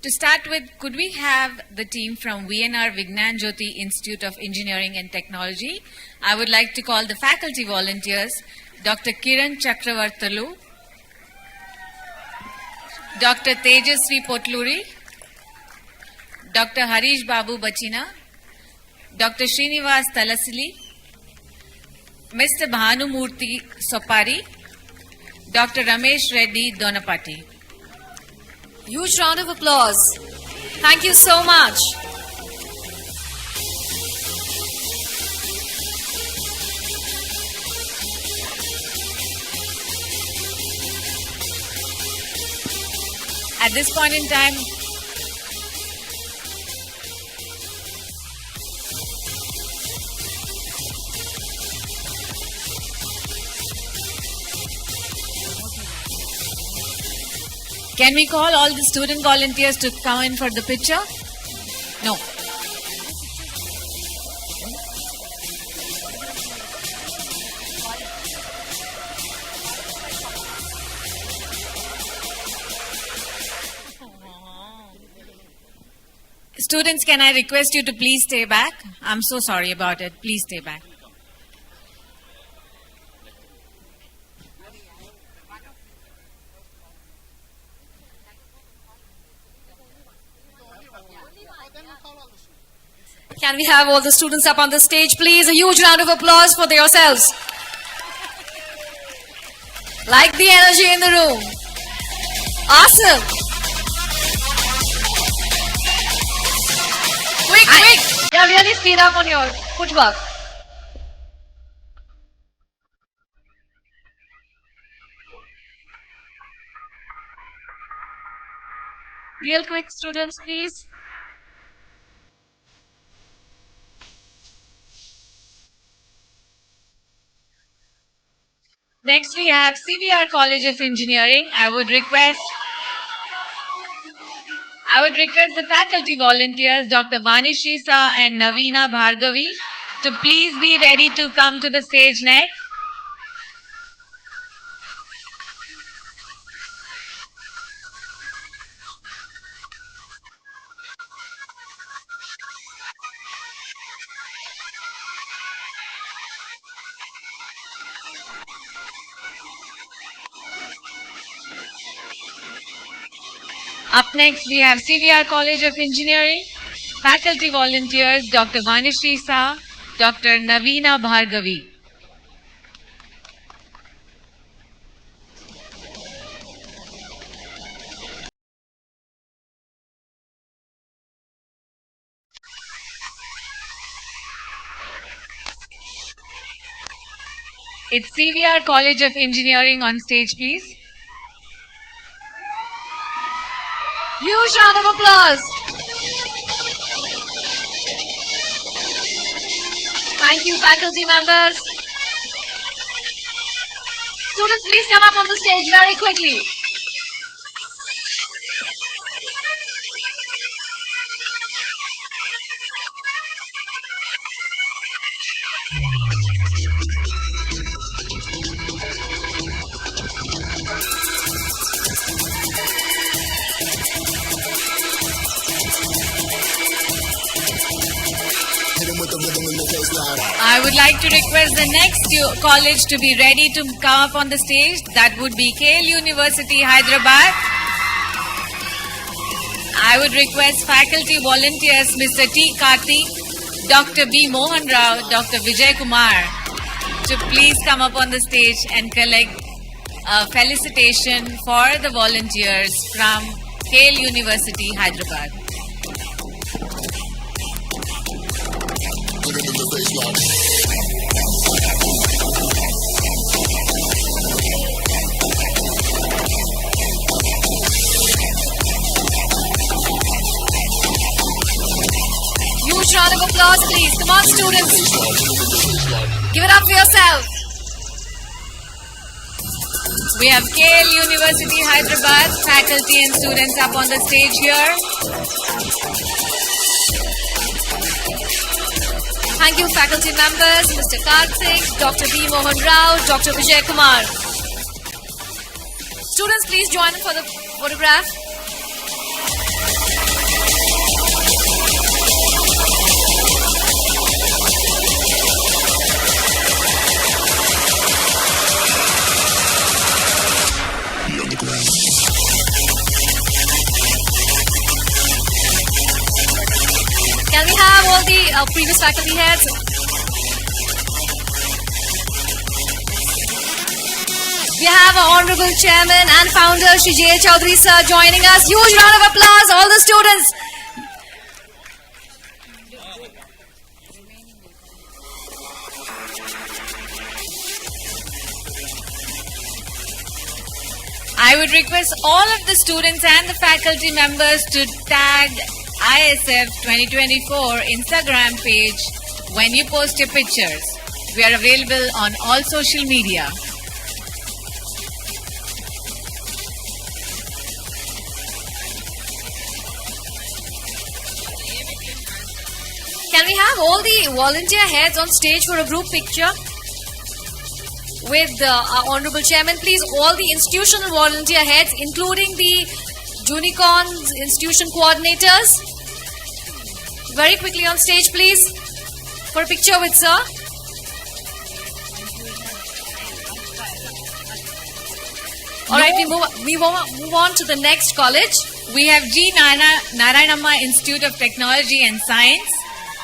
To start with, could we have the team from VNR Vignan Jyoti Institute of Engineering and Technology? I would like to call the faculty volunteers, Dr. Kiran Chakravartalu, Dr. Tejasvi Potluri, Dr. Harish Babu Bachina, Dr. Srinivas Talasili, Mr. Bhanumurthy Sopari, Dr. Ramesh Reddy Donapati. Huge round of applause. Thank you so much. At this point in time, can we call all the student volunteers to come in for the picture? No. Students, can I request you to please stay back? I'm so sorry about it. Please stay back. Can we have all the students up on the stage, please? A huge round of applause for yourselves. Like the energy in the room. Awesome. Quick, quick. Yeah, really speed up on your footwork. Real quick, students, please. Next, we have CVR College of Engineering. I would request the faculty volunteers, Dr. Vanish Shisa and Navina Bhargavi, to please be ready to come to the stage next. Up next, we have CVR College of Engineering. Faculty volunteers, Dr. Vanish Shisa, Dr. Navina Bhargavi. It's CVR College of Engineering on stage, please. Huge round of applause. Thank you, faculty members. Students, please come up on the stage very quickly. I would like to request the next college to be ready to come up on the stage. That would be KL University, Hyderabad. I would request faculty volunteers, Mr. T. Karthik, Dr. B. Mohan Rao, Dr. Vijay Kumar, to please come up on the stage and collect a felicitation for the volunteers from KL University, Hyderabad. Huge round of applause, please. Come on, students. Give it up for yourself. We have KL University, Hyderabad, faculty and students up on the stage here. Thank you, faculty members, Mr. Karthik, Dr. B. Mohan Rao, Dr. Vijay Kumar. Students, please join in for the photograph. Can we have all the previous faculty heads? We have our Honorable Chairman and Founder Shri J. Chaudhary sir joining us. Huge round of applause, all the students. I would request all of the students and the faculty members to tag ISF 2024 Instagram page when you post your pictures. We are available on all social media. Can we have all the volunteer heads on stage for a group picture? With our Honorable Chairman, please, all the institutional volunteer heads, including the Junicorns institution coordinators. Very quickly on stage, please, for a picture with sir. Alright, we move on to the next college. We have G. Narayanamma Institute of Technology and Science,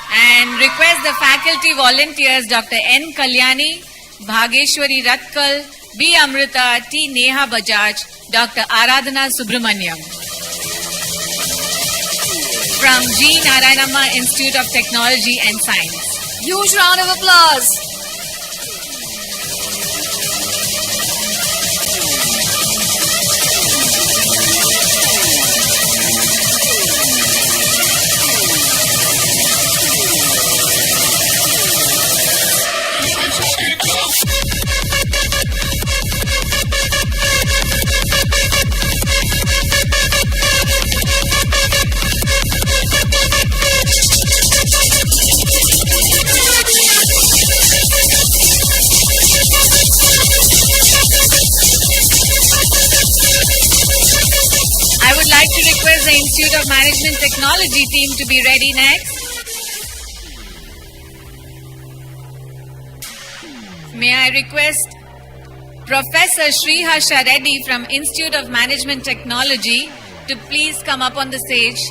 and request the faculty volunteers Dr. N. Kalyani, Bhageshwari Ratkal, B. Amrita, T. Neha Bajaj, Dr. Aradhana Subramaniam. From G. Narayanamma Institute of Technology and Science. Huge round of applause. The Institute of Management Technology team to be ready next. May I request Professor Sri Harsha Reddy from Institute of Management Technology to please come up on the stage.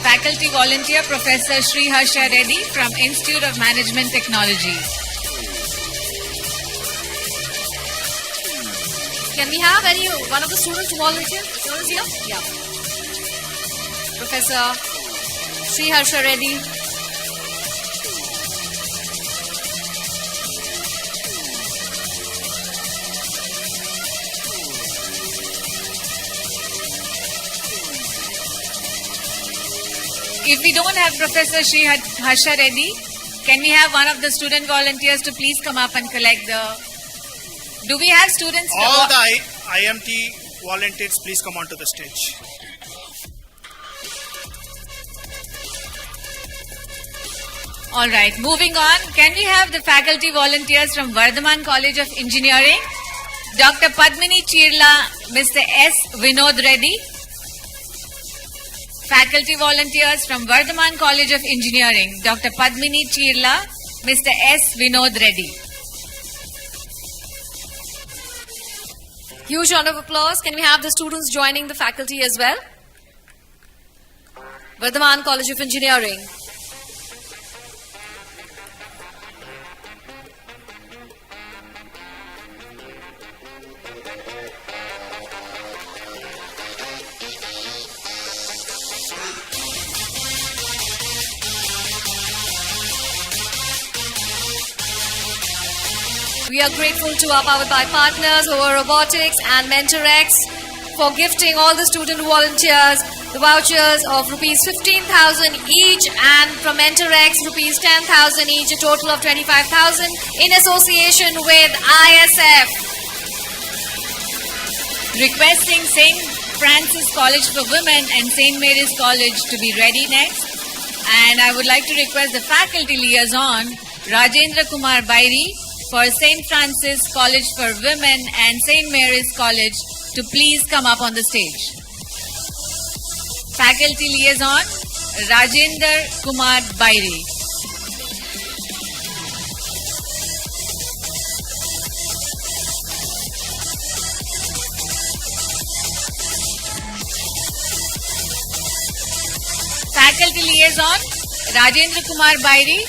Faculty volunteer Professor Sri Harsha Reddy from Institute of Management Technology. Can we have one of the students to volunteer? Students here? Yeah. Professor Sri Harsha Reddy. If we don't have Professor Sri Harsha Reddy, can we have one of the student volunteers to please come up and collect the... Do we have students? All the IMT volunteers, please come onto the stage. All right, moving on. Can we have the faculty volunteers from Vardhaman College of Engineering? Dr. Padmini Chirla, Mr. S. Vinod Reddy. Faculty volunteers from Vardhaman College of Engineering, Dr. Padmini Chirla, Mr. S. Vinod Reddy. Huge round of applause. Can we have the students joining the faculty as well? Vardhaman College of Engineering. We are grateful to our Powered by partners, Over Robotics and MentorX, for gifting all the student volunteers the vouchers of rupees 15,000 each, and from MentorX rupees 10,000 each, a total of 25,000 in association with ISF. Requesting St. Francis College for Women and St. Mary's College to be ready next. And I would like to request the faculty liaison, Rajendra Kumar Bairi, for St. Francis College for Women and St. Mary's College to please come up on the stage. Faculty liaison, Rajendra Kumar Bairi. faculty liaison, Rajendra Kumar Bairi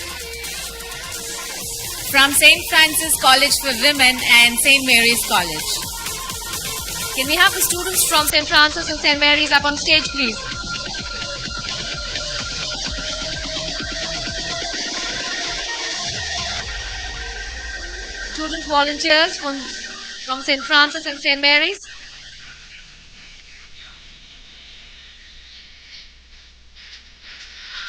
from St. Francis College for Women and St. Mary's College. Can we have the students from St. Francis and St. Mary's up on stage, please? Student volunteers from St. Francis and St. Mary's.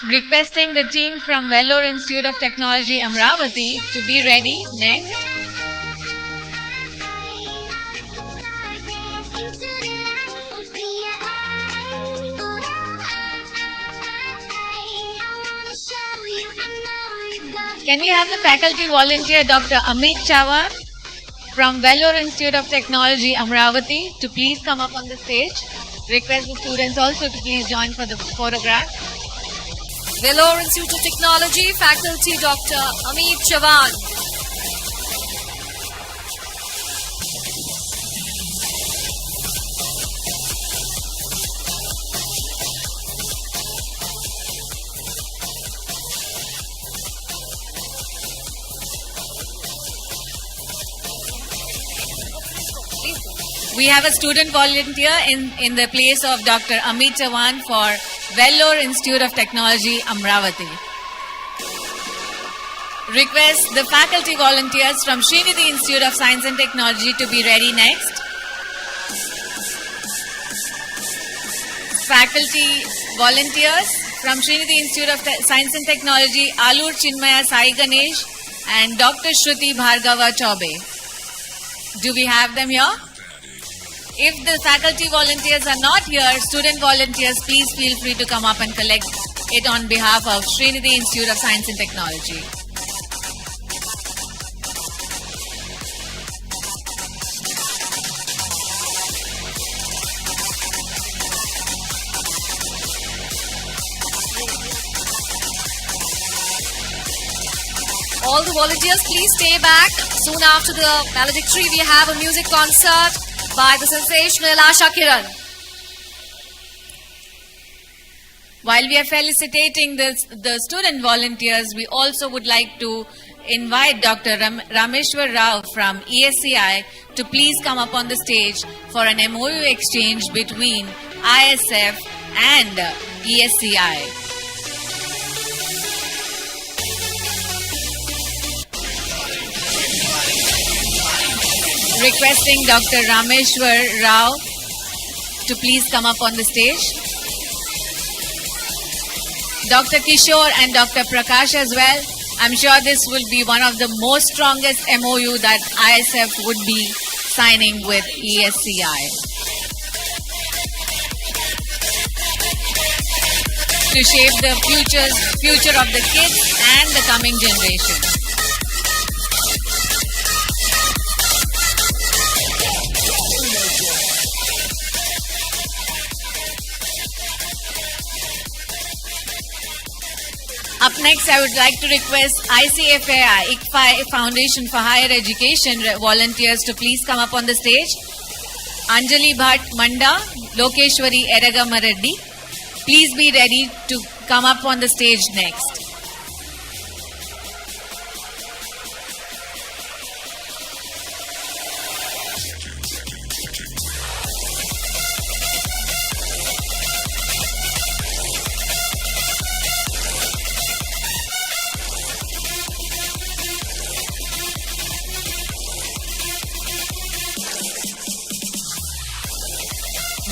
Requesting the team from Vellore Institute of Technology, Amravati to be ready next. Can we have the faculty volunteer Dr. Amit Chawar from Vellore Institute of Technology, Amravati to please come up on the stage. Request the students also to please join for the photograph. Vellore Institute of Technology, faculty Dr. Amit Chavan. We have a student volunteer in the place of Dr. Amit Chavan for Vellore Institute of Technology, Amravati. Request the faculty volunteers from Srinidhi Institute of Science and Technology to be ready next. Faculty volunteers from Srinidhi Institute of Science and Technology, Alur Chinmaya Sai Ganesh and Dr. Shruti Bhargava Chaube. Do we have them here? If the faculty volunteers are not here, student volunteers, please feel free to come up and collect it on behalf of Srinidhi Institute of Science and Technology. All the volunteers, please stay back. Soon after the valedictory, we have a music concert by the sensational Asha Kiran. While we are felicitating the student volunteers, we also would like to invite Dr. Rameshwar Rao from ESCI to please come up on the stage for an MOU exchange between ISF and ESCI. Requesting Dr. Rameshwar Rao to please come up on the stage. Dr. Kishore and Dr. Prakash as well. I'm sure this will be one of the most strongest MOU that ISF would be signing with ESCI. To shape the future of the kids and the coming generation. Up next, I would like to request ICFAI Foundation for Higher Education volunteers to please come up on the stage. Anjali Bhatt Manda, Lokeshwari Eragama Reddy, please be ready to come up on the stage next.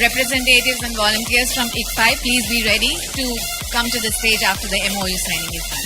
Representatives and volunteers from ICFAI, please be ready to come to the stage after the MOU signing is done.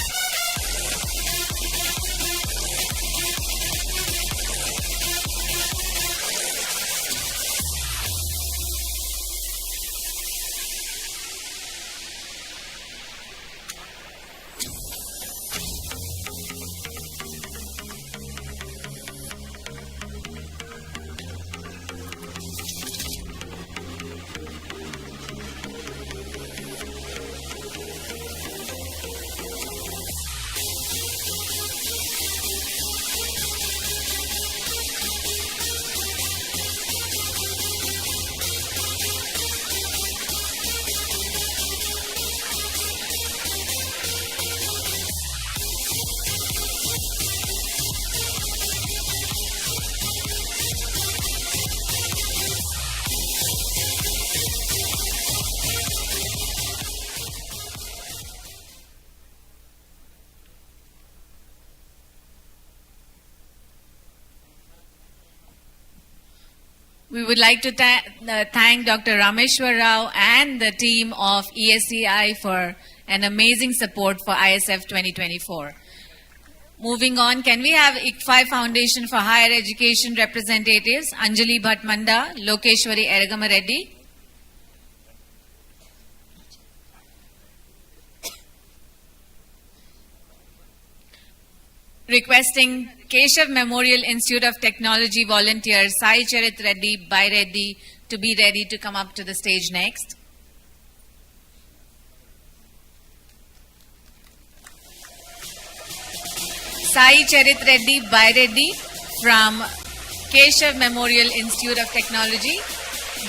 We would like to thank Dr. Rameshwar Rao and the team of ESCI for an amazing support for ISF 2024. Moving on, can we have ICFI Foundation for Higher Education representatives, Anjali Bhatmanda, Lokeshwari Eragama Reddy? Requesting Keshav Memorial Institute of Technology volunteer Sai Charit Reddy, Bai Reddy to be ready to come up to the stage next. Sai Charit Reddy, Bai Reddy from Keshav Memorial Institute of Technology.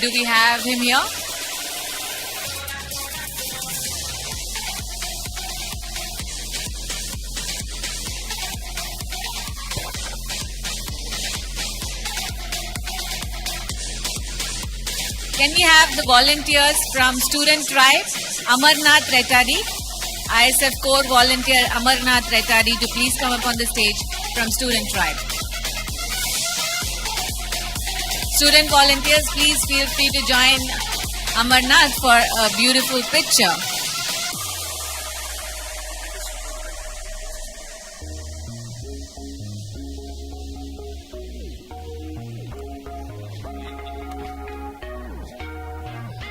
Do we have him here? Can we have the volunteers from Student Tribe, Amarnath Retadi, ISF Core Volunteer Amarnath Retadi to please come up on the stage from Student Tribe. Student volunteers, please feel free to join Amarnath for a beautiful picture.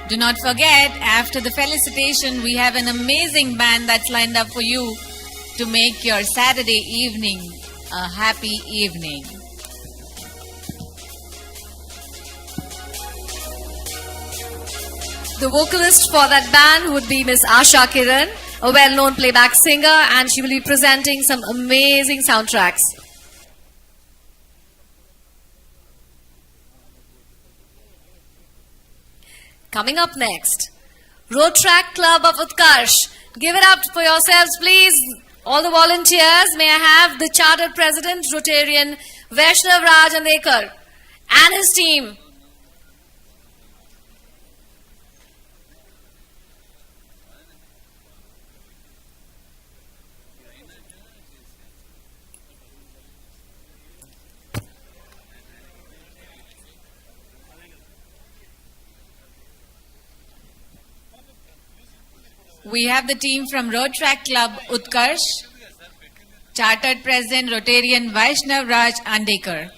Do not forget, after the felicitation, we have an amazing band that's lined up for you to make your Saturday evening a happy evening. The vocalist for that band would be Miss Asha Kiran, a well-known playback singer, and she will be presenting some amazing soundtracks. Coming up next, Road Track Club of Utkarsh. Give it up for yourselves, please. All the volunteers, may I have the Chartered President, Rotarian Vaishnav Raj Andekar and his team. We have the team from Road Track Club Utkarsh, Chartered President Rotarian Vaishnav Raj Andekar.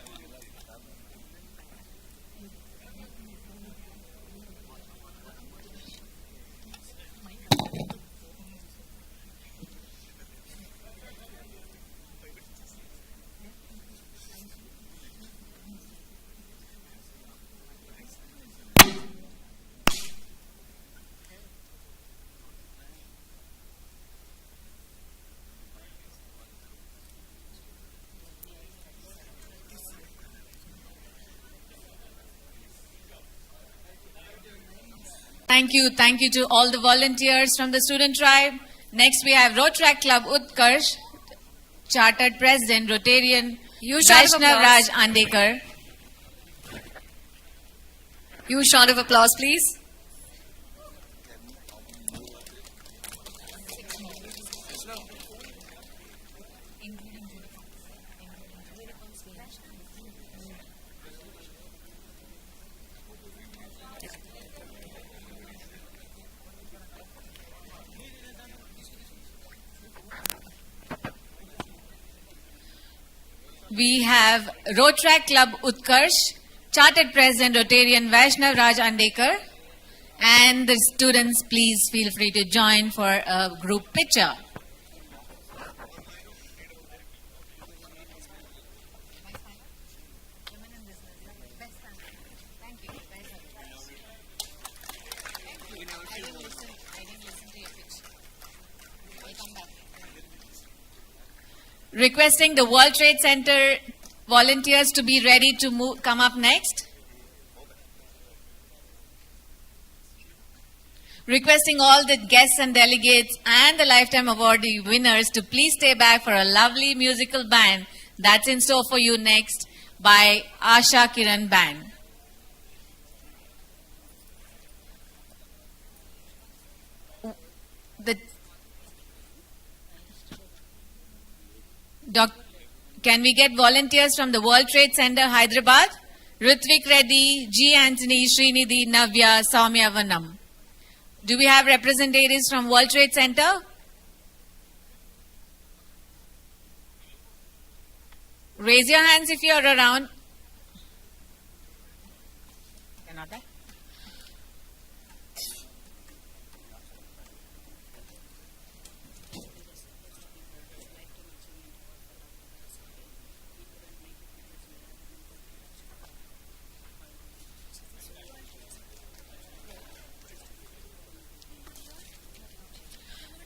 Thank you to all the volunteers from the Student Tribe. Next we have Road Track Club Utkarsh, Chartered President Rotarian Vaishnav Raj Andekar. Huge round of applause, please. We have Road Track Club Utkarsh, Chartered President Rotarian Vaishnav Raj Andekar, and the students, please feel free to join for a group picture. Requesting the World Trade Center volunteers to be ready to come up next. Requesting all the guests and delegates and the Lifetime Awardee winners to please stay back for a lovely musical band that's in store for you next by Asha Kiran Band. Can we get volunteers from the World Trade Center, Hyderabad, Ritvik Reddy, G. Anthony, Srinidhi, Navya, Soumya Vanam. Do we have representatives from World Trade Center? Raise your hands if you are around. Cannot I?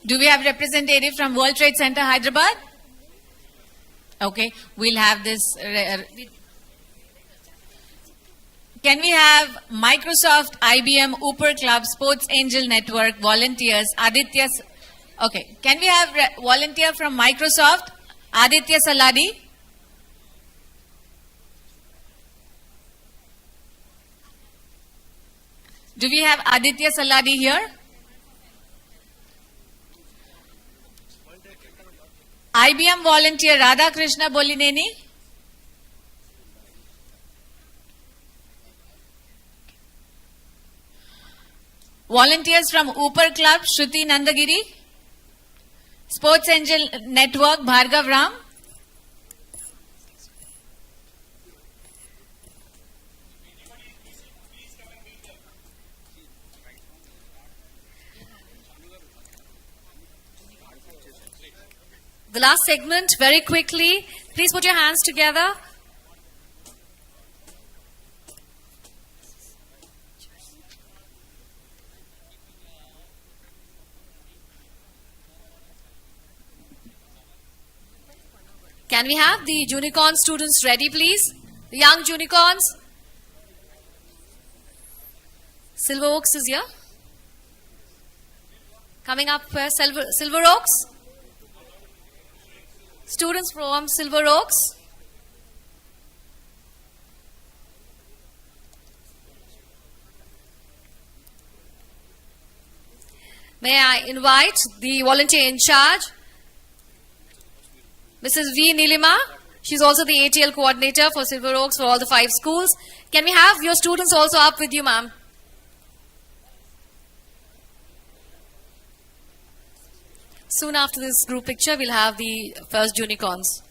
Do we have representative from World Trade Center, Hyderabad? Okay, we'll have this. Can we have Microsoft, IBM, Uber Club, Sports Angel Network, volunteers, Aditya? Okay, can we have volunteer from Microsoft, Aditya Saladi? Do we have Aditya Saladi here? IBM volunteer Radha Krishna Bolineni. Volunteers from Uber Club Shruti Nandagiri. Sports Angel Network Bhargav Ram. The last segment, very quickly. Please put your hands together. Can we have the Unicorn students ready, please? The young Unicorns. Silver Oaks is here. Coming up, Silver Oaks. Students from Silver Oaks. May I invite the volunteer in charge, Mrs. V. Nilima. She's also the ATL coordinator for Silver Oaks for all the 5 schools. Can we have your students also up with you, ma'am? Soon after this group picture, we'll have the first unicorns.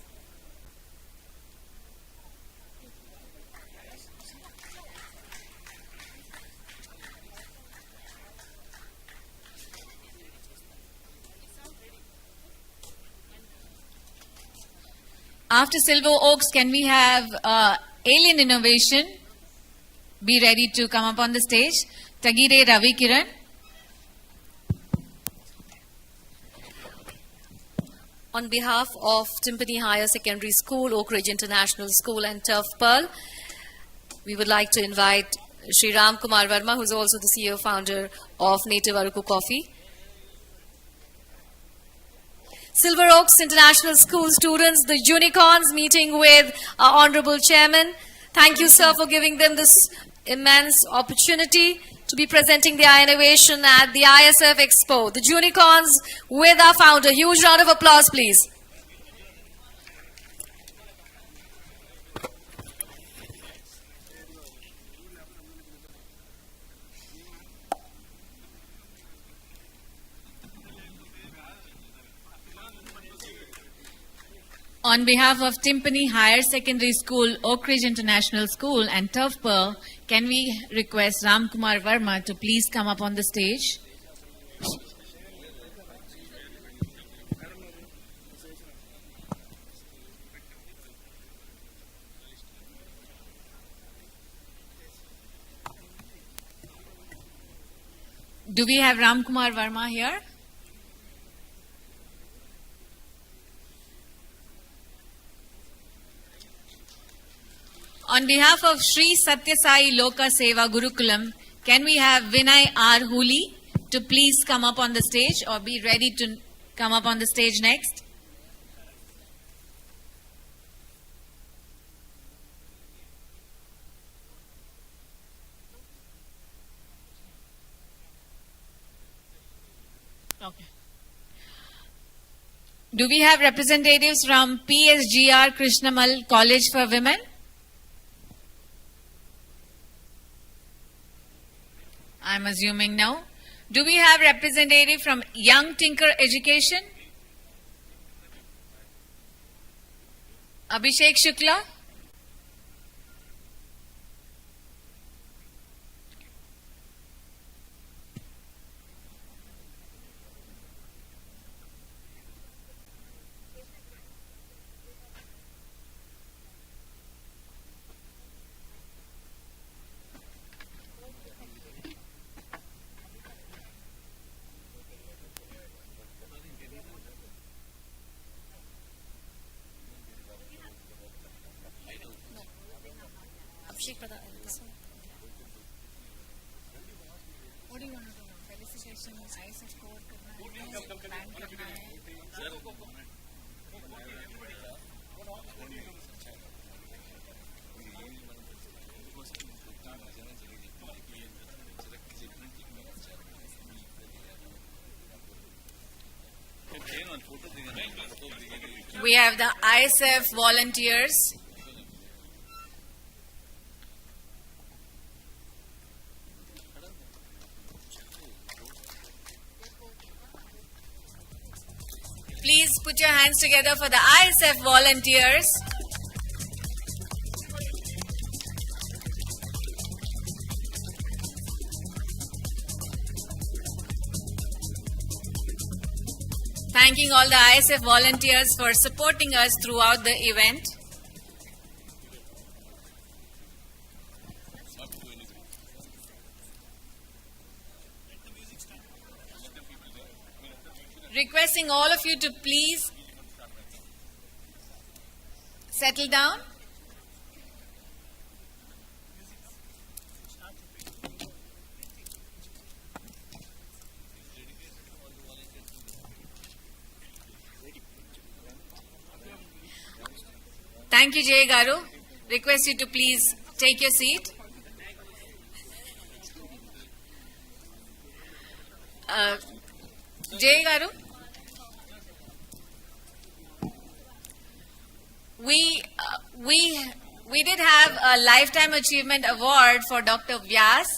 After Silver Oaks, can we have Alien Innovation be ready to come up on the stage? Tagire Ravi Kiran. On behalf of Timpani Higher Secondary School, Oak Ridge International School and Turf Pearl, we would like to invite Sri Ram Kumar Verma, who is also the CEO founder of Native Aruku Coffee. Silver Oaks International School students, the unicorns, meeting with our Honorable Chairman. Thank you, sir, for giving them this immense opportunity to be presenting their innovation at the ISF Expo. The unicorns with our founder. Huge round of applause, please. On behalf of Timpani Higher Secondary School, Oak Ridge International School and Turf Pearl, can we request Ram Kumar Verma to please come up on the stage? Do we have Ram Kumar Verma here? On behalf of Sri Satya Sai Loka Seva Gurukulam, can we have Vinay R. Huli to please come up on the stage or be ready to come up on the stage next? Okay. Do we have representatives from PSGR Krishnamal College for Women? I'm assuming no. Do we have representative from Young Tinker Education? Abhishek Shukla? What do you want to do now? Felicitations, ISF code करना है, plan करना है. We have the ISF volunteers. Please put your hands together for the ISF volunteers. Thanking all the ISF volunteers for supporting us throughout the event. Requesting all of you to please settle down. Thank you, Jay Garu. Request you to please take your seat. Jay Garu. We did have a Lifetime Achievement Award for Dr. Vyas,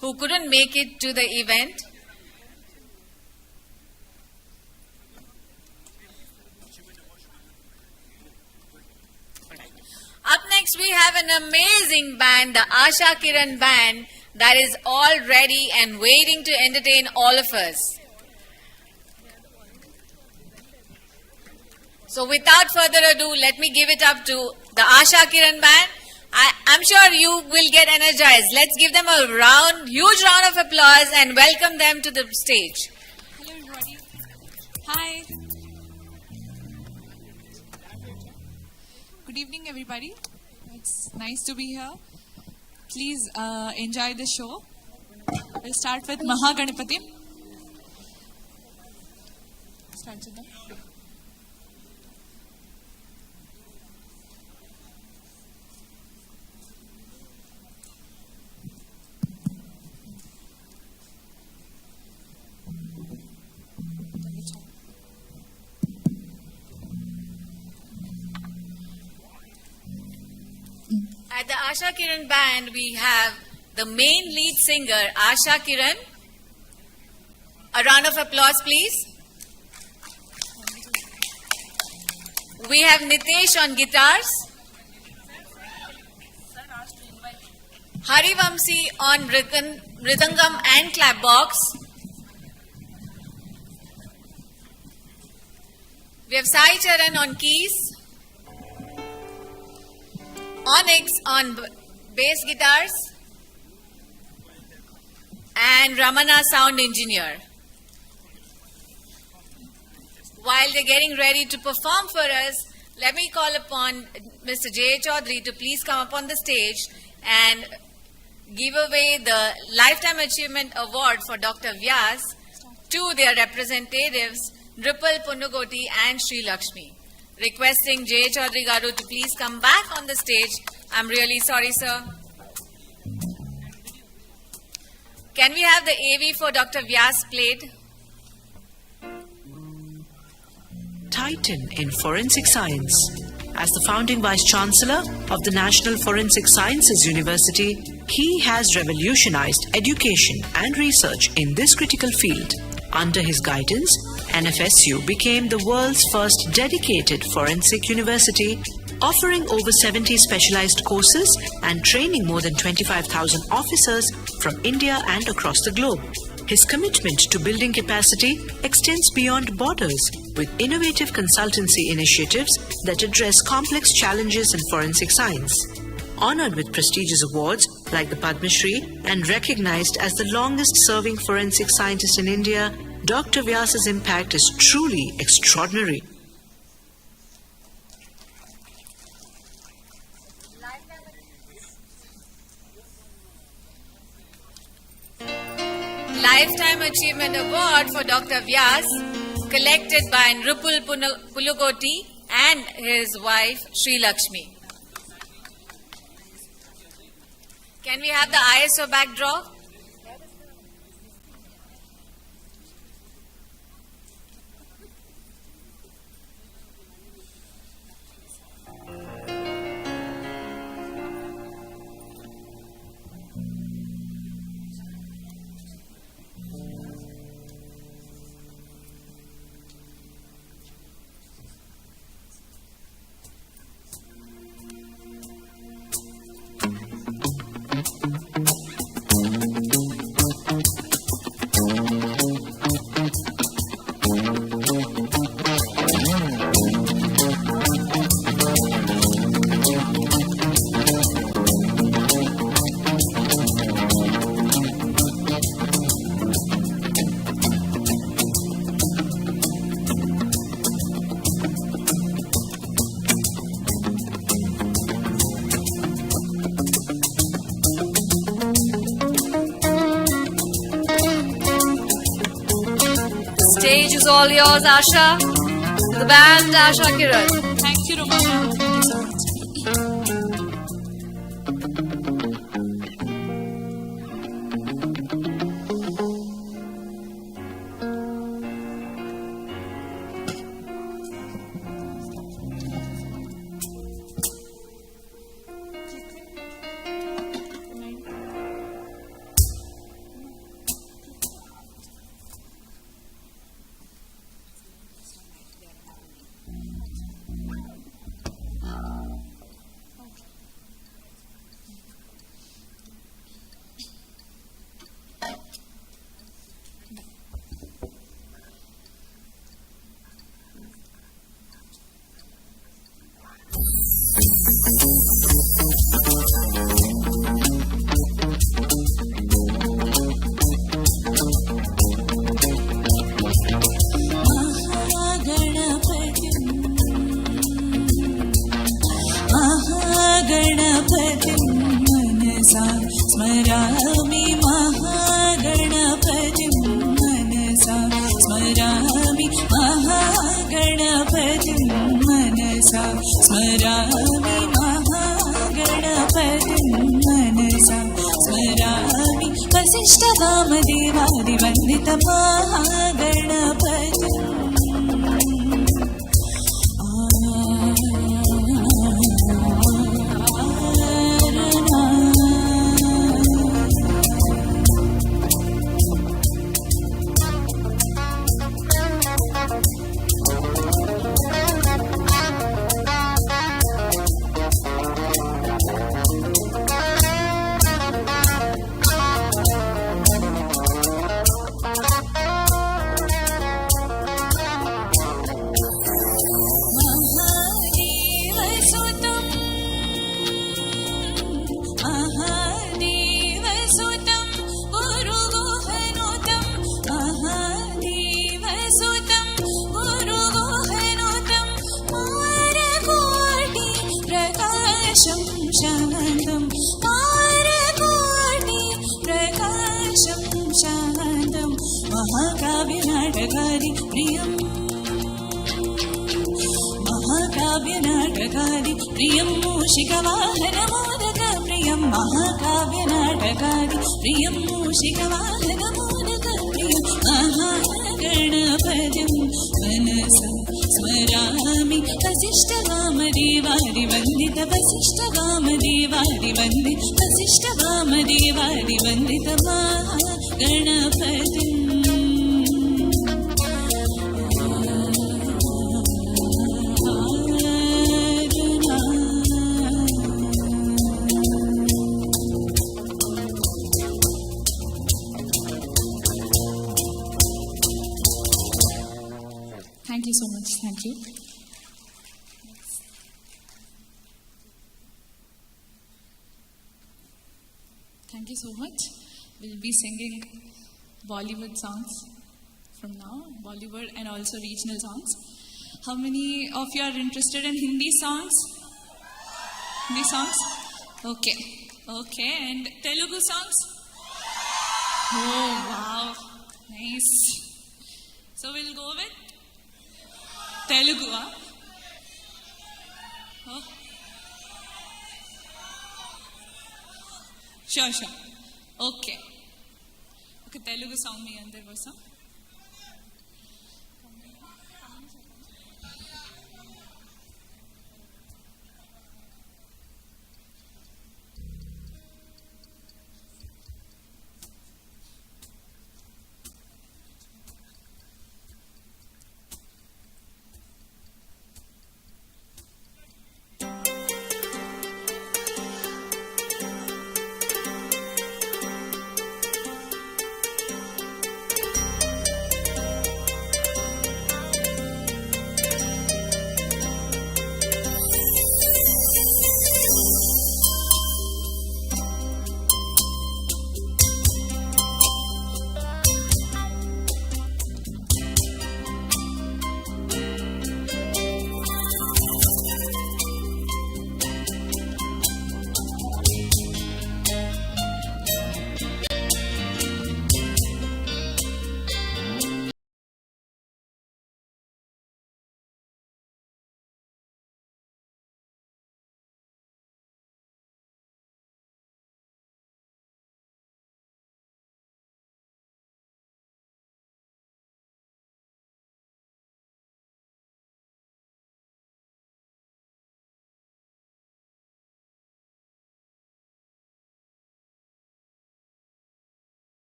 who couldn't make it to the event. Up next, we have an amazing band, the Asha Kiran Band, that is all ready and waiting to entertain all of us. So without further ado, let me give it up to the Asha Kiran Band. I'm sure you will get energized. Let's give them a huge round of applause and welcome them to the stage. Hello everybody. Hi. Good evening everybody. It's nice to be here. Please enjoy the show. We'll start with Mahaganapati. Start with them. At the Asha Kiran Band, we have the main lead singer, Asha Kiran. A round of applause, please. We have Nitesh on guitars. Hari Vamsi on Ridangam and clapbox. We have Sai Charan on keys. Onyx on bass guitars, and Ramana sound engineer. While they're getting ready to perform for us, let me call upon Mr. J. Chaudhary to please come up on the stage and give away the Lifetime Achievement Award for Dr. Vyas to their representatives, Nripal Punnugoti and Sri Lakshmi. Requesting J. Chaudhary Garu to please come back on the stage. I'm really sorry, sir. Can we have the AV for Dr. Vyas played? Titan in forensic science. As the founding Vice Chancellor of the National Forensic Sciences University, He has revolutionized education and research in this critical field. Under his guidance, NFSU became the world's first dedicated forensic university, offering over 70 specialized courses and training more than 25,000 officers from India and across the globe. His commitment to building capacity extends beyond borders, with innovative consultancy initiatives that address complex challenges in forensic science. Honored with prestigious awards like the Padma Shri and recognized as the longest-serving forensic scientist in India, Dr. Vyas's impact is truly extraordinary. Lifetime Achievement Award for Dr. Vyas, collected by Nrupul Pulugoti and his wife Sri Lakshmi. Can we have the ISO backdrop? Stage is all yours, Asha. The band, Asha Kiran. Thank you, Romana. Thank you so much. स्मरामि महागणपतिं मनसा स्मरामि महागणपतिं मनसा स्मरामि महागणपतिं मनसा स्मरामि वसिष्ठवामदेवादिवन्दितं महागणपतिम् महाकाव्यनाटकारी प्रियम् महाकाव्यनाटकारी प्रियं मूषिकवाहनमोदक प्रियं महाकाव्यनाटकारी प्रियं मूषिकवाहनमोदक प्रियं महागणपतिं मनसा स्मरामि वसिष्ठवामदेवादिवन्दित वसिष्ठवामदेवादिवन्दि वसिष्ठवामदेवादिवन्दित महागणपतिम् Thank you so much. Thank you. Thank you so much. We'll be singing Bollywood songs from now, Bollywood and also regional songs. How many of you are interested in Hindi songs? Hindi songs? Okay. Okay. And Telugu songs? Oh, wow. Nice. So we'll go with Telugu, huh? Oh. Sure. Okay. Okay, Telugu song me andar vasa.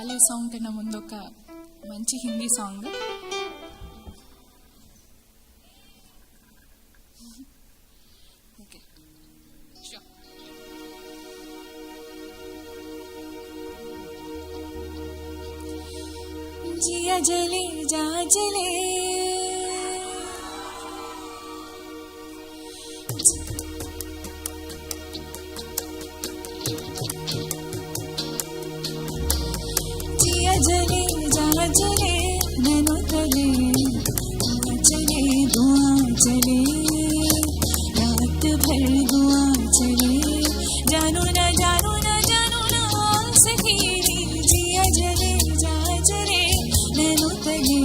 బాలే song కన్నా ముందు ఒక మంచి Hindi song. Okay, जिया जले जा जले जिया जले जा जले नैनो तले चले धुआं चले रात भर धुआं चले जानू ना जानू ना जानू ना सखीरी जिया जले जा जले नैनो तले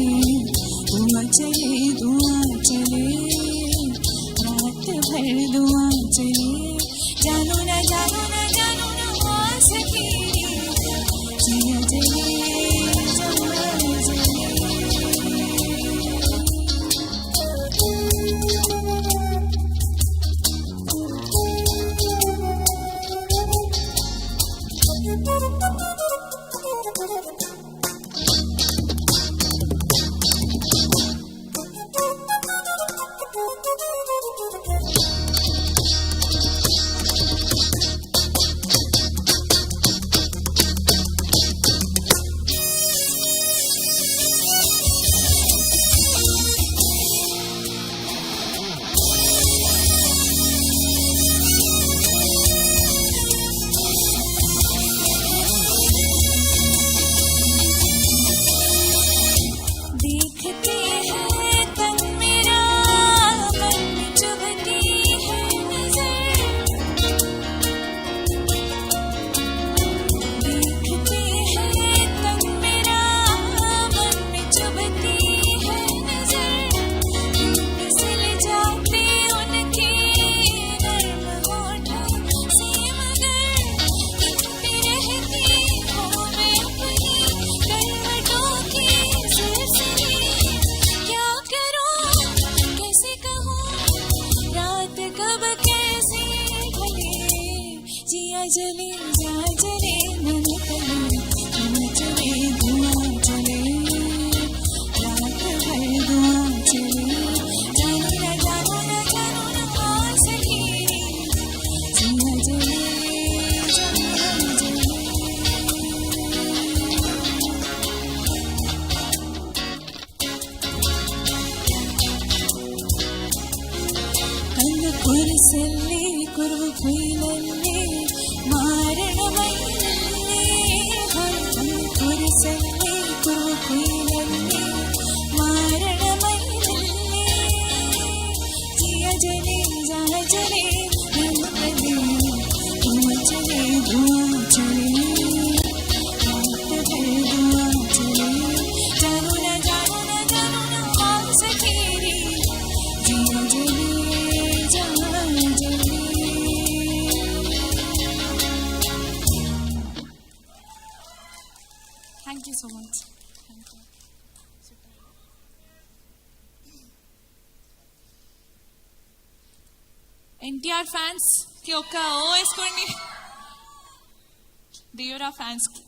धुआं चले रात भर धुआं चले जानू ना जानू ना जानू ना सखीरी जिया जले जा जले जा जले मन तले धुआं चले धुआं चले रात भर धुआं चले जानू ना जानू ना जानू ना सखीरी जिया जले जा जले. कल कुरसल्ली कुर्व कुइलल्ली मारणमयिल्ली कल कुरसल्ली कुर्व कुइलल्ली मारणमयिल्ली जिया जले जा जले मन तले धुआं चले धुआं चले रात भर धुआं चले जानू ना जानू ना जानू ना सखीरी जिया जले जा जले. Thank you so much. Thank you. NTR fans ki oka o eskondi. Devara fans ki.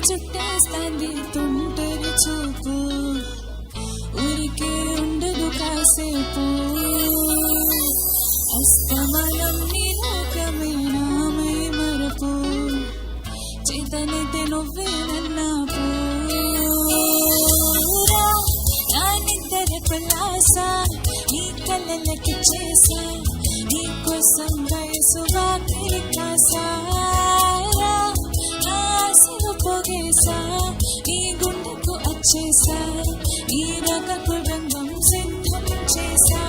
చుట్టేస్తాంది తుంటరి చూపు ఊరికే ఉండదు కాసేపు అస్తమయం నీ లోకమే నామై మరపు చేతనైతే నువ్వే నన్నా పూరా నా నిద్ర పలాస నీ కళ్ళకి చేసా నీ కోసం వయసుగా తిరిగాసారా పోగేసా నీ గుండెకు వచ్చేసా ఈ రకపు రంగం సిద్ధం చేసా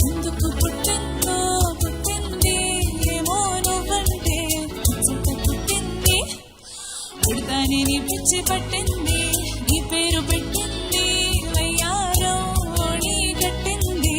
ఎందుకు పుట్టిందో పుట్టింది ఏమో నువ్వంటే పుట్టింది పుడతానే నీ పిచ్చి పట్టింది నీ పేరు పెట్టింది వయ్యారం ఓడి కట్టింది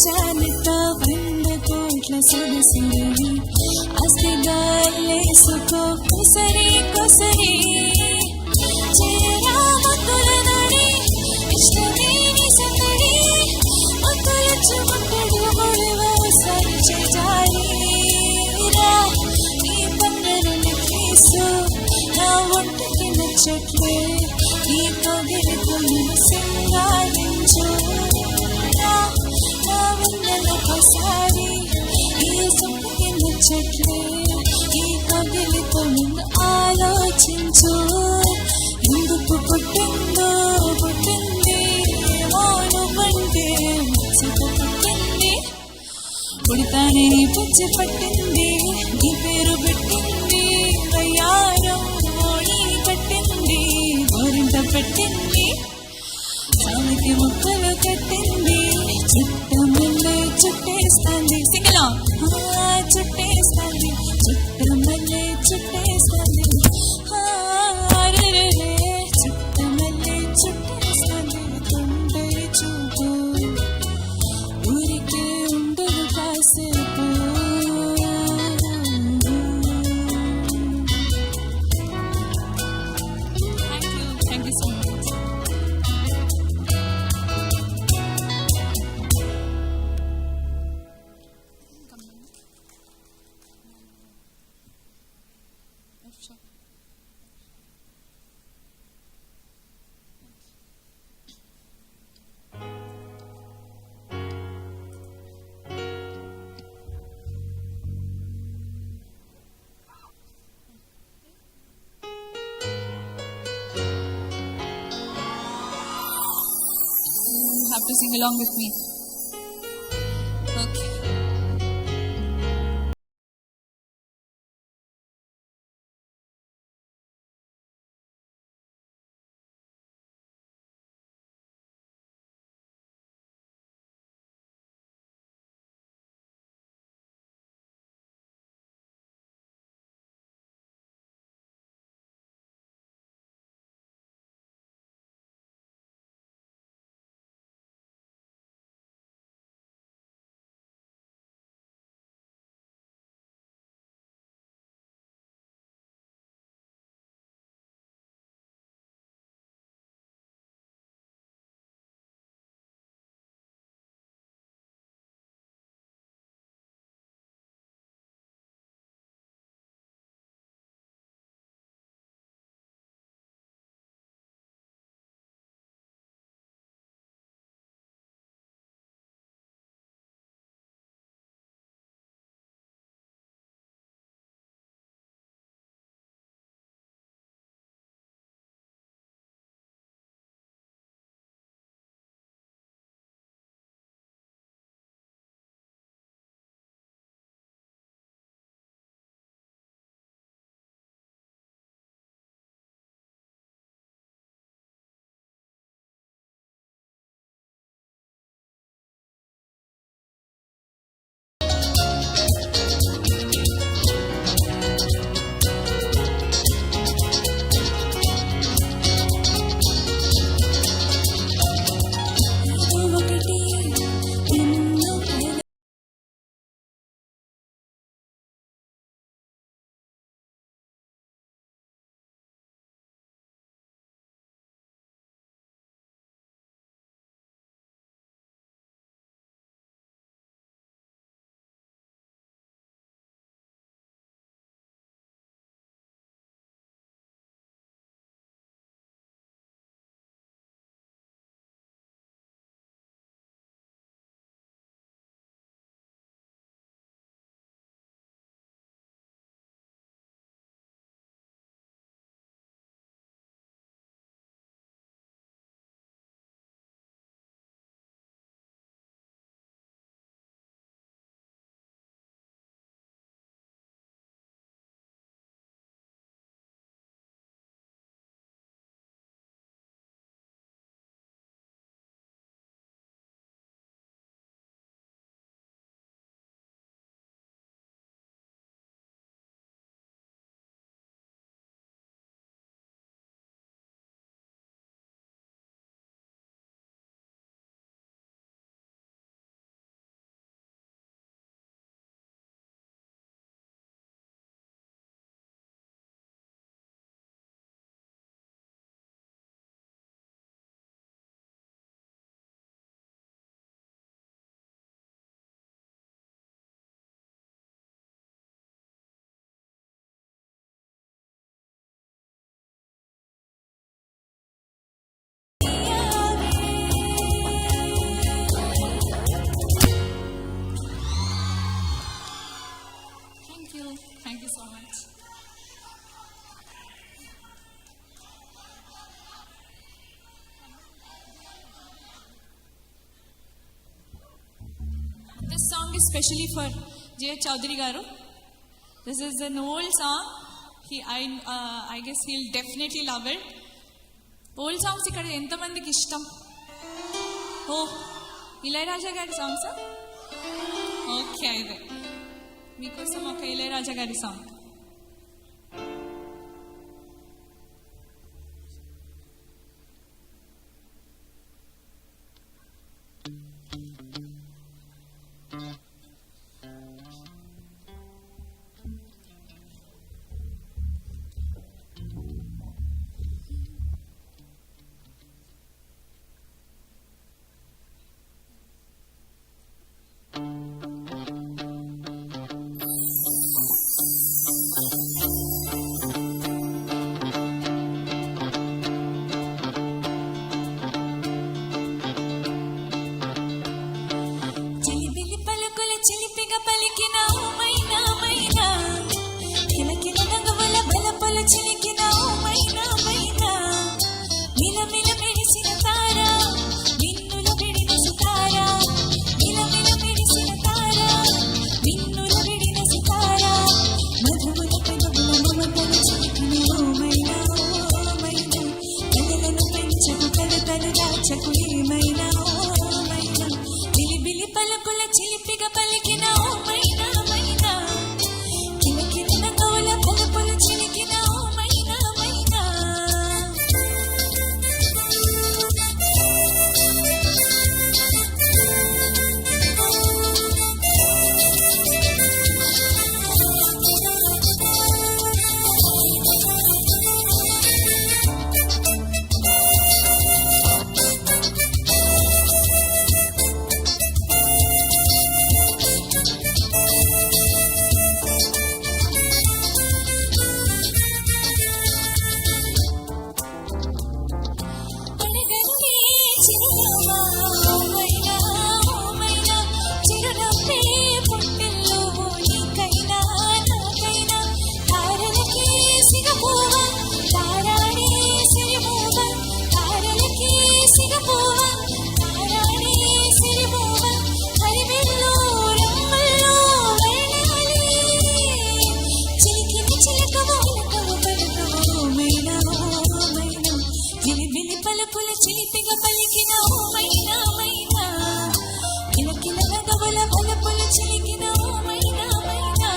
చాలట 100 కోట్ల సొగసిరి ఆస్తిగాలేసుకో కొసరి కొసరి చేరామతులనడి ఇష్టమేని సందడి మతులచుమంటడు ఒడివోసారి చేజారి రా నీ పంగను నెక్లేసు నా ఒంటికి నచ్చట్లే నీ కౌగిలితో నన్ను సింగారించు రా నా వందలకోసారి ఈ సొంతకి నచ్చట్లే ఈ కౌగిలితో నన్ను ఆలోచించు ఎందుకు పుట్టిందో పుట్టింది మౌను పంటే ముచ్చట పుట్టింది పుడతానే నీ పిచ్చి పట్టింది నీ పేరు పెట్టింది వయ్యారం మోడి కట్టింది గోరింట పెట్టింది సామికి ముక్కలు కట్టింది చుట్టమల్లే చుట్టేస్తాంది సింగలా చుట్టేస్తాంది చుట్టమల్లే చుట్టేస్తాంది చుట్టమల్లే చుట్టేస్తాంది తొందరి చూపు ఊరికే ఉండదు కాసేపు thank you so much You have to sing along with me. especially for J. Chaudhary Garu. This is an old song. I guess he'll definitely love it. Old songs ఇక్కడ ఎంతమందికి ఇష్టం? ఓ ఇళయరాజా గారి సాంగ్స్. ఓకే అయితే మీకోసం ఒక ఇళయరాజా గారి song. చిలిపిగా పలికిన ఓ మైనా మైనా కిలకిల నగవల బలపల చిలికిన ఓ మైనా మైనా మిలమిల మెరిసిన తార మిన్నుల విడిన సితార మిలమిల మెరిసిన తార మిన్నుల విడిన సితార మధువుల పెదవుల మమతల చిలికిన ఓ మైనా కలలను పెంచకు కలతలు దాచకు ఏమైనా ఓ మైనా బిలిబిలి పలుకుల చిలిపిగా పలికిన ఓ మైనా మైనా కిలకిల నగవుల బలపల చిలికిన ఓ మైనా మైనా అడగనులే చిరునవ్వా ఓ మైనా చిరునవ్వే పుట్టిల్లు నీకైనా నాకైనా తారలకే సిగపువ్వ తారాడే సిరిమూవ తారలకే సిగపువ్వ తారాడే సిరిమూవ హరివిల్లు రమ్మల్లో వర్ణాలి చిలికిన చిలకవోలకవ పలకవ ఓ మైనా జిలిబిలి పలుకుల చిలిపిగా పలికిన ఓ మైనా మైనా కిలకిల నగవుల బలపుల చిలికిన ఓ మైనా మైనా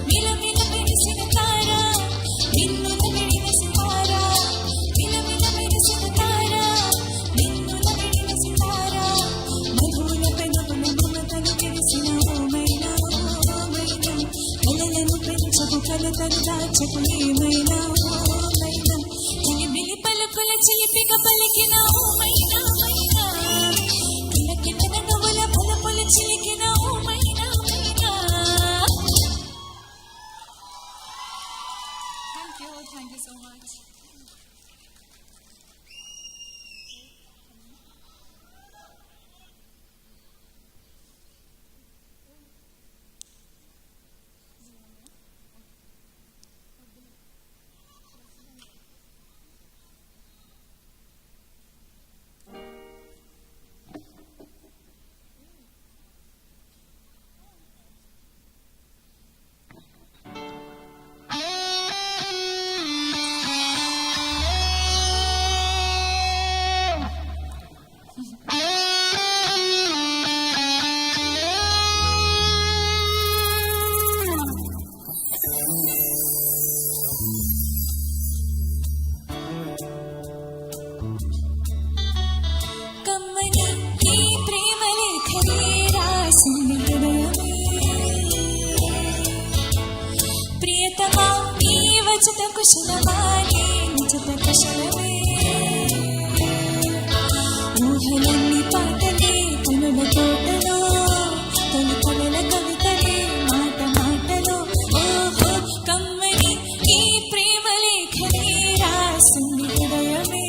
మిలమిల మెరిసిన తార మిన్నుల విడిన సితార మిలమిల మెరిసిన తార మిన్నుల విడిన సితార మధువుల పెదవుల మమతలు విరిసిన ఓ మైనా కలలను పెంచకు కలతలు దాచకు ఏమైనా ఓ మైనా జిలిబిలి పలుకుల చిలిపిగా పలికిన ఓ మైనా మైనా కిలకిల నగవుల బలపుల చిలికిన ఓ మైనా మైనా. Thank you so much. కమ్మని ఈ ప్రేమ లేఖనే రాసింది హృదయమే ప్రియతమా ఈ వచట కుశలమా నీ నిజత కుశలమే ఊహలన్నీ పాటలే కనుల తోటలో తొలి కలల కవితలే మాట మాటలో ఓహో కమ్మని ఈ ప్రేమ లేఖనే రాసింది హృదయమే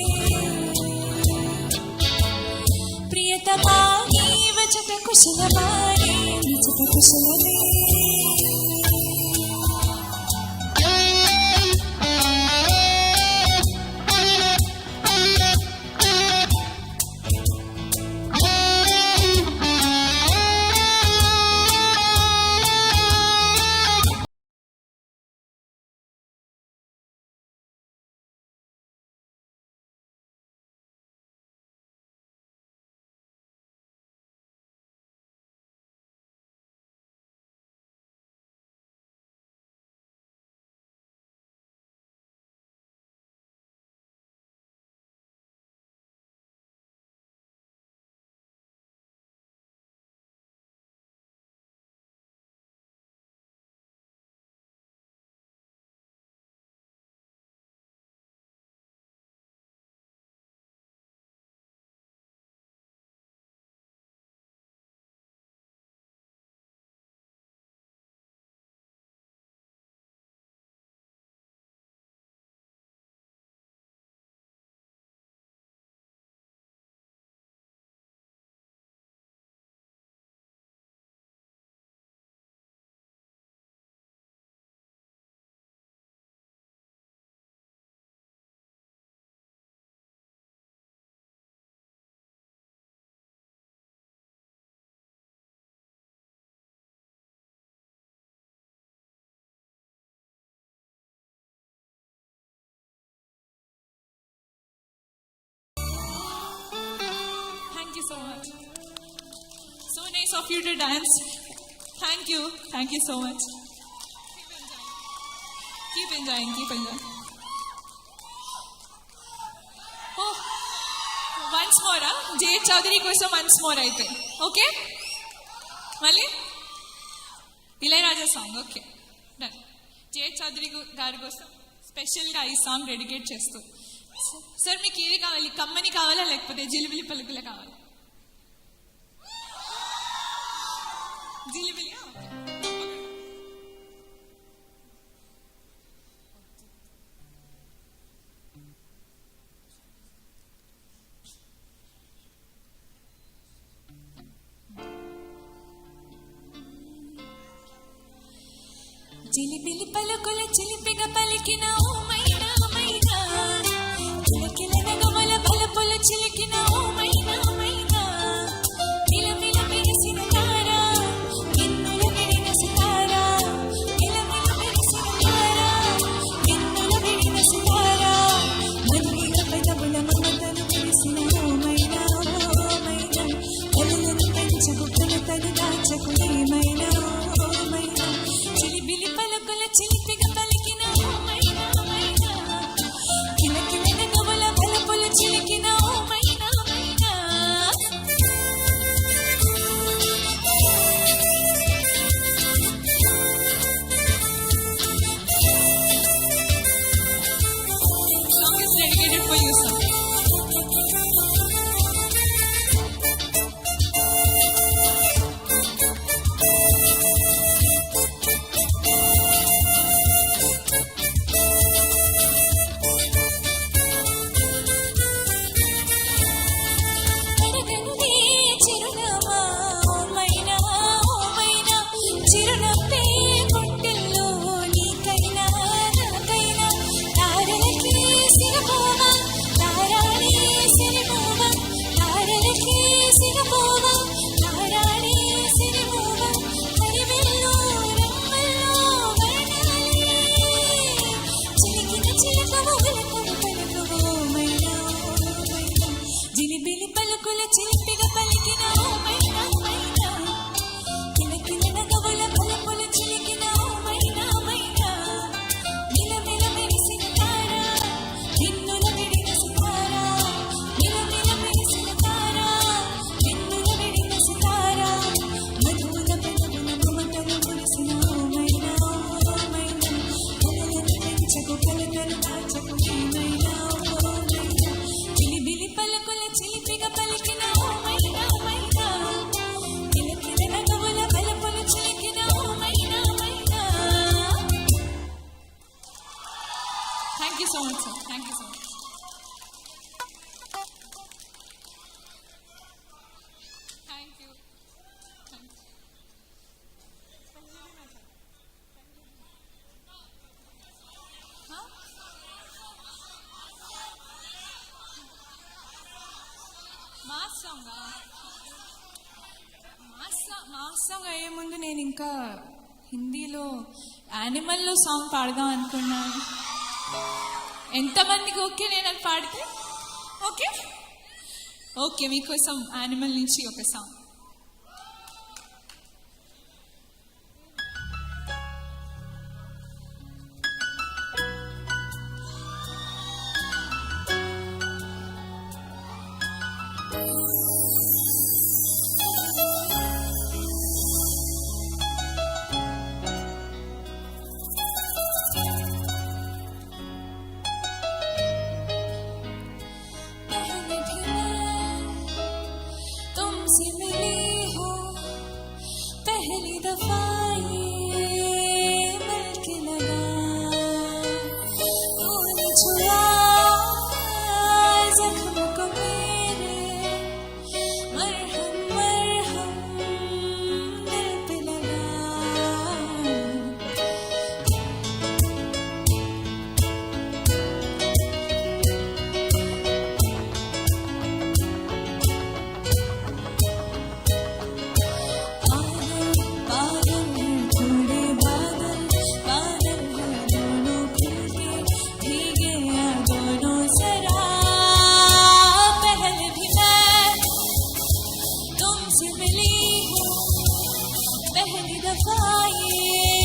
ప్రియతమా ఈ వచట కుశలమా నీ నిజత కుశలమే much. So nice of you to dance. Thank you so much. Keep enjoying. Oh, once more, J. Chaudhary కోసం once more అయితే, okay? మళ్ళీ Ilaiyaraaja song, okay done. J. Chaudhary గారి కోసం స్పెషల్గా ఈ సాంగ్ డెడికేట్ చేస్తూ. సార్ మీకు ఏది కావాలి, కమ్మని కావాలా లేకపోతే జిలిబిలి పలుకులు కావాలా? జిలిబిలి. జిలిబిలి పలుకుల చిలిపిగా పలికిన ఓ మైనా మైనా, కిలకిల నగమల బలపుల చిలికిన ఓ మైనా మైనా, మిలమిల మెరిసిన తారా, మిన్నుల విడిన సితారా, మిలమిల మెరిసిన తారా, మిన్నుల విడిన సితారా, మల్లిగ పెదవుల మమతలు మెరిసిన ఓ మైనా మైనా, కలలను పెంచకు కలతను దాచకు ఏమైనా ఓ మైనా, జిలిబిలి పలుకుల చిలిపిగా పలికిన ఓ మైనా మైనా, కిలకిల నగమల బలపుల చిలికిన ఓ మైనా మైనా. Song is dedicated for you, sir. అడగనులే చిరునామా ఓ మైనా ఓ మైనా, చిరునవ్వే గుండెల్లో నీకైనా నాకైనా, తారలకే సిరపోవా తారాడే సిరిమోవా, తారలకే సిరపోవా తారాడే సిరిమోవా, హరివెల్లో రమ్మల్లో వర్ణాలే, చిలికిన చిలకవు ఉలకవు పలుకవు ఓ మైనా ఓ మైనా, జిలిబిలి పలుకుల చిలిపిగా పలికిన ఓ మైనా మైనా, కిలకిల నగవుల బలపుల చిలికిన ఓ మైనా మైనా, మిలమిల మెరిసిన తారా, మిన్నుల విడిన సితారా, మిలమిల మెరిసిన తారా, మిన్నుల విడిన సితారా, మధువుల పెదవుల మమతలు మురిసిన ఓ మైనా ఓ మైనా, కలలను పెంచకు కలతను దాచకు ఏమైనా ఓ మైనా, జిలిబిలి పలుకుల చిలిపిగా పలికిన ఓ మైనా మైనా, కిలకిల నగవుల బలపుల చిలికిన ఓ మైనా మైనా. Thank you so much, sir. Thank you so much. Thank you. Thank you. Huh? Mass song mass song అయ్యే ముందు నేను ఇంకా హిందీలో యానిమల్లో సాంగ్ పాడదాం అనుకున్నాను. ఎంతమందికి ఓకే నేను అది పాడితే? ఓకే ఓకే, మీకోసం యానిమల్ నుంచి ఒక సాంగ్. पहले भी मैं तुमसे मिली हूँ, पहली दफा ये मिल के लगा, तूने छुआ जख्म को मेरे, मरहम मरहम दिल पे लगा. पागल पागल तुमसे मिली हूँ पहली दफा ये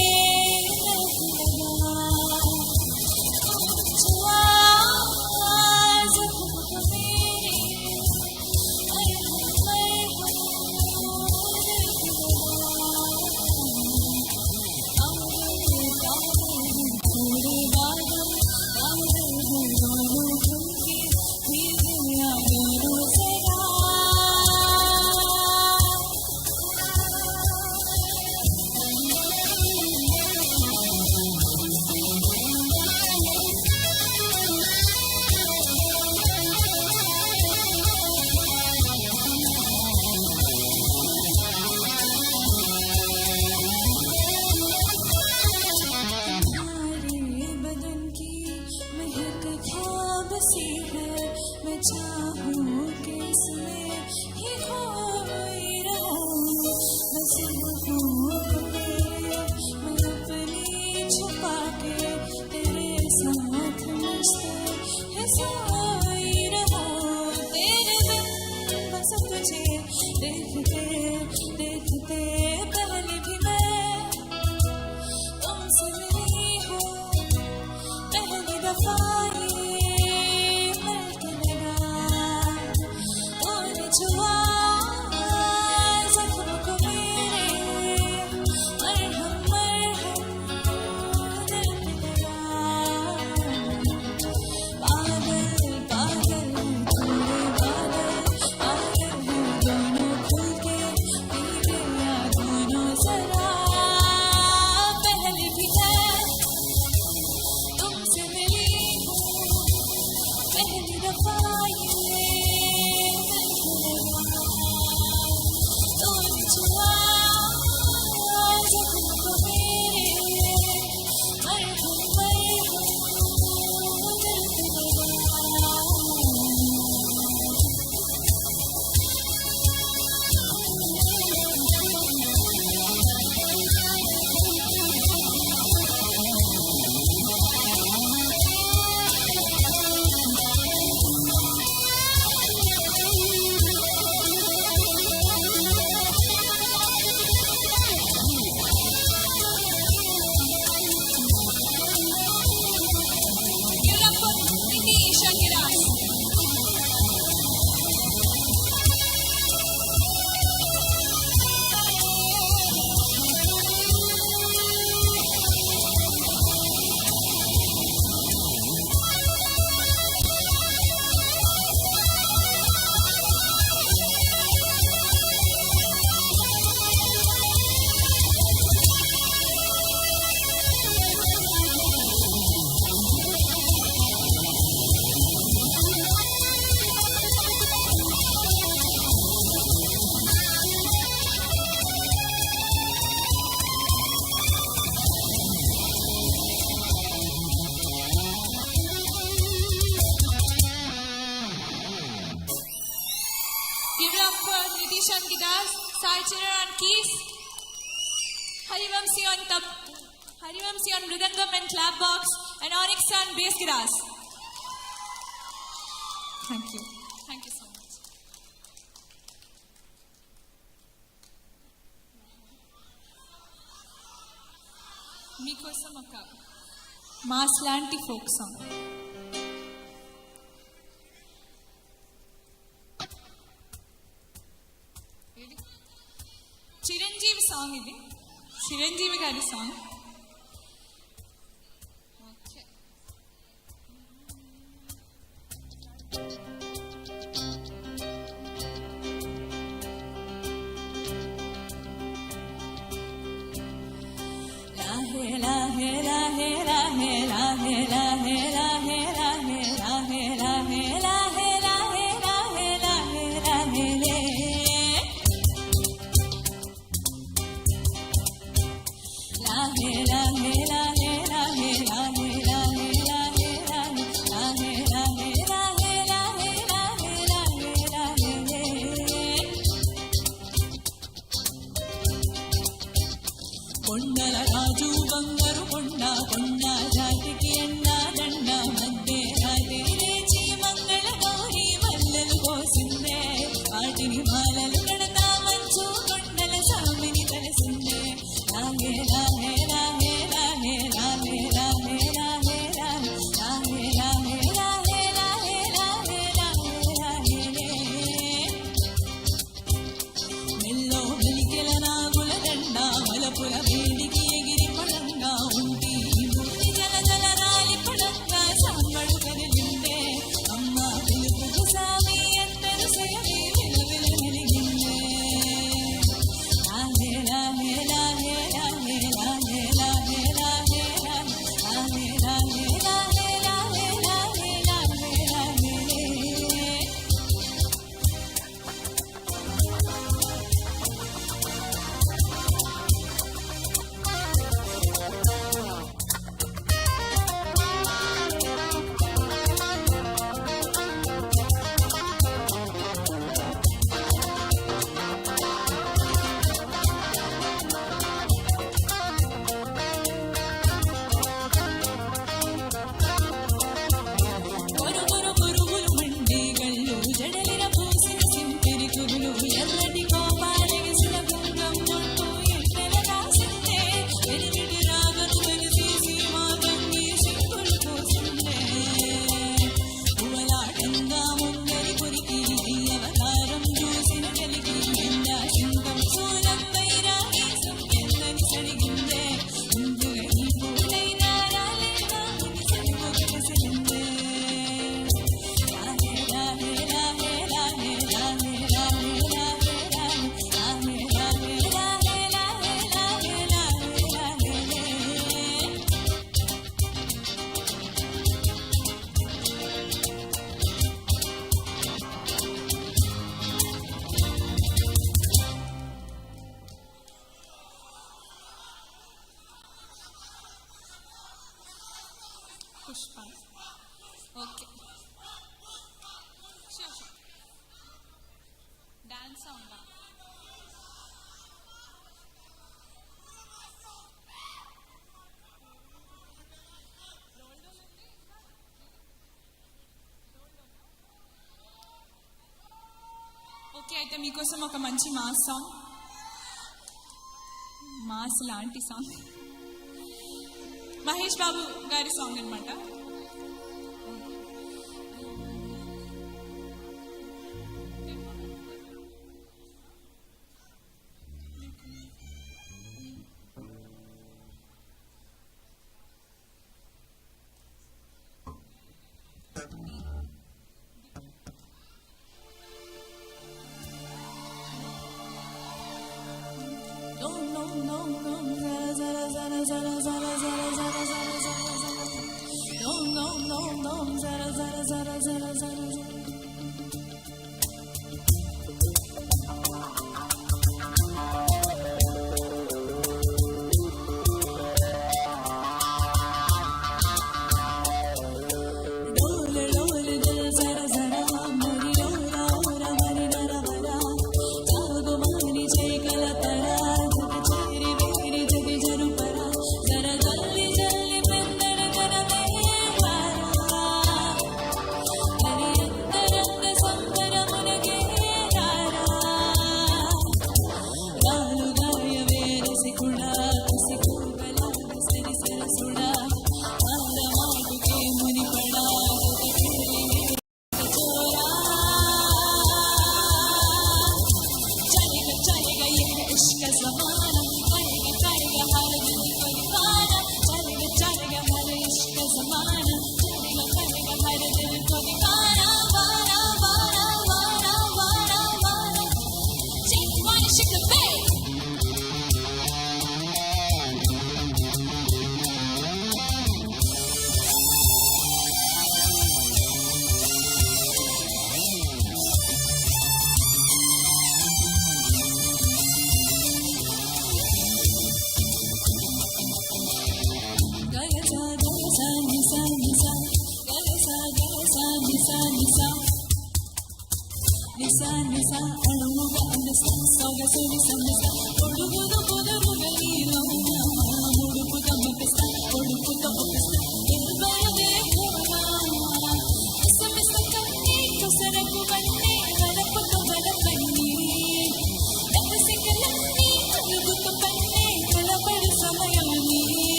Harivamsi on Mridangam and clap box, and Onyx on bass guitars. Thank you. Thank you so much. Meekosam oka mass lanti folk song. Chiranjeevi song ఇది చిరంజీవి గారి సాంగ్ లాహే లాహే లాహే లాహే లాహే లాహే లాహే లాహే లాహే లాహే లాహే లాహే లాహే లాహే లాహే లే లాహే లాహే లాహే లాహే లాహే లాహే లాహే లాహే లాహే లాహే లాహే లాహే లాహే లాహే లే కొండల రాజు బంగారు కొండ కొండ జాతికి ఎండా దండ మధ్య రాత్రి లేచి మంగళ గౌరి మల్లెలు కోసిందే వాటిని మాలలు కడతా మంచి ఓకే, అయితే మీకోసం ఒక మంచి మాస్ సాంగ్, మాస్ లాంటి సాంగ్, మహేష్ బాబు గారి సాంగ్ అన్నమాట.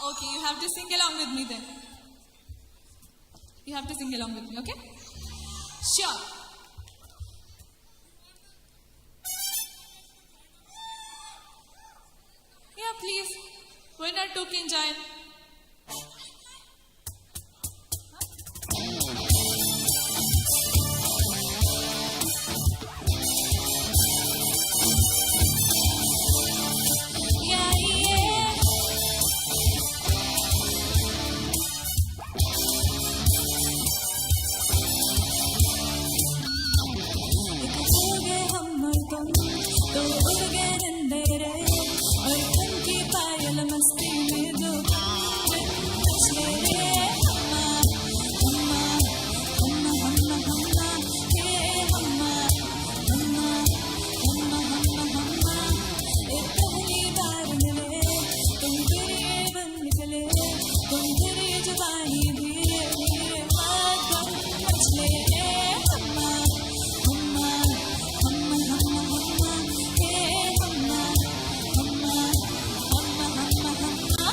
Okay, you have to sing along with me then. You have to sing along with me, okay? Sure. please. Winner 2 can join. Yeah, yeah. उगे हम और तुम तो उड़ गए अंधेरे और तन की पायल मस्ती में जो मचले रे हम्मा हम्मा हम्मा हम्मा हम्मा हे हम्मा हम्मा हम्मा हम्मा हम्मा एक पहली बार मिले तुम फिर बन निकले तुम फिर जुबानी धीरे धीरे मातम मचले रे हम्मा हम्मा हम्मा हम्मा हम्मा हे हम्मा हम्मा हम्मा हम्मा हम्मा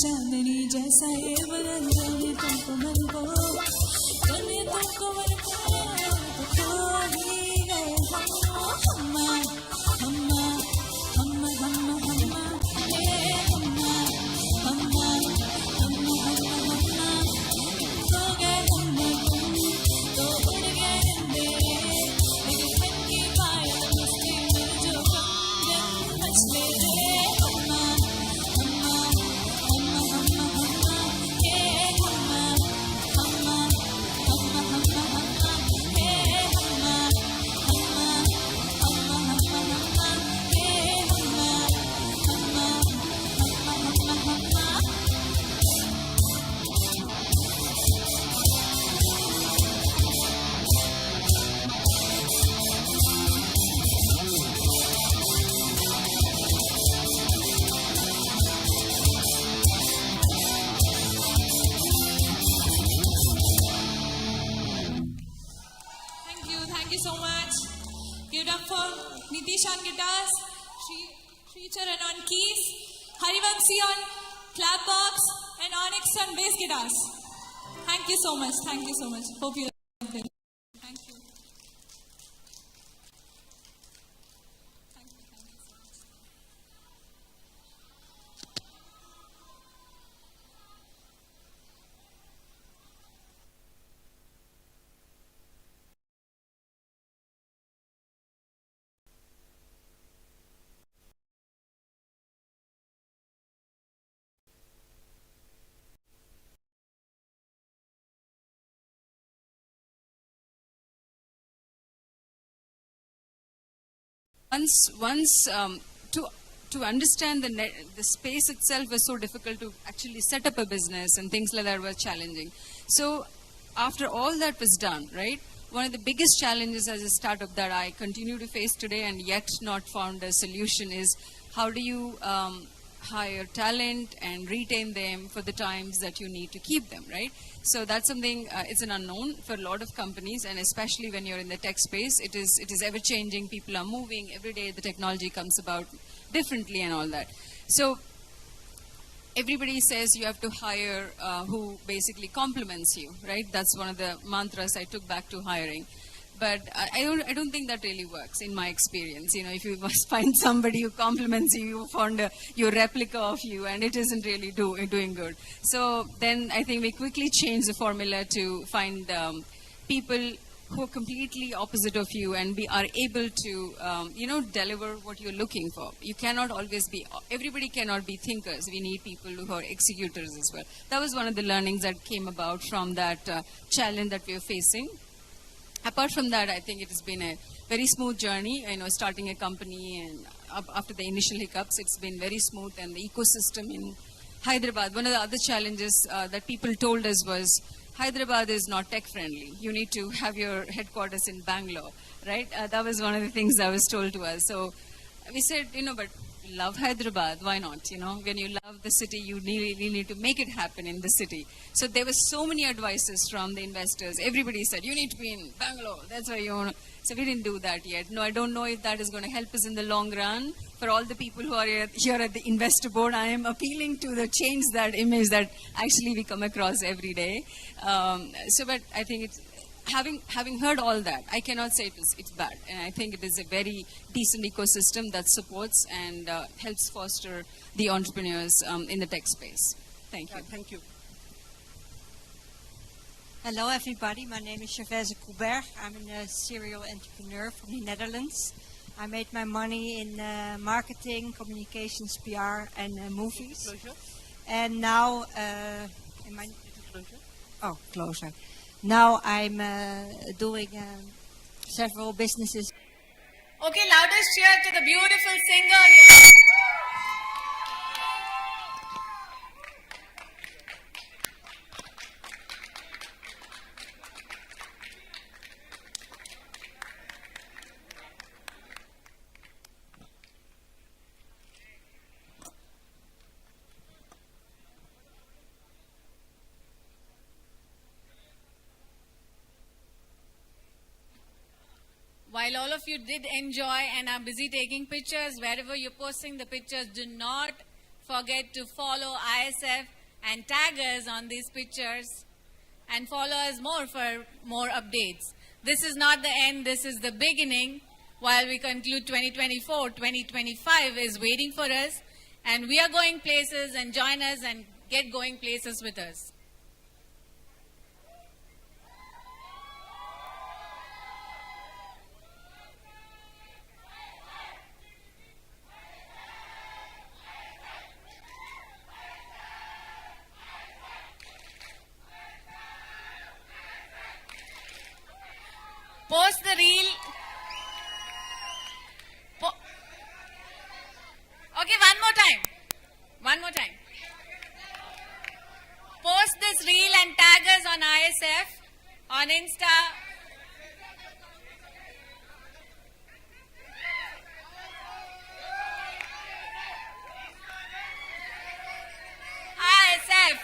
चांदनी जैसा ये बदल जाने तुमको मन को जाने तुमको मन को तो ही गए हम्मा हम्मा हम्मा हम्मा हम्मा हे हम्मा हम्मा हम्मा हम्मा हम्मा तो गए हम्मा तुम तो उड़ गए अंधेरे लेकिन मन की पायल मस्ती में जो गम मचले रे हम्मा हम्मा हम्मा हम्मा हम्मा हे हम्मा हम्मा हम्मा हम्मा हम्मा हे हम्मा हम्मा हम्मा हम्मा हम्मा हे हम्मा हम्मा हम्मा हम्मा हम्मा Thank you so much. Give it up for Nitish on guitars, Sri Charan on keys, Harivanshi on clap box, and Onyx on bass guitars. Thank you so much. Thank you so much. Hope you like it. Thank you. Once to understand the space itself was so difficult to actually set up a business, and things like that were challenging. So after all that was done, right, one of the biggest challenges as a startup that I continue to face today and yet not found a solution is how do you hire talent and retain them for the times that you need to keep them, right? So that's something, it's an unknown for a lot of companies, and especially when you're in the tech space, it is ever changing. People are moving every day. The technology comes about differently and all that. So everybody says you have to hire who basically complements you, right? That's one of the mantras I took back to hiring. But I don't think that really works in my experience. You know, if you must find somebody who complements you, you found your replica of you, and it isn't really doing good. So then I think we quickly changed the formula to find people who are completely opposite of you and are able to, deliver what you're looking for. You cannot always be, everybody cannot be thinkers. We need people who are executors as well. That was one of the learnings that came about from that challenge that we are facing. Apart from that, I think it has been a very smooth journey, starting a company, and after the initial hiccups, it's been very smooth, and the ecosystem in Hyderabad. One of the other challenges that people told us was Hyderabad is not tech friendly. You need to have your headquarters in Bangalore, right? That was one of the things that was told to us. So we said, but love Hyderabad, why not? When you love the city, you really need to make it happen in the city. So there were so many advices from the investors. Everybody said, you need to be in Bangalore. That's why you want to. So we didn't do that yet. No, I don't know if that is going to help us in the long run. For all the people who are here at the investor board, I am appealing to change that image that actually we come across every day. But I think it's, having heard all that, I cannot say it's bad. And I think it is a very decent ecosystem that supports and helps foster the entrepreneurs in the tech space. Thank you. Thank you. Hello everybody, my name is Gervaise Koeberg. I'm a serial entrepreneur from the Netherlands. I made my money in marketing, communications, PR and movies. And now, closer. Now I'm doing several businesses. Okay, loudest cheer to the beautiful singer. While all of you did enjoy and are busy taking pictures, wherever you're posting the pictures, do not forget to follow ISF and tag us on these pictures and follow us more for more updates. This is not the end, this is the beginning. While we conclude 2024, 2025 is waiting for us, and we are going places, and join us and get going places with us. Post the reel. Okay, one more time. Post this reel and tag us on ISF, on Insta. ISF.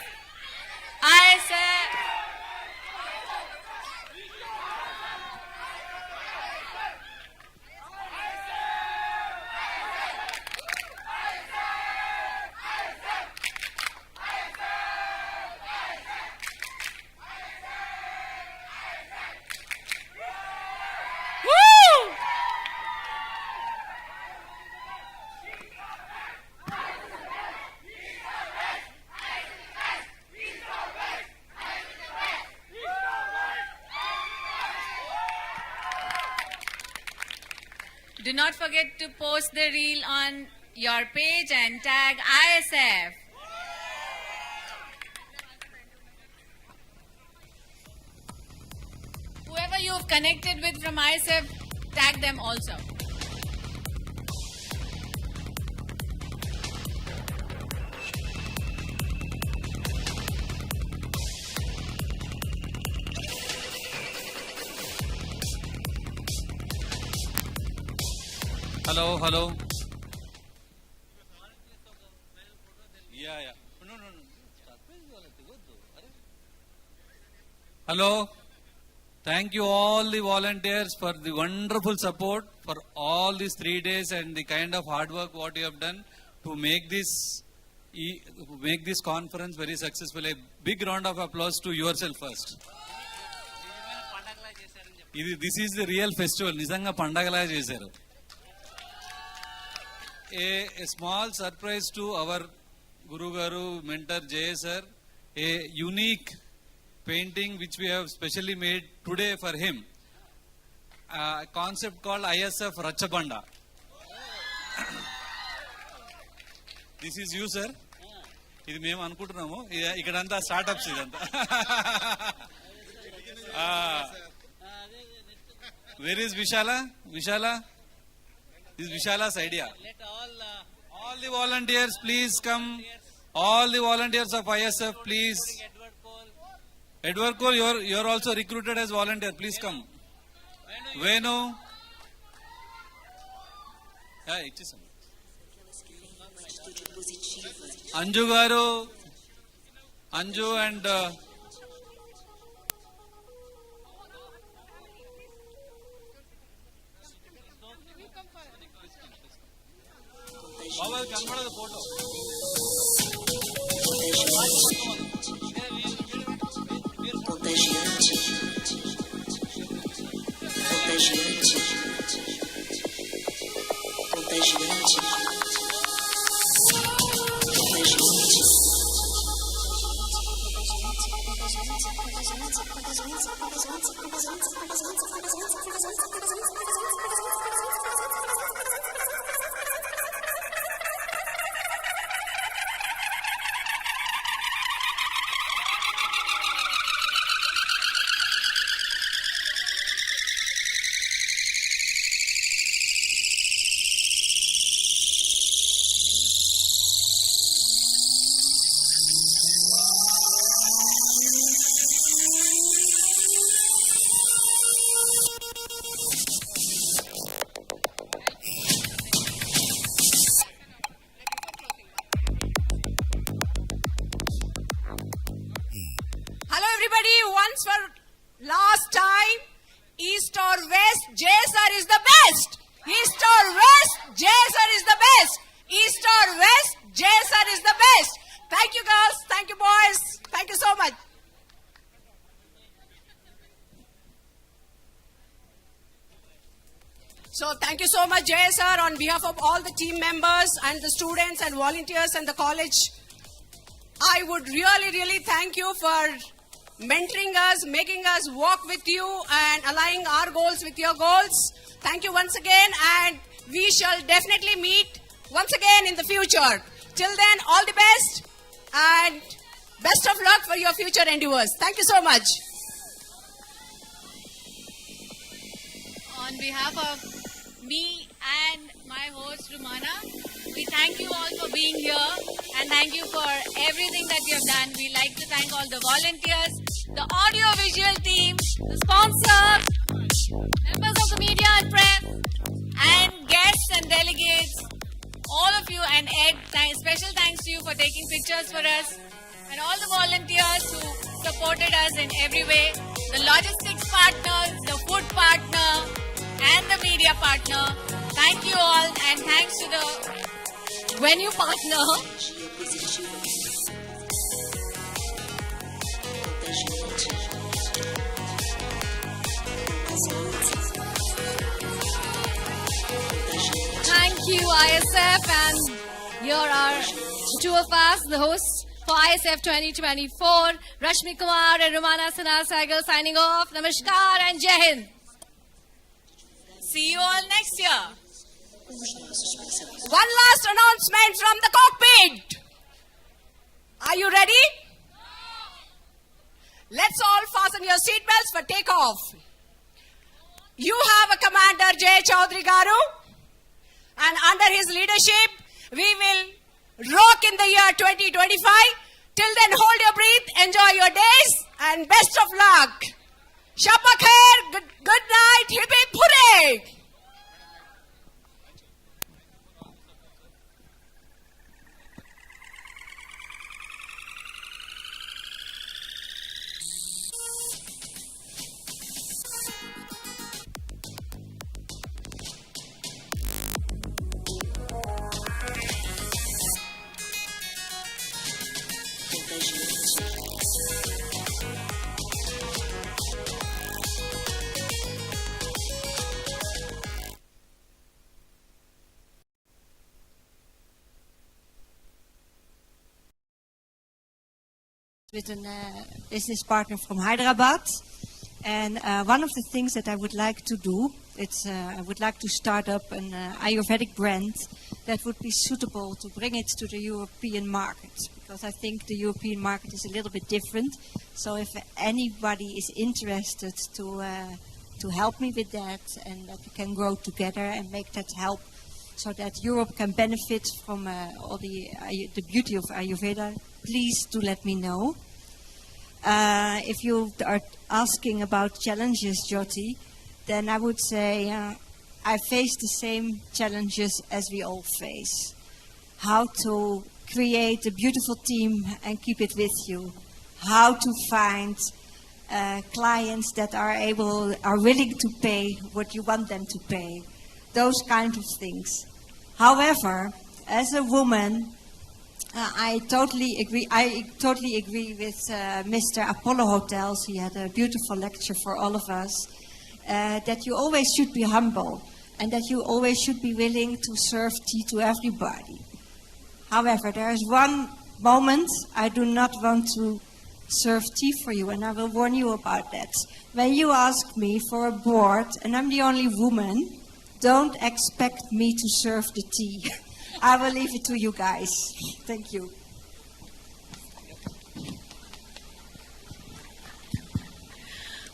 Do not forget to post the reel on your page and tag ISF. Whoever you've connected with from ISF, tag them also. Hello. Yeah. No. Hello. Thank you all the volunteers for the wonderful support for all these 3 days and the kind of hard work what you have done to make this conference very successful. A big round of applause to yourself first. This is the real festival. Nizanga pandagala chesaru. A small surprise to our Guru Garu mentor Jay sir, a unique painting which we have specially made today for him. A concept called ISF Rachabanda. This is you, sir. ఇది మేము అనుకుంటున్నాము ఇక్కడంతా startups ఇదంతా where is Vishala this is Vishala's idea. Let all the volunteers please come. All the volunteers of ISF please. Edward Cole, you're also recruited as volunteer. Please come. Venu. Yeah, ichesam. Anju garu. Anju and Baba, come the photo. Hello everybody, once for last time, East or West, JSR is the best. East or West, JSR is the best. East or West, JSR is the best. Thank you girls, thank you boys, thank you so much. So thank you so much JSR on behalf of all the team members and the students and volunteers and the college. I would really thank you for mentoring us, making us walk with you and aligning our goals with your goals. Thank you once again, and we shall definitely meet once again in the future. Till then, all the best and best of luck for your future endeavors. Thank you so much. On behalf of me and my host Rumana, we thank you all for being here and thank you for everything that you have done. We like to thank all the volunteers, the audio-visual team, the sponsors, members of the media and press, and guests and delegates, all of you, and Ed, special thanks to you for taking pictures for us, and all the volunteers who supported us in every way, the logistics partners, the food partner, and the media partner. Thank you all, and thanks to the venue partner. Thank you, ISF, and here are the two of us, the hosts for ISF 2024, Rashmi Kumar and Rumana Sinha Saigal signing off. Namaskar and Jai Hind. See you all next year. One last announcement from the cockpit. Are you ready? Let's all fasten your seatbelts for takeoff. You have a Commander J. Chaudhary Garu, and under his leadership, we will rock in the year 2025. Till then, hold your breath, enjoy your days, and best of luck. Shaba Khair, good night, hip hip hooray! With a business partner from Hyderabad, and one of the things that I would like to do, I would like to start up an Ayurvedic brand that would be suitable to bring it to the European market, because I think the European market is a little bit different. So if anybody is interested to help me with that, and that we can grow together and make that help, so that Europe can benefit from all the beauty of Ayurveda, please do let me know. If you are asking about challenges, Jyoti, then I would say I face the same challenges as we all face. How to create a beautiful team and keep it with you. How to find clients that are willing to pay what you want them to pay. Those kind of things. However, as a woman, I totally agree. I totally agree with Mr. Apollo Hotels. He had a beautiful lecture for all of us. That you always should be humble, and that you always should be willing to serve tea to everybody. However, there is one moment I do not want to serve tea for you, and I will warn you about that. When you ask me for a board, and I'm the only woman, don't expect me to serve the tea. I will leave it to you guys. Thank you.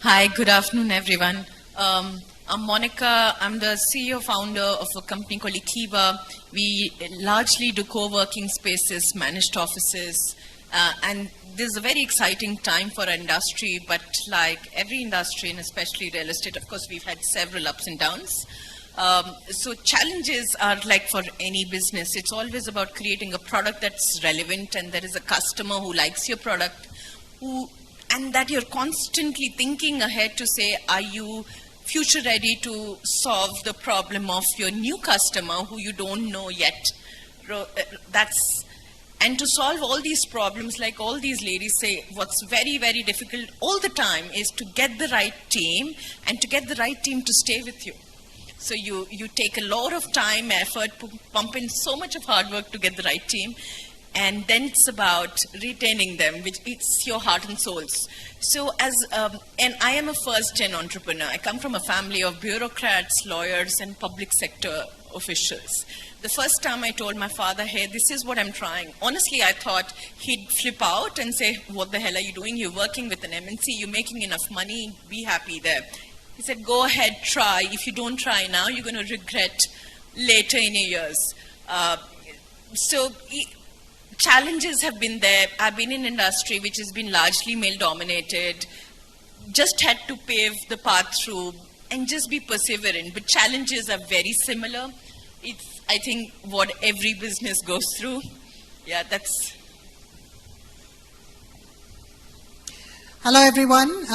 Hi, good afternoon, everyone. I'm Monica. I'm the CEO founder of a company called Ikiva. We largely do co-working spaces, managed offices, and this is a very exciting time for our industry, but like every industry, and especially real estate, of course, we've had several ups and downs. So challenges are like for any business. It's always about creating a product that's relevant, and there is a customer who likes your product, and that you're constantly thinking ahead to say, are you future ready to solve the problem of your new customer who you don't know yet? And to solve all these problems, like all these ladies say, what's very, very difficult all the time is to get the right team, and to get the right team to stay with you. So you take a lot of time, effort, pump in so much of hard work to get the right team, and then it's about retaining them, which it's your heart and souls. So and I am a first-gen entrepreneur. I come from a family of bureaucrats, lawyers, and public sector officials. The first time I told my father, hey, this is what I'm trying, honestly, I thought he'd flip out and say, what the hell are you doing? You're working with an MNC, you're making enough money, be happy there. He said, go ahead, try. If you don't try now, you're going to regret later in your years. Challenges have been there. I've been in industry which has been largely male-dominated. Just had to pave the path through and just be perseverant. But challenges are very similar. It's, I think, what every business goes through. Yeah, that's... Hello, everyone.